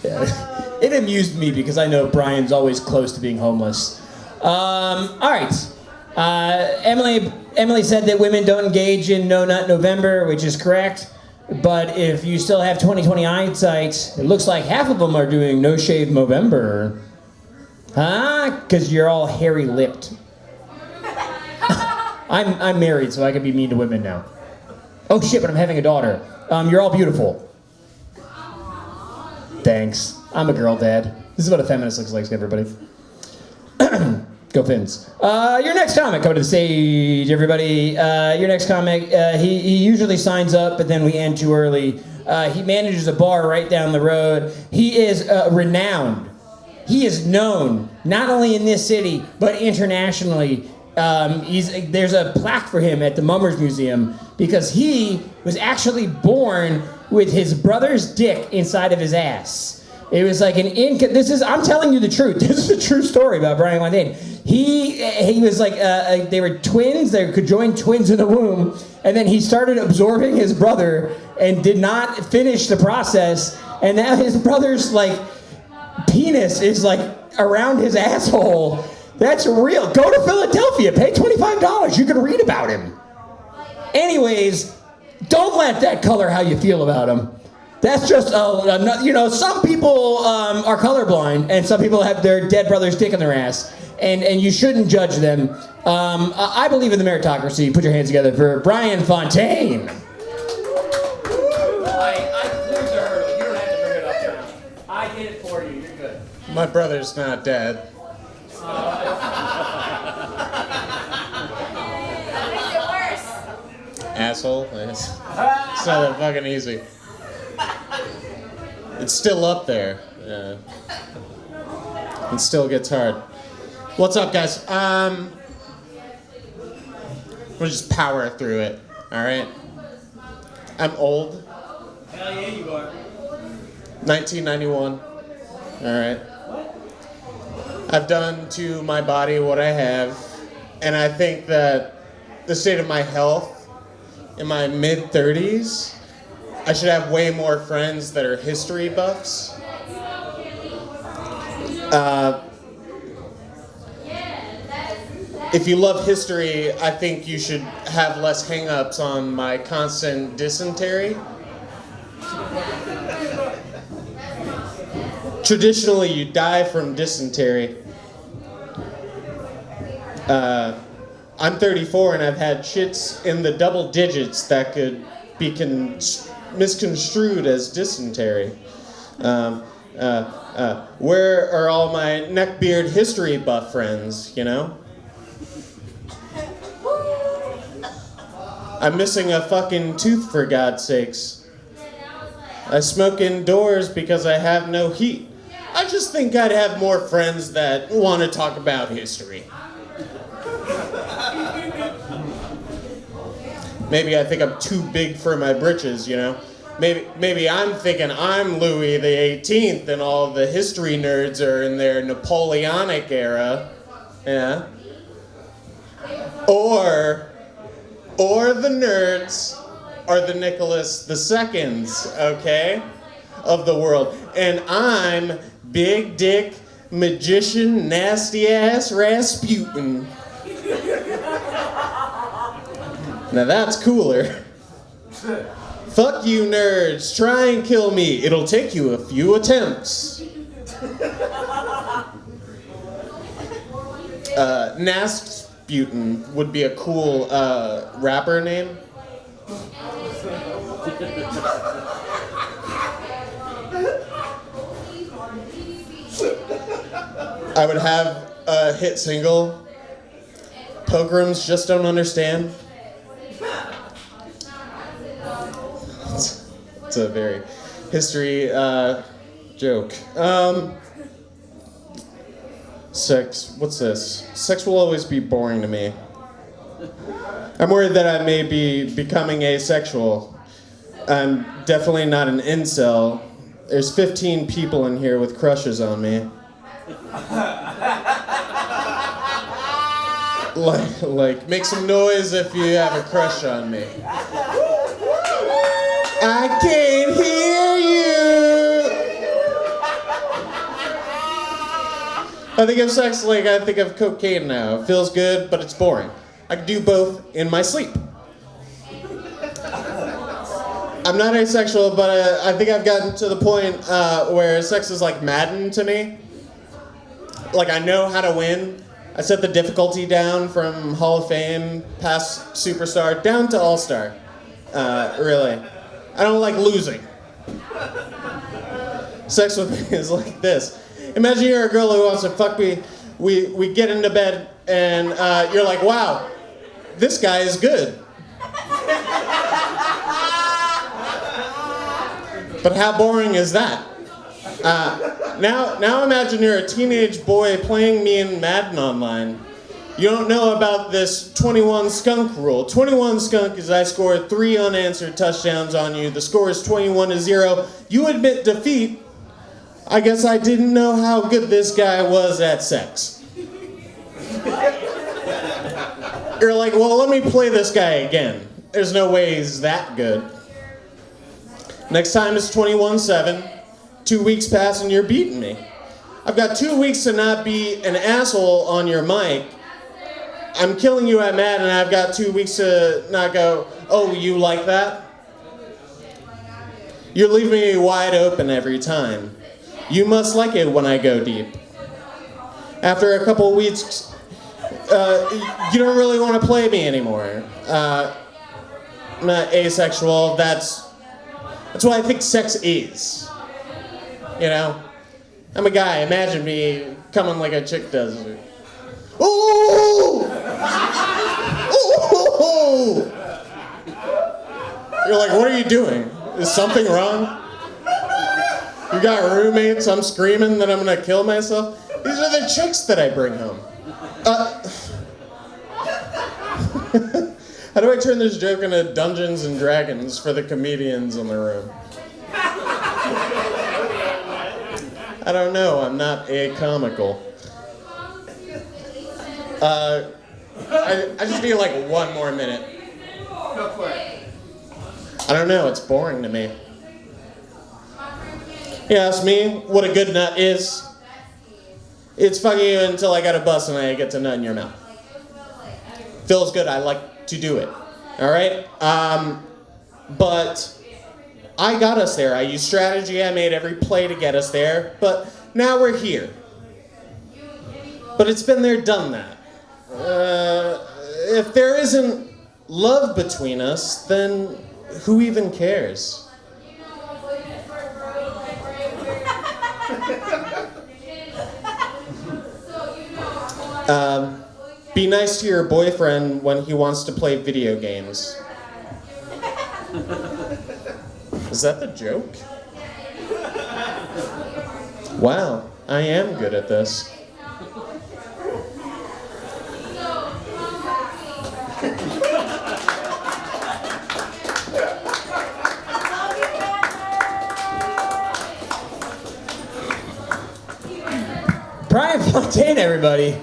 Yeah. It amused me because I know Brian's always close to being homeless. All right. Emilie said that women don't engage in No Nut November, which is correct. But if you still have 20/20 eyesight, it looks like half of them are doing No Shave Movember. Huh? Because you're all hairy-lipped. I'm married, so I can be mean to women now. Oh shit, but I'm having a daughter. You're all beautiful. Thanks. I'm a girl dad. This is what a feminist looks like, everybody. Go Finns. Your next comic, coming to the stage, everybody. Your next comic, he usually signs up, but then we end too early. He manages a bar right down the road. He is renowned. He is known, not only in this city, but internationally. There's a plaque for him at the Mummers Museum because he was actually born with his brother's dick inside of his ass. It was like I'm telling you the truth. This is a true story about Bryan Fountain. He was like, they were twins, they could join twins in the womb, and then he started absorbing his brother and did not finish the process, and now his brother's like penis is like around his asshole. That's real. Go to Philadelphia, pay $25, you can read about him. Anyways, don't let that color how you feel about him. That's just, some people are colorblind, and some people have their dead brother's dick in their ass, and you shouldn't judge them. I believe in the meritocracy. Put your hands together for Bryan Fountain.
I cleared the hurdle. You don't have to bring it up now. I did it for you.
My brother's not dead. Asshole. It's not that fucking easy. It's still up there. Yeah. It still gets hard. What's up, guys? We'll just power through it. All right. I'm old.
Hell yeah, you are.
1991. All right. I've done to my body what I have, and I think that the state of my health in my mid-30s, I should have way more friends that are history buffs. If you love history, I think you should have less hang-ups on my constant dysentery. Traditionally, you die from dysentery. I'm 34 and I've had shits in the double digits that could be misconstrued as dysentery. Where are all my neckbeard history buff friends, you know? I'm missing a fucking tooth, for God's sakes. I smoke indoors because I have no heat. I just think I'd have more friends that want to talk about history. Maybe I think I'm too big for my britches, you know? Maybe I'm thinking I'm Louis the 18th and all the history nerds are in their Napoleonic era. Yeah. Or the nerds are the Nicholas II's, okay, of the world. And I'm big dick, magician, nasty ass Rasputin. Now that's cooler. Fuck you nerds, try and kill me. It'll take you a few attempts. Nasputin would be a cool rapper name. I would have a hit single. Pogroms just don't understand. It's a very history joke. Sex, what's this? Sex will always be boring to me. I'm worried that I may be becoming asexual. I'm definitely not an incel. There's 15 people in here with crushes on me. Like, make some noise if you have a crush on me. I can't hear you. I think of sex like I think of cocaine now. It feels good, but it's boring. I can do both in my sleep. I'm not asexual, but I think I've gotten to the point where sex is like Madden to me. Like, I know how to win. I set the difficulty down from Hall of Fame, past Superstar, down to All-Star. Really. I don't like losing. Sex with me is like this. Imagine you're a girl who wants to fuck me. We get into bed, and you're like, wow, this guy is good. But how boring is that? Now imagine you're a teenage boy playing me in Madden online. You don't know about this 21 skunk rule. 21 skunk is I score 3 unanswered touchdowns on you. The score is 21-0. You admit defeat. I guess I didn't know how good this guy was at sex. You're like, well, let me play this guy again. There's no way he's that good. Next time it's 21-7. 2 weeks pass and you're beating me. I've got 2 weeks to not be an asshole on your mic. I'm killing you at Madden and I've got 2 weeks to not go, oh, you like that? You're leaving me wide open every time. You must like it when I go deep. After a couple weeks, you don't really want to play me anymore. I'm not asexual. That's what I think sex is. You know?
I'm a guy. Imagine me coming like a chick does.
Ooh! Ooh!
You're like, what are you doing? Is something wrong? You got roommates, I'm screaming that I'm gonna kill myself? These are the chicks that I bring home. How do I turn this joke into Dungeons and Dragons for the comedians in the room? I don't know, I'm not a-comical. I just need like one more minute.
Go for it.
I don't know, it's boring to me. You ask me what a good nut is? It's fucking you until I got a bus and I get to nut in your mouth. Feels good, I like to do it. Alright? But I got us there. I used strategy, I made every play to get us there, but now we're here. But it's been there, done that. If there isn't love between us, then who even cares? Be nice to your boyfriend when he wants to play video games. Is that the joke? Wow, I am good at this.
Bryan Fountain, everybody.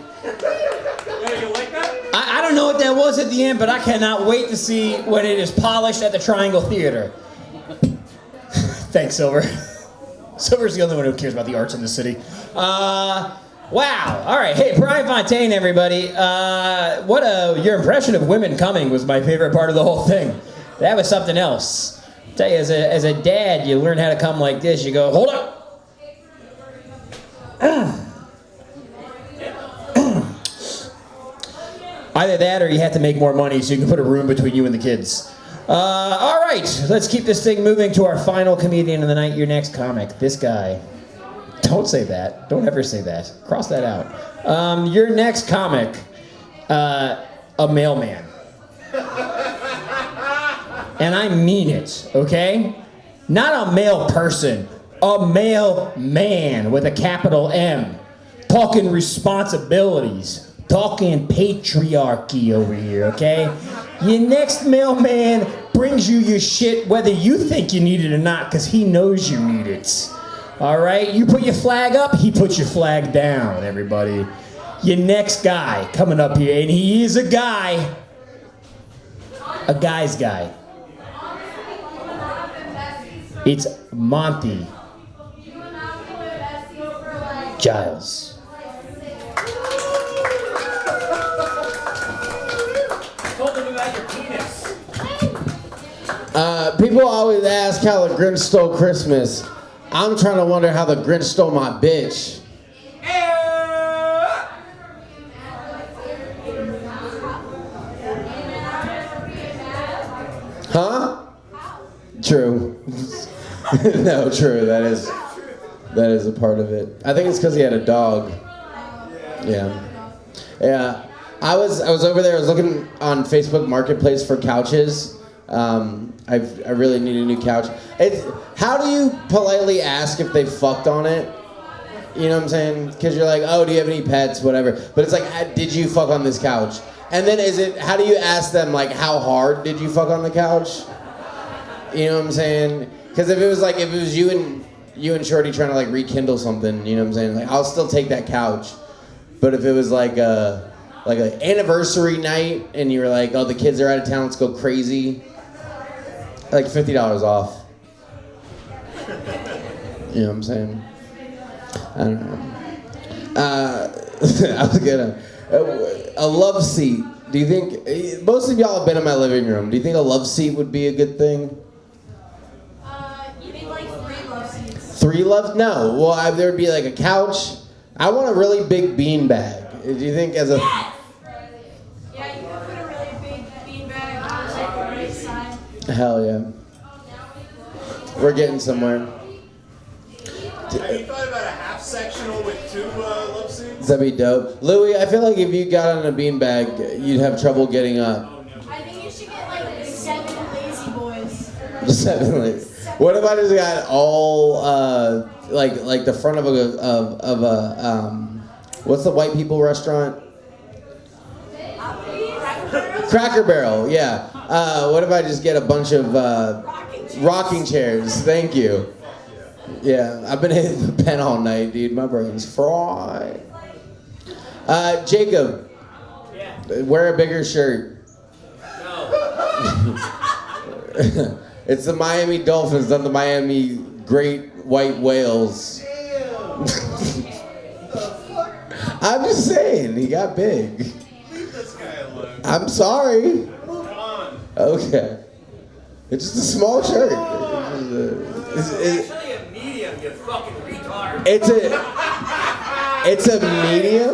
I don't know what that was at the end, but I cannot wait to see when it is polished at the Triangle Theater. Thanks, Silver. Silver's the only one who cares about the arts in the city. Wow. All right. Hey, Bryan Fountain, everybody. Your impression of women coming was my favorite part of the whole thing. That was something else. I tell you, as a dad, you learn how to come like this. You go, hold up. Either that or you have to make more money so you can put a room between you and the kids. All right, let's keep this thing moving to our final comedian of the night, your next comic. This guy. Don't say that. Don't ever say that. Cross that out. Your next comic, a mailman. And I mean it, okay? Not a male person, a mailman with a capital M. Talking responsibilities. Talking patriarchy over here, okay? Your next mailman brings you your shit whether you think you need it or not, because he knows you need it. All right? You put your flag up, he puts your flag down, everybody. Your next guy coming up here, and he is a guy. A guy's guy. It's Monty Giles.
People always ask how the Grinch stole Christmas. I'm trying to wonder how the Grinch stole my bitch. Huh? True. No, true. That is a part of it. I think it's because he had a dog. Yeah. Yeah. I was over there. I was looking on Facebook Marketplace for couches. I really need a new couch. How do you politely ask if they fucked on it? You know what I'm saying? Because you're like, oh, do you have any pets? Whatever. But it's like, did you fuck on this couch? And then how do you ask them, like, how hard did you fuck on the couch? You know what I'm saying? Because if it was you and Shorty trying to like rekindle something, you know what I'm saying? Like, I'll still take that couch. But if it was like an anniversary night and you were like, oh, the kids are out of town, let's go crazy. Like $50 off. You know what I'm saying? I don't know. I was gonna... a love seat. Do you think... Most of y'all have been in my living room. Do you think a love seat would be a good thing?
You need like 3 love seats.
3 love? No. Well, there would be like a couch. I want a really big bean bag. Do you think as a...
Yeah, you could put a really big beanbag on the right side.
Hell yeah. We're getting somewhere.
Have you thought about a half sectional with 2 love scenes.
That'd be dope. Louie, I feel like if you got on a beanbag, you'd have trouble getting up.
I think you should get like 7 lazy boys.
Definitely. What if I just got all like the front of a what's the white people restaurant? Cracker Barrel. Yeah. What if I just get a bunch of rocking chairs? Thank you. Yeah, I've been hitting the pen all night, dude. My brain's fried. Jacob, wear a bigger shirt. It's the Miami Dolphins, not the Miami Great White Whales. I'm just saying, he got big.
Leave this guy alone.
I'm sorry.
Move on.
Okay. It's just a small shirt.
It's actually a medium, you fucking retard.
It's a medium?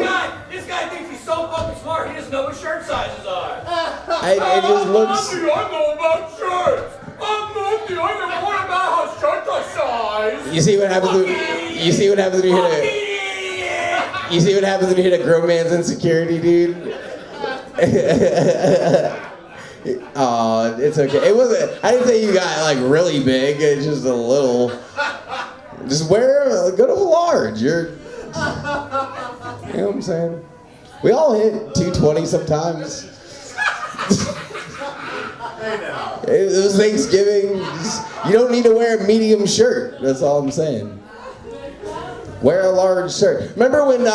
This guy thinks he's so fucking smart, he doesn't know what shirt sizes are.
It just looks...
I know about shirts. I'm not the only one about how shirts are sized.
You see what happens when you see what happens when you hit a you see what happens when you hit a grown man's insecurity, dude? Oh, it's okay. It wasn't. I didn't say you got like really big. It's just a little. Just go to a large. You know what I'm saying? We all hit 220 sometimes. It was Thanksgiving. You don't need to wear a medium shirt. That's all I'm saying. Wear a large shirt. Remember when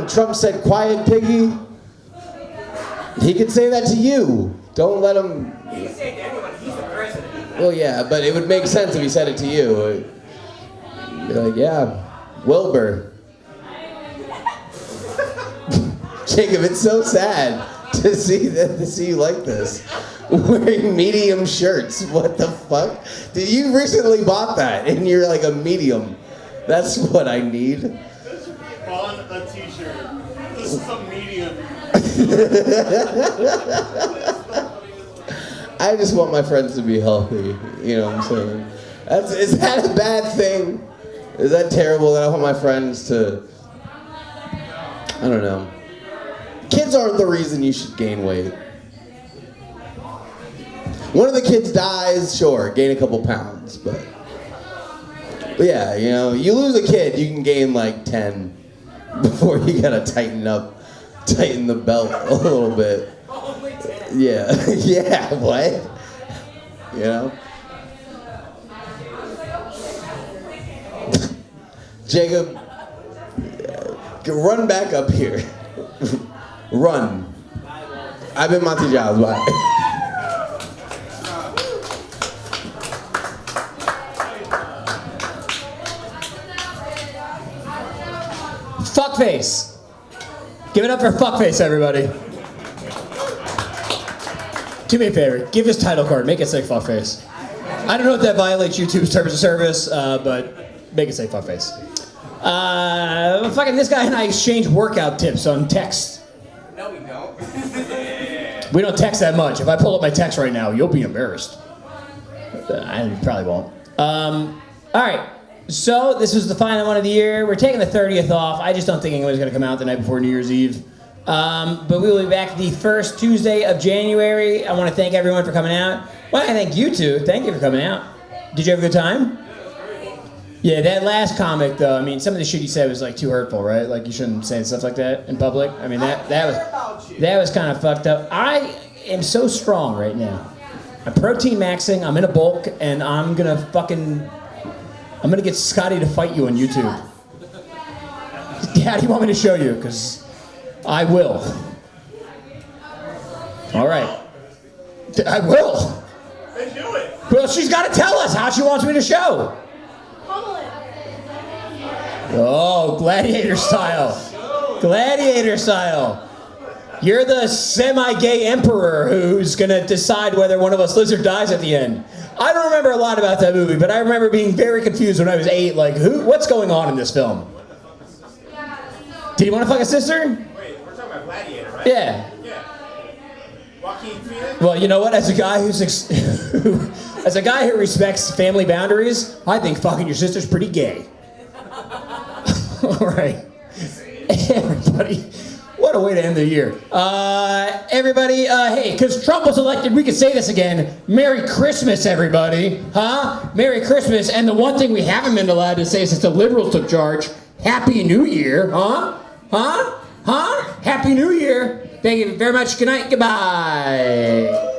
Trump said "quiet piggy"? He could say that to you. Don't let him.
He can say it to anyone, he's the president.
Well, yeah, but it would make sense if he said it to you. Be like, yeah, Wilbur. Jacob, it's so sad to see you like this. Wearing medium shirts. What the fuck? Did you recently bought that and you're like a medium? That's what I need.
This should be on a t-shirt. This is a medium.
I just want my friends to be healthy. You know what I'm saying? Is that a bad thing? Is that terrible that I want my friends to... I don't know. Kids aren't the reason you should gain weight. One of the kids dies, sure, gain a couple pounds, but yeah, you know, you lose a kid, you can gain like 10 before you gotta tighten the belt a little bit. Yeah, yeah, what? You know? Jacob, run back up here. Run. I've been Monty Giles, bye.
Fuckface. Give it up for Fuckface, everybody. Do me a favor. Give his title card. Make it say Fuckface. I don't know if that violates YouTube's terms of service, but make it say Fuckface. Fucking this guy and I exchange workout tips on text.
No, we don't.
We don't text that much. If I pull up my text right now, you'll be embarrassed. I probably won't. All right. So this was the final one of the year. We're taking the 30th off. I just don't think anyone's going to come out the night before New Year's Eve. But we will be back the first Tuesday of January. I want to thank everyone for coming out. Well, I thank you too. Thank you for coming out. Did you have a good time? Yeah, that last comic though, I mean, some of the shit he said was like too hurtful, right? Like you shouldn't say stuff like that in public. I mean, that was kind of fucked up. I am so strong right now. I'm protein maxing, I'm in a bulk, and I'm gonna get Scotty to fight you on YouTube. How do you want me to show you? Because I will. All right. I will.
Then do it.
Well, she's got to tell us how she wants me to show. Oh, gladiator style. Gladiator style. You're the semi-gay emperor who's going to decide whether one of us lives or dies at the end. I don't remember a lot about that movie, but I remember being very confused when I was 8. Like, what's going on in this film? Did you want to fuck a sister?
Wait, we're talking about Gladiator, right?
Yeah.
Yeah. Joaquin Phoenix?
Well, you know what? As a guy who respects family boundaries, I think fucking your sister's pretty gay. All right. Everybody, what a way to end the year. Everybody, hey, because Trump was elected, we could say this again. Merry Christmas, everybody. Huh? Merry Christmas. And the one thing we haven't been allowed to say since the liberals took charge, Happy New Year. Huh? Huh? Huh? Happy New Year. Thank you very much. Good night. Goodbye.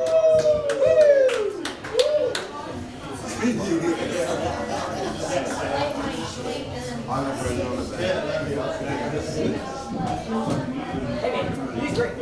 He's great.